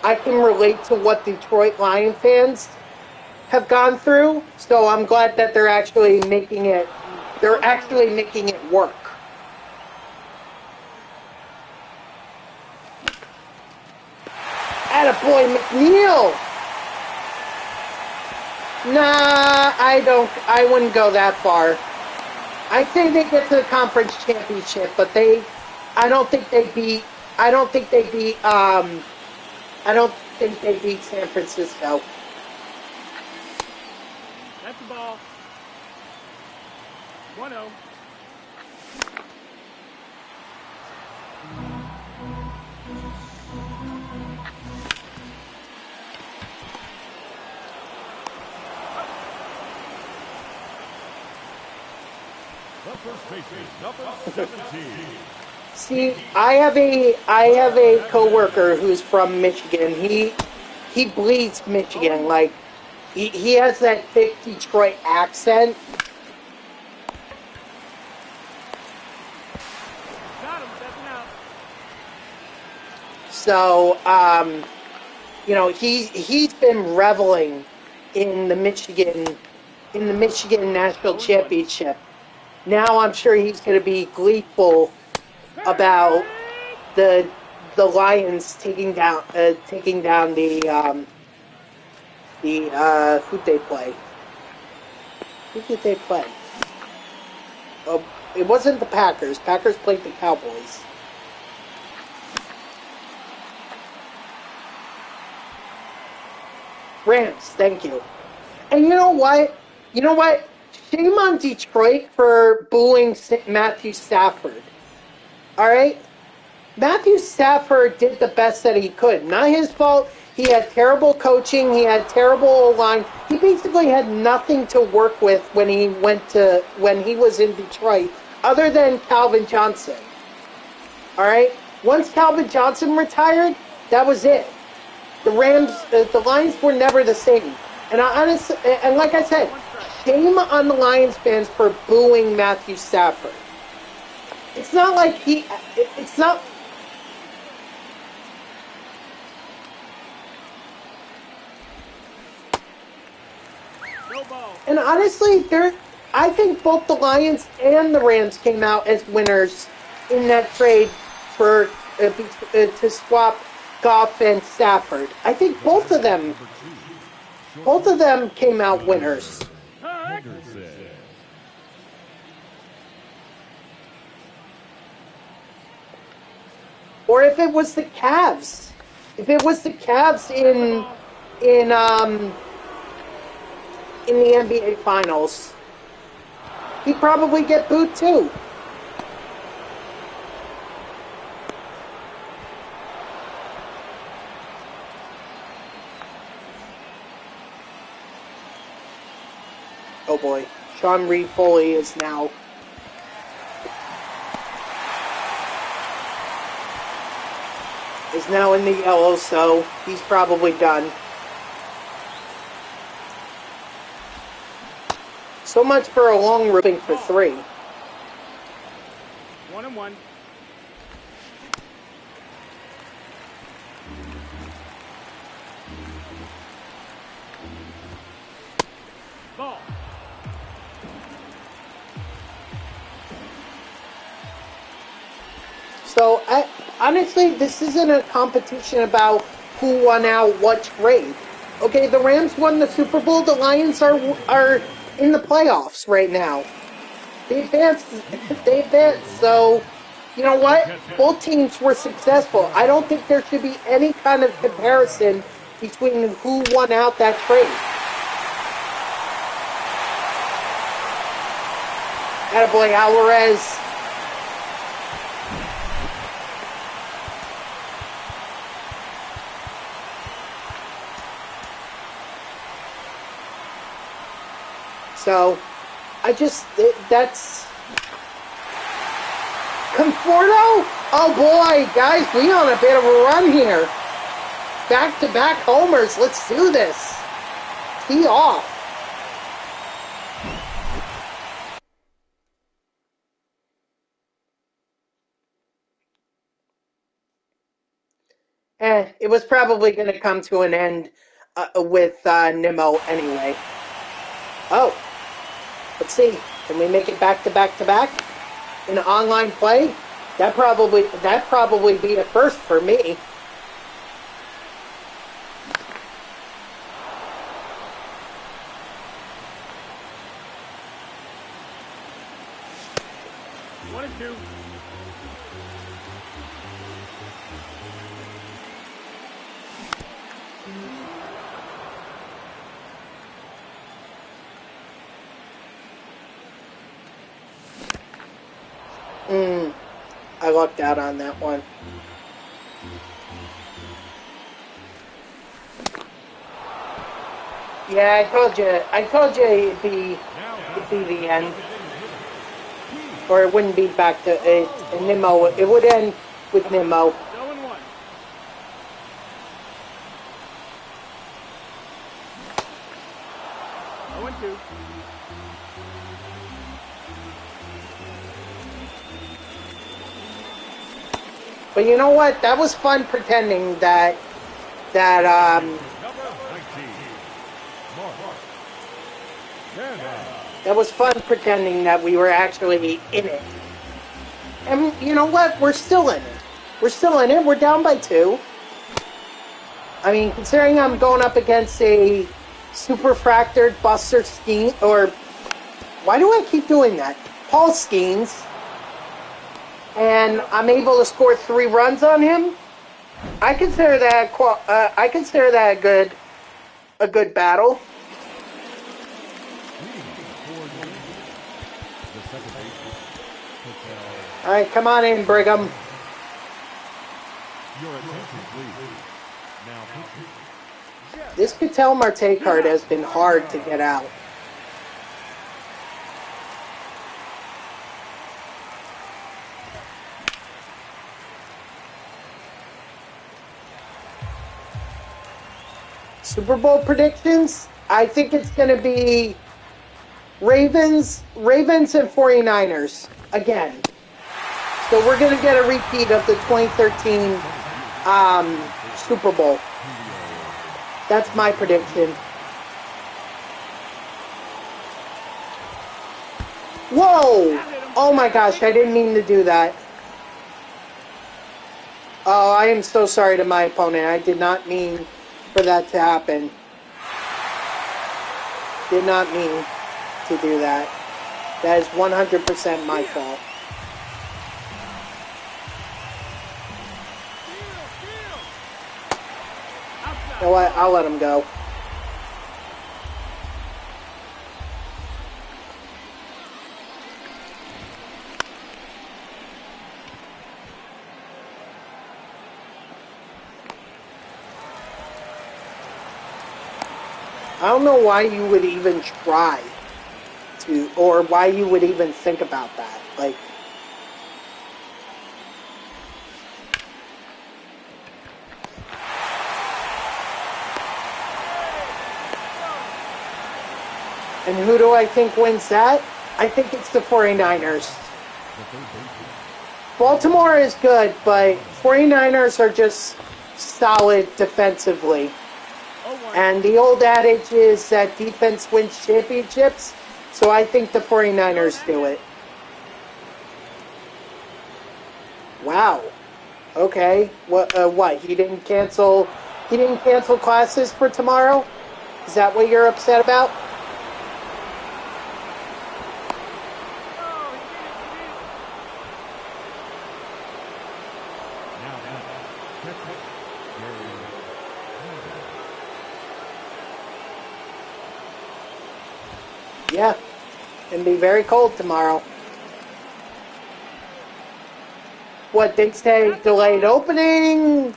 I can relate to what Detroit Lion fans have gone through. So I'm glad that they're actually making it. They're actually making it work. Attaboy McNeil. Nah, I wouldn't go that far. I'd say they get to the conference championship, but I don't think they beat San Francisco. That's the ball. 1-0. the first baseman, number 17. See, I have a coworker who's from Michigan. He bleeds Michigan. Like he has that thick Detroit accent. Got him. That's an out. So you know, he's been reveling in the Michigan National Championship. Now I'm sure he's going to be gleeful about the Lions taking down the who'd they play? Who did they play? Oh, it wasn't the Packers. Packers played the Cowboys. Rams, thank you. And you know what? You know what? Shame on Detroit for booing Matthew Stafford. All right? Matthew Stafford did the best that he could. Not his fault. He had terrible coaching. He had terrible O-line. He basically had nothing to work with when he was in Detroit, other than Calvin Johnson. All right? Once Calvin Johnson retired, that was it. The Lions were never the same. And like I said, shame on the Lions fans for booing Matthew Stafford. It's not like it's not. No ball. And honestly, I think both the Lions and the Rams came out as winners in that trade for to swap Goff and Stafford. I think both of them came out winners. Henderson. Or if it was the Cavs, in the NBA Finals, he'd probably get booed too. Oh boy. Sean Reed Foley is now in the yellow, so he's probably done. So much for a long ripping for 3. 1-1. Ball. So, honestly, this isn't a competition about who won out what trade. Okay, the Rams won the Super Bowl. The Lions are in the playoffs right now. They advanced. They advanced. So, you know what? Both teams were successful. I don't think there should be any kind of comparison between who won out that trade. Attaboy Alvarez. So, that's Conforto? Oh boy, guys, we on a bit of a run here. Back-to-back homers, let's do this. Tee off. It was probably going to come to an end with Nimmo anyway. Oh, let's see. Can we make it back-to-back-to-back in online play? That probably be a first for me. One and two. I lucked out on that one. Yeah, I told you it'd be the end. Or it wouldn't be back to Nimmo. It would end with Nimmo. 0-1. Oh, and 2. But you know what? That was fun pretending that Number 19. that was fun pretending that we were actually in it. And you know what? We're still in it. We're still in it. We're down by 2. I mean, considering I'm going up against a Superfractored Buster Skeens, or why do I keep doing that? Paul Skeens. And I'm able to score 3 runs on him. I consider that a good battle. All right, come on in, Brigham. Your attention, please. Now, This Patel Marte card has been hard to get out. Super Bowl predictions? I think it's going to be Ravens and 49ers again. So we're going to get a repeat of the 2013 Super Bowl. That's my prediction. Whoa! Oh my gosh, I didn't mean to do that. Oh, I am so sorry to my opponent. I did not mean for that to happen. Did not mean to do that. That is 100% my fault. You know what? I'll let him go. I don't know why you would even try to, or why you would even think about that. Like, and who do I think wins that? I think it's the 49ers. Baltimore is good, but 49ers are just solid defensively. And the old adage is that defense wins championships, so I think the 49ers do it. Wow. Okay. What? He didn't cancel classes for tomorrow? Is that what you're upset about? Yeah, and be very cold tomorrow. What, they say delayed opening,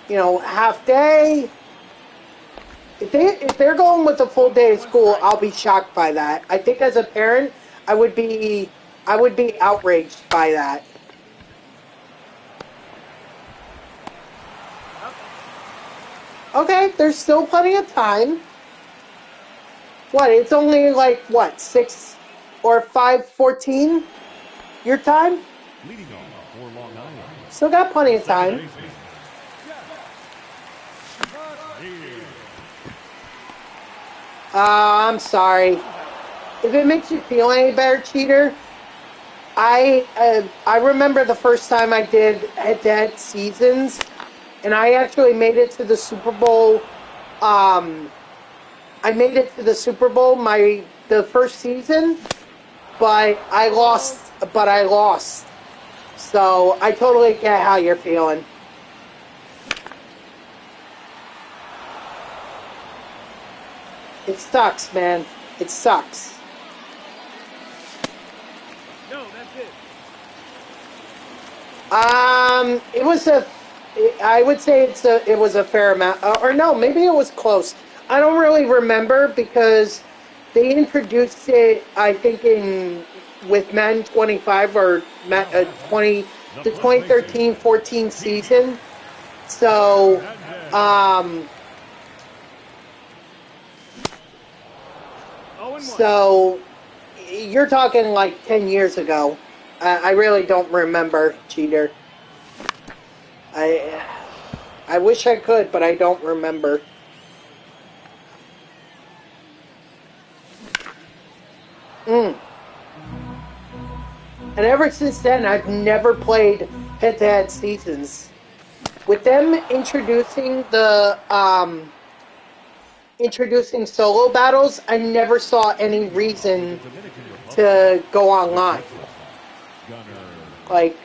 half day? If they're going with a full day of school, I'll be shocked by that. I think as a parent, I would be outraged by that. Okay, there's still plenty of time. What, it's only like, 6 or 5:14 your time? Leading off for Long Island. Still got plenty of time. I'm sorry. If it makes you feel any better, Cheater, I remember the first time I did head-to-head seasons, and I actually made it to the Super Bowl. I made it to the Super Bowl the first season, but I lost. So I totally get how you're feeling. It sucks, man. It sucks. No, that's it. I would say it was a fair amount, or no, maybe it was close. I don't really remember because they introduced it, I think, with Madden 25 or the 2013-14 season. So, so you're talking like 10 years ago. I really don't remember, Cheater. I wish I could, but I don't remember. And ever since then, I've never played head-to-head seasons. With them introducing introducing solo battles, I never saw any reason to go online. Like,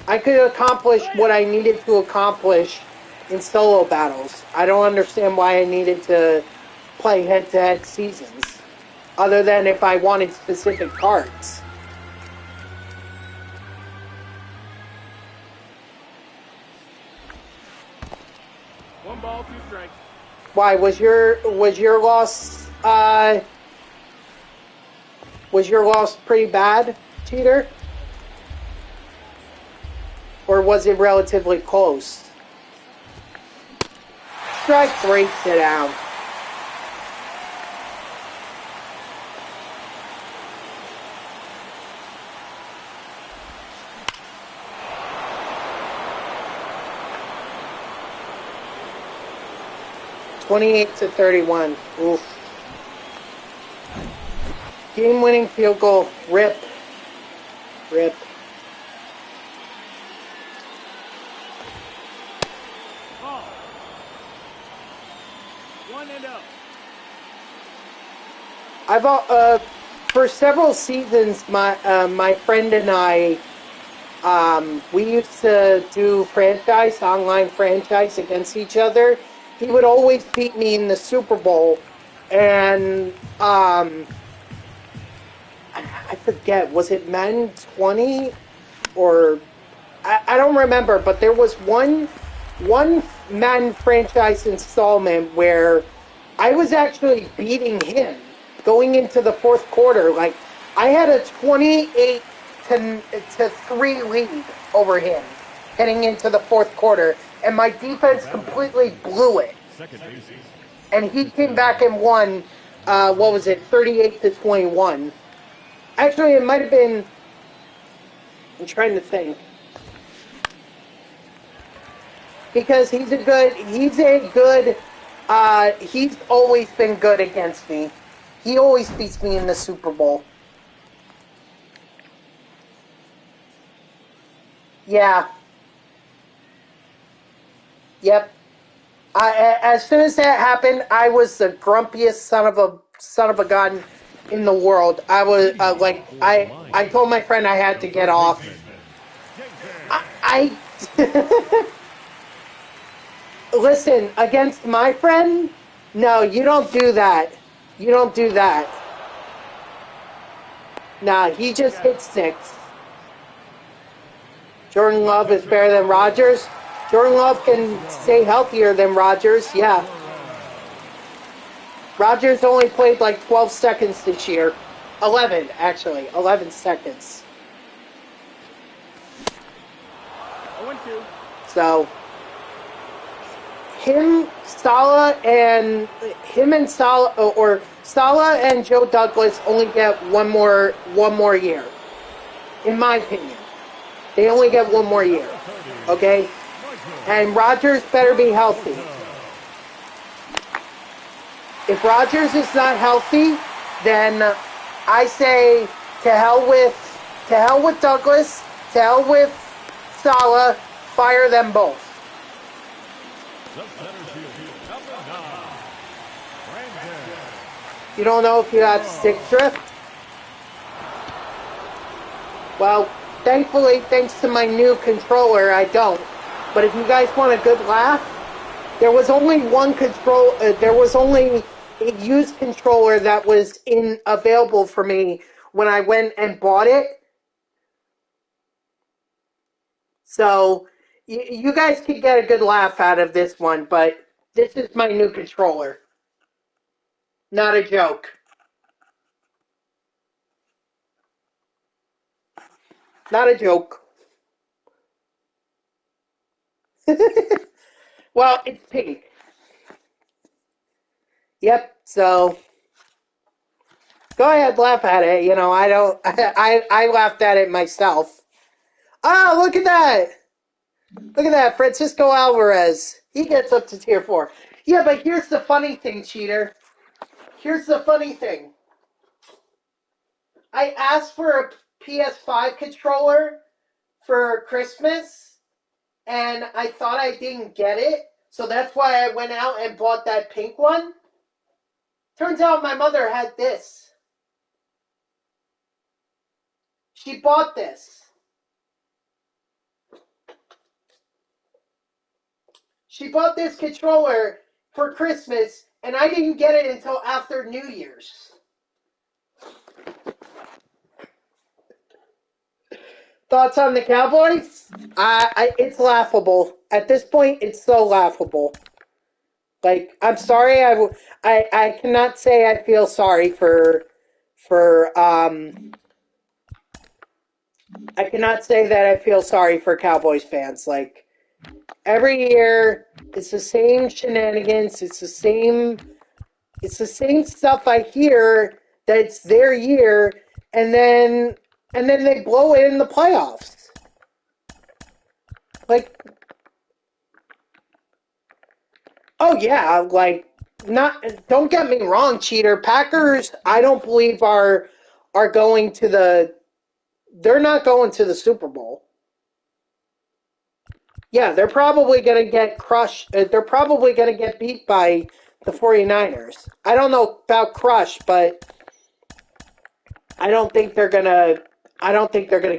I could accomplish what I needed to accomplish in solo battles. I don't understand why I needed to play head-to-head seasons, other than if I wanted specific cards. One ball, 2 strikes. Why was your loss pretty bad, Cheater? Or was it relatively close? Strike 3, sit down. (28-31). Oof. Game-winning field goal. Rip. Rip. Ball. 1 and up. I've for several seasons, my friend and I, we used to do online franchise against each other. He would always beat me in the Super Bowl, and I forget, was it Madden 20 or I don't remember, but there was one Madden franchise installment where I was actually beating him, going into the fourth quarter. Like, I had a 28 to 3 lead over him heading into the fourth quarter, and my defense completely blew it. Second bases. And he came back and won, 38 to 21. Actually, it might have been, I'm trying to think. Because he's always been good against me. He always beats me in the Super Bowl. Yeah. Yep. As soon as that happened, I was the grumpiest son of a gun in the world. I was I told my friend I had to get off. I Listen, against my friend, no, you don't do that. You don't do that. Nah, he just hit 6. Jordan Love is better than Rodgers. Jordan Love can stay healthier than Rodgers, yeah. Rodgers only played like 12 seconds this year. 11, actually. 11 seconds. 0-2. So, Salah and Joe Douglas only get one more year. In my opinion. They only get one more year. Okay? And Rodgers better be healthy. If Rodgers is not healthy, then I say to hell with Douglas, to hell with Salah, fire them both. You don't know if you have stick drift? Well, thankfully, thanks to my new controller, I don't. But if you guys want a good laugh, there was only a used controller that was available for me when I went and bought it. So you guys can get a good laugh out of this one, but this is my new controller. Not a joke. Not a joke. Well, it's pink. Yep, so go ahead, laugh at it. You know, I laughed at it myself. Oh, look at that. Look at that, Francisco Alvarez. He gets up to tier 4. Yeah, but here's the funny thing, cheater. Here's the funny thing. I asked for a PS5 controller for Christmas, and I thought I didn't get it, so that's why I went out and bought that pink one. Turns out my mother had this. She bought this. She bought this controller for Christmas, and I didn't get it until after New Year's. Thoughts on the Cowboys? It's laughable. At this point, it's so laughable. Like, I'm sorry, I cannot say I feel sorry I cannot say that I feel sorry for Cowboys fans. Like, every year, it's the same shenanigans, it's the same stuff I hear that it's their year, and then they blow it in the playoffs. Like, oh yeah, like, don't get me wrong, cheater. Packers, I don't believe are going to they're not going to the Super Bowl. Yeah, they're probably going to get crushed. They're probably going to get beat by the 49ers. I don't know about crushed, but I don't think they're going to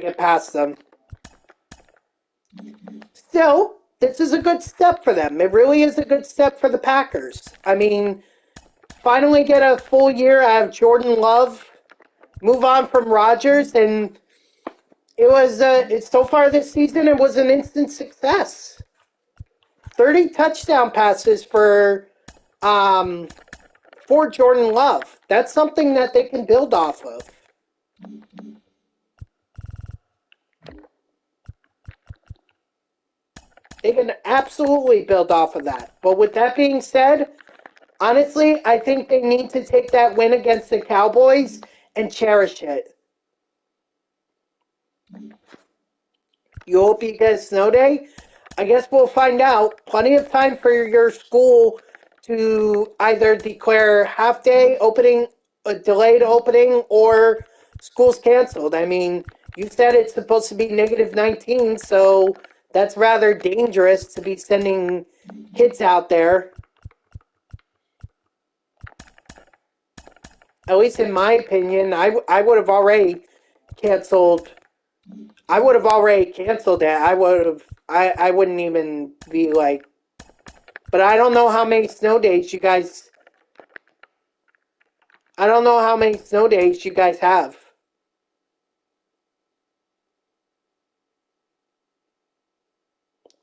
get past them. Still, this is a good step for them. It really is a good step for the Packers. I mean, finally get a full year out of Jordan Love, move on from Rodgers, and it's so far this season, it was an instant success. 30 touchdown passes for for Jordan Love. That's something that they can build off of. They can absolutely build off of that. But with that being said, honestly, I think they need to take that win against the Cowboys and cherish it. You hope you get a snow day? I guess we'll find out. Plenty of time for your school to either declare half day opening, a delayed opening, or school's canceled. I mean, you said it's supposed to be negative 19, so that's rather dangerous to be sending kids out there. At least in my opinion, I would have already canceled. I would have already canceled it. I wouldn't even be like, but I don't know how many snow days you guys. I don't know how many snow days you guys have.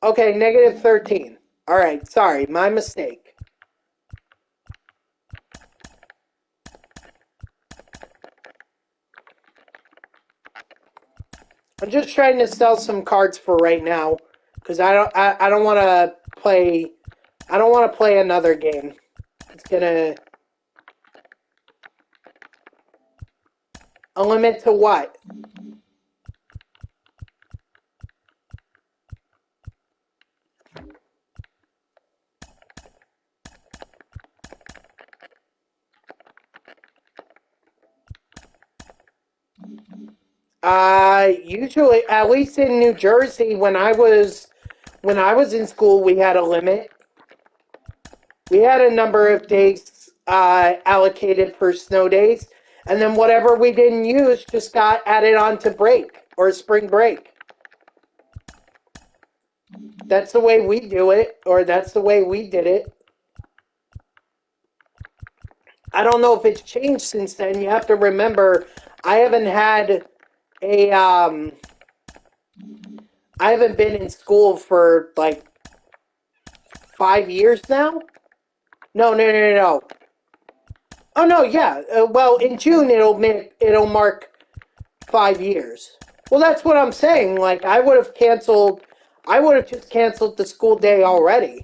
Okay, negative 13. All right, sorry, my mistake. I'm just trying to sell some cards for right now because I don't want to play. I don't want to play another game. It's gonna a limit to what? Usually, at least in New Jersey, when I was in school, we had a limit. We had a number of days allocated for snow days, and then whatever we didn't use just got added on to break or spring break. That's the way we do it, or that's the way we did it. I don't know if it's changed since then. You have to remember, I haven't had a I haven't been in school for like 5 years now. No, no, no, no, no. Oh no, yeah. Well, in June it'll mark 5 years. Well, that's what I'm saying. Like I would have canceled. I would have just canceled the school day already.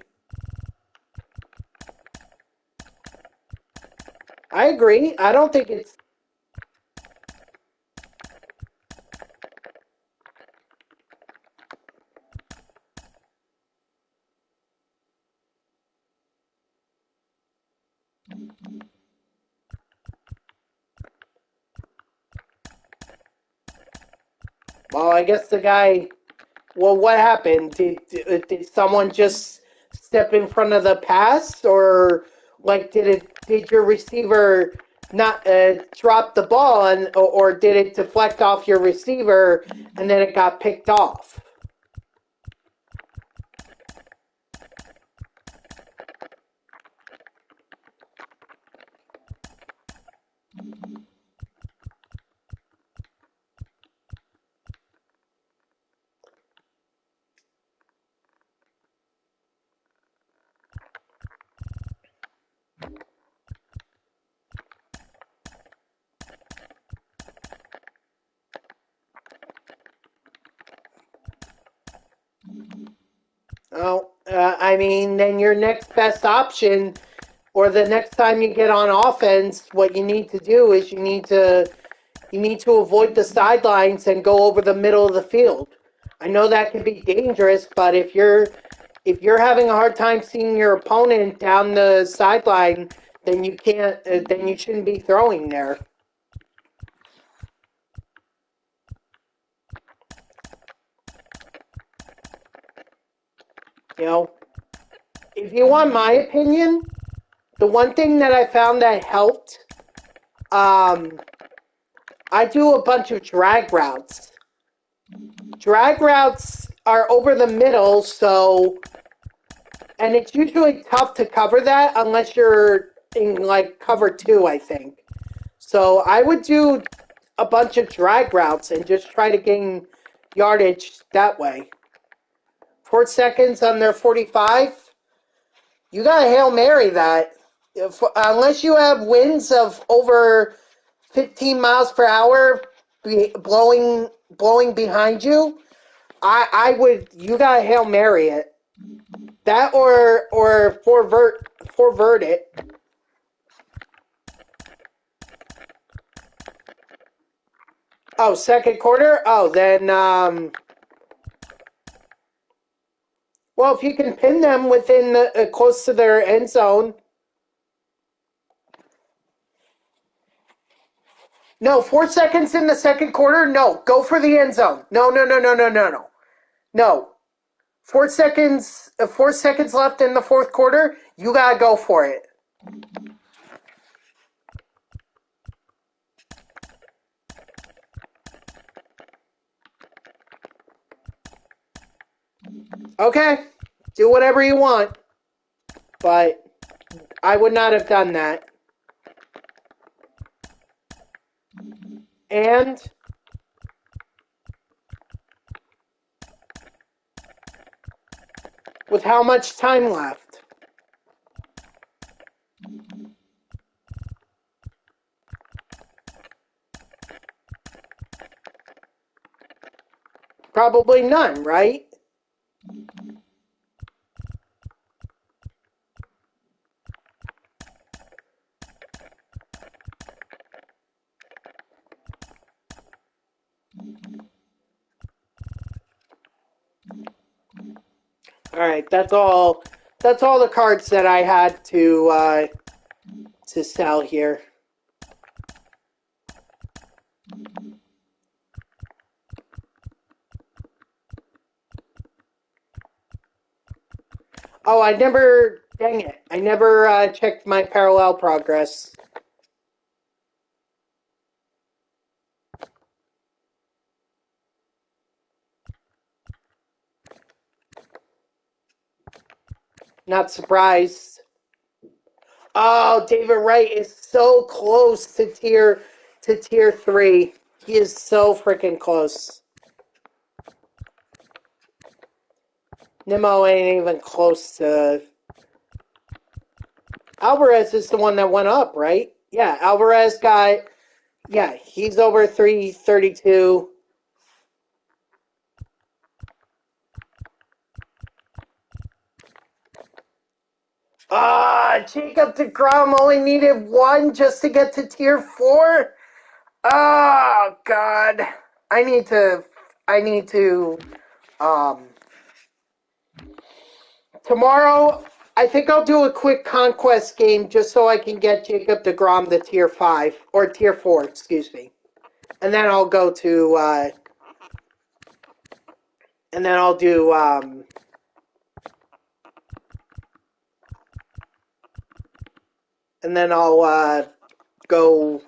I agree. I don't think it's. Well, I guess the guy. Well, what happened? Did someone just step in front of the pass, or like did your receiver not drop the ball, or did it deflect off your receiver and then it got picked off? Oh, I mean, then your next best option, or the next time you get on offense, what you need to do is you need to avoid the sidelines and go over the middle of the field. I know that can be dangerous, but if you're having a hard time seeing your opponent down the sideline, then you can't. Then you shouldn't be throwing there. You know, if you want my opinion, the one thing that I found that helped, um, I do a bunch of drag routes. Drag routes are over the middle, so and it's usually tough to cover that unless you're in like cover two, I think. So I would do a bunch of drag routes and just try to gain yardage that way. 4 seconds on their 45. You gotta Hail Mary that. unless you have winds of over 15 miles per hour blowing behind you, I would, you gotta Hail Mary it. That or forvert it. Oh, second quarter? Oh, then well, if you can pin them within close to their end zone. No, 4 seconds in the second quarter? No, go for the end zone. No, no, no, no, no, no, no. No. 4 seconds 4 seconds left in the fourth quarter, you gotta go for it. Okay, do whatever you want, but I would not have done that. And with how much time left? Probably none, right? All right, that's all. That's all the cards that I had to sell here. Oh, I never. Dang it! I never checked my parallel progress. Not surprised. Oh, David Wright is so close to tier 3. He is so freaking close. Nimmo ain't even close to. Alvarez is the one that went up, right? Yeah, Alvarez got. Yeah, he's over 332. Jacob deGrom only needed one just to get to tier 4. Oh God, I need to. Um, tomorrow, I think I'll do a quick conquest game just so I can get Jacob deGrom to tier 5 or tier 4, excuse me, and then I'll go to. And then I'll do. And then I'll go.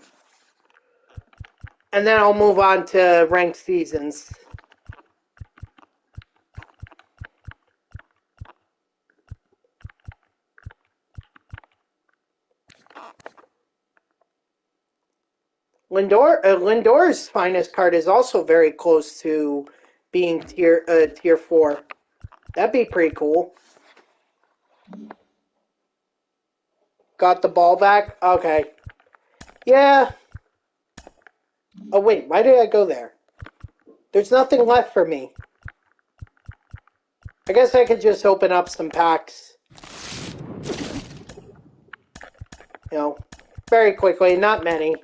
And then I'll move on to ranked seasons. Lindor's finest card is also very close to being tier 4. That'd be pretty cool. Got the ball back? Okay. Yeah. Oh wait, why did I go there? There's nothing left for me. I guess I could just open up some packs. You know, very quickly, not many.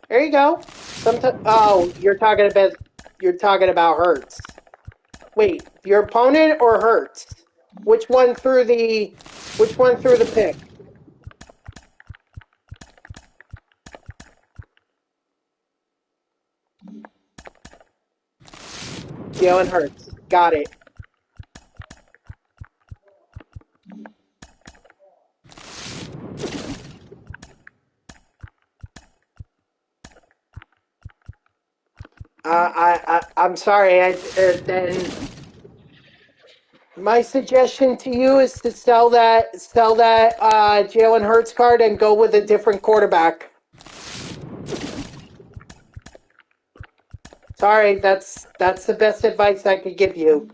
There you go. Oh, you're talking about Hertz. Wait, your opponent or Hertz? Which one threw the pick? Jalen Hurts. Got it. I'm sorry. Then My suggestion to you is to sell that Jalen Hurts card and go with a different quarterback. Sorry, that's the best advice I could give you.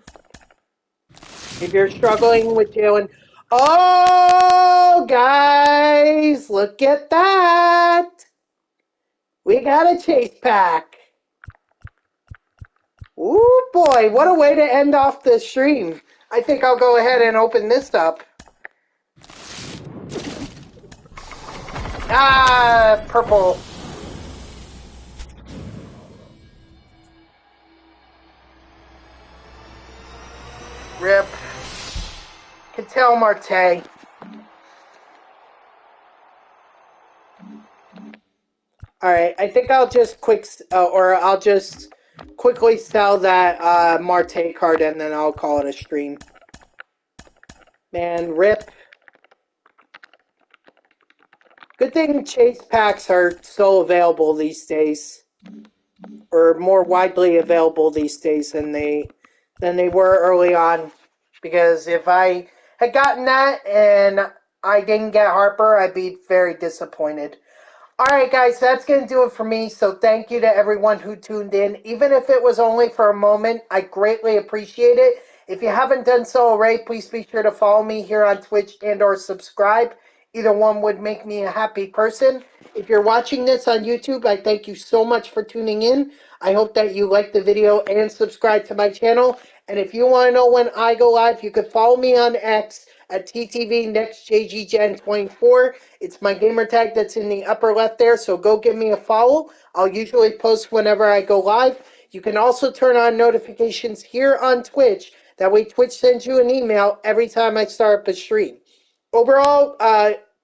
If you're struggling with Jalen, oh guys, look at that! We got a chase pack. Ooh boy, what a way to end off the stream. I think I'll go ahead and open this up. Ah, purple. Rip. Cattell Marte. Alright, I think I'll just quickly sell that Marte card and then I'll call it a stream. Man, rip. Good thing chase packs are so available these days. Or more widely available these days than they were early on. Because if I had gotten that and I didn't get Harper, I'd be very disappointed. Alright guys, that's going to do it for me, so thank you to everyone who tuned in. Even if it was only for a moment, I greatly appreciate it. If you haven't done so already, please be sure to follow me here on Twitch and or subscribe. Either one would make me a happy person. If you're watching this on YouTube, I thank you so much for tuning in. I hope that you liked the video and subscribe to my channel. And if you want to know when I go live, you could follow me on X at TTVNextJGGen24. It's my gamer tag that's in the upper left there, so go give me a follow. I'll usually post whenever I go live. You can also turn on notifications here on Twitch. That way Twitch sends you an email every time I start up a stream. Overall,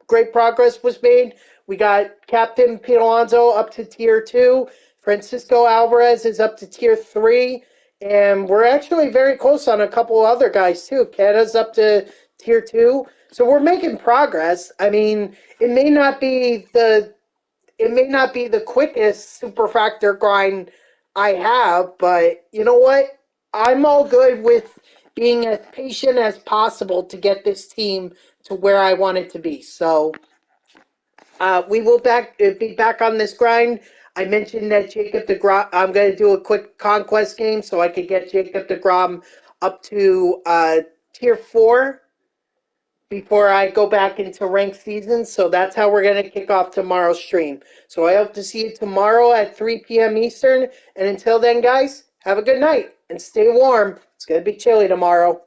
great progress was made. We got Captain Pete Alonso up to Tier 2. Francisco Alvarez is up to Tier 3. And we're actually very close on a couple other guys, too. Canada's up to Tier 2. So we're making progress. I mean, it may not be the quickest Superfractor grind I have, but you know what? I'm all good with being as patient as possible to get this team to where I want it to be. So we will be back on this grind. I mentioned that Jacob deGrom. I'm going to do a quick conquest game so I could get Jacob deGrom up to Tier 4 before I go back into ranked season. So that's how we're going to kick off tomorrow's stream. So I hope to see you tomorrow at 3 p.m. Eastern. And until then, guys, have a good night and stay warm. It's going to be chilly tomorrow.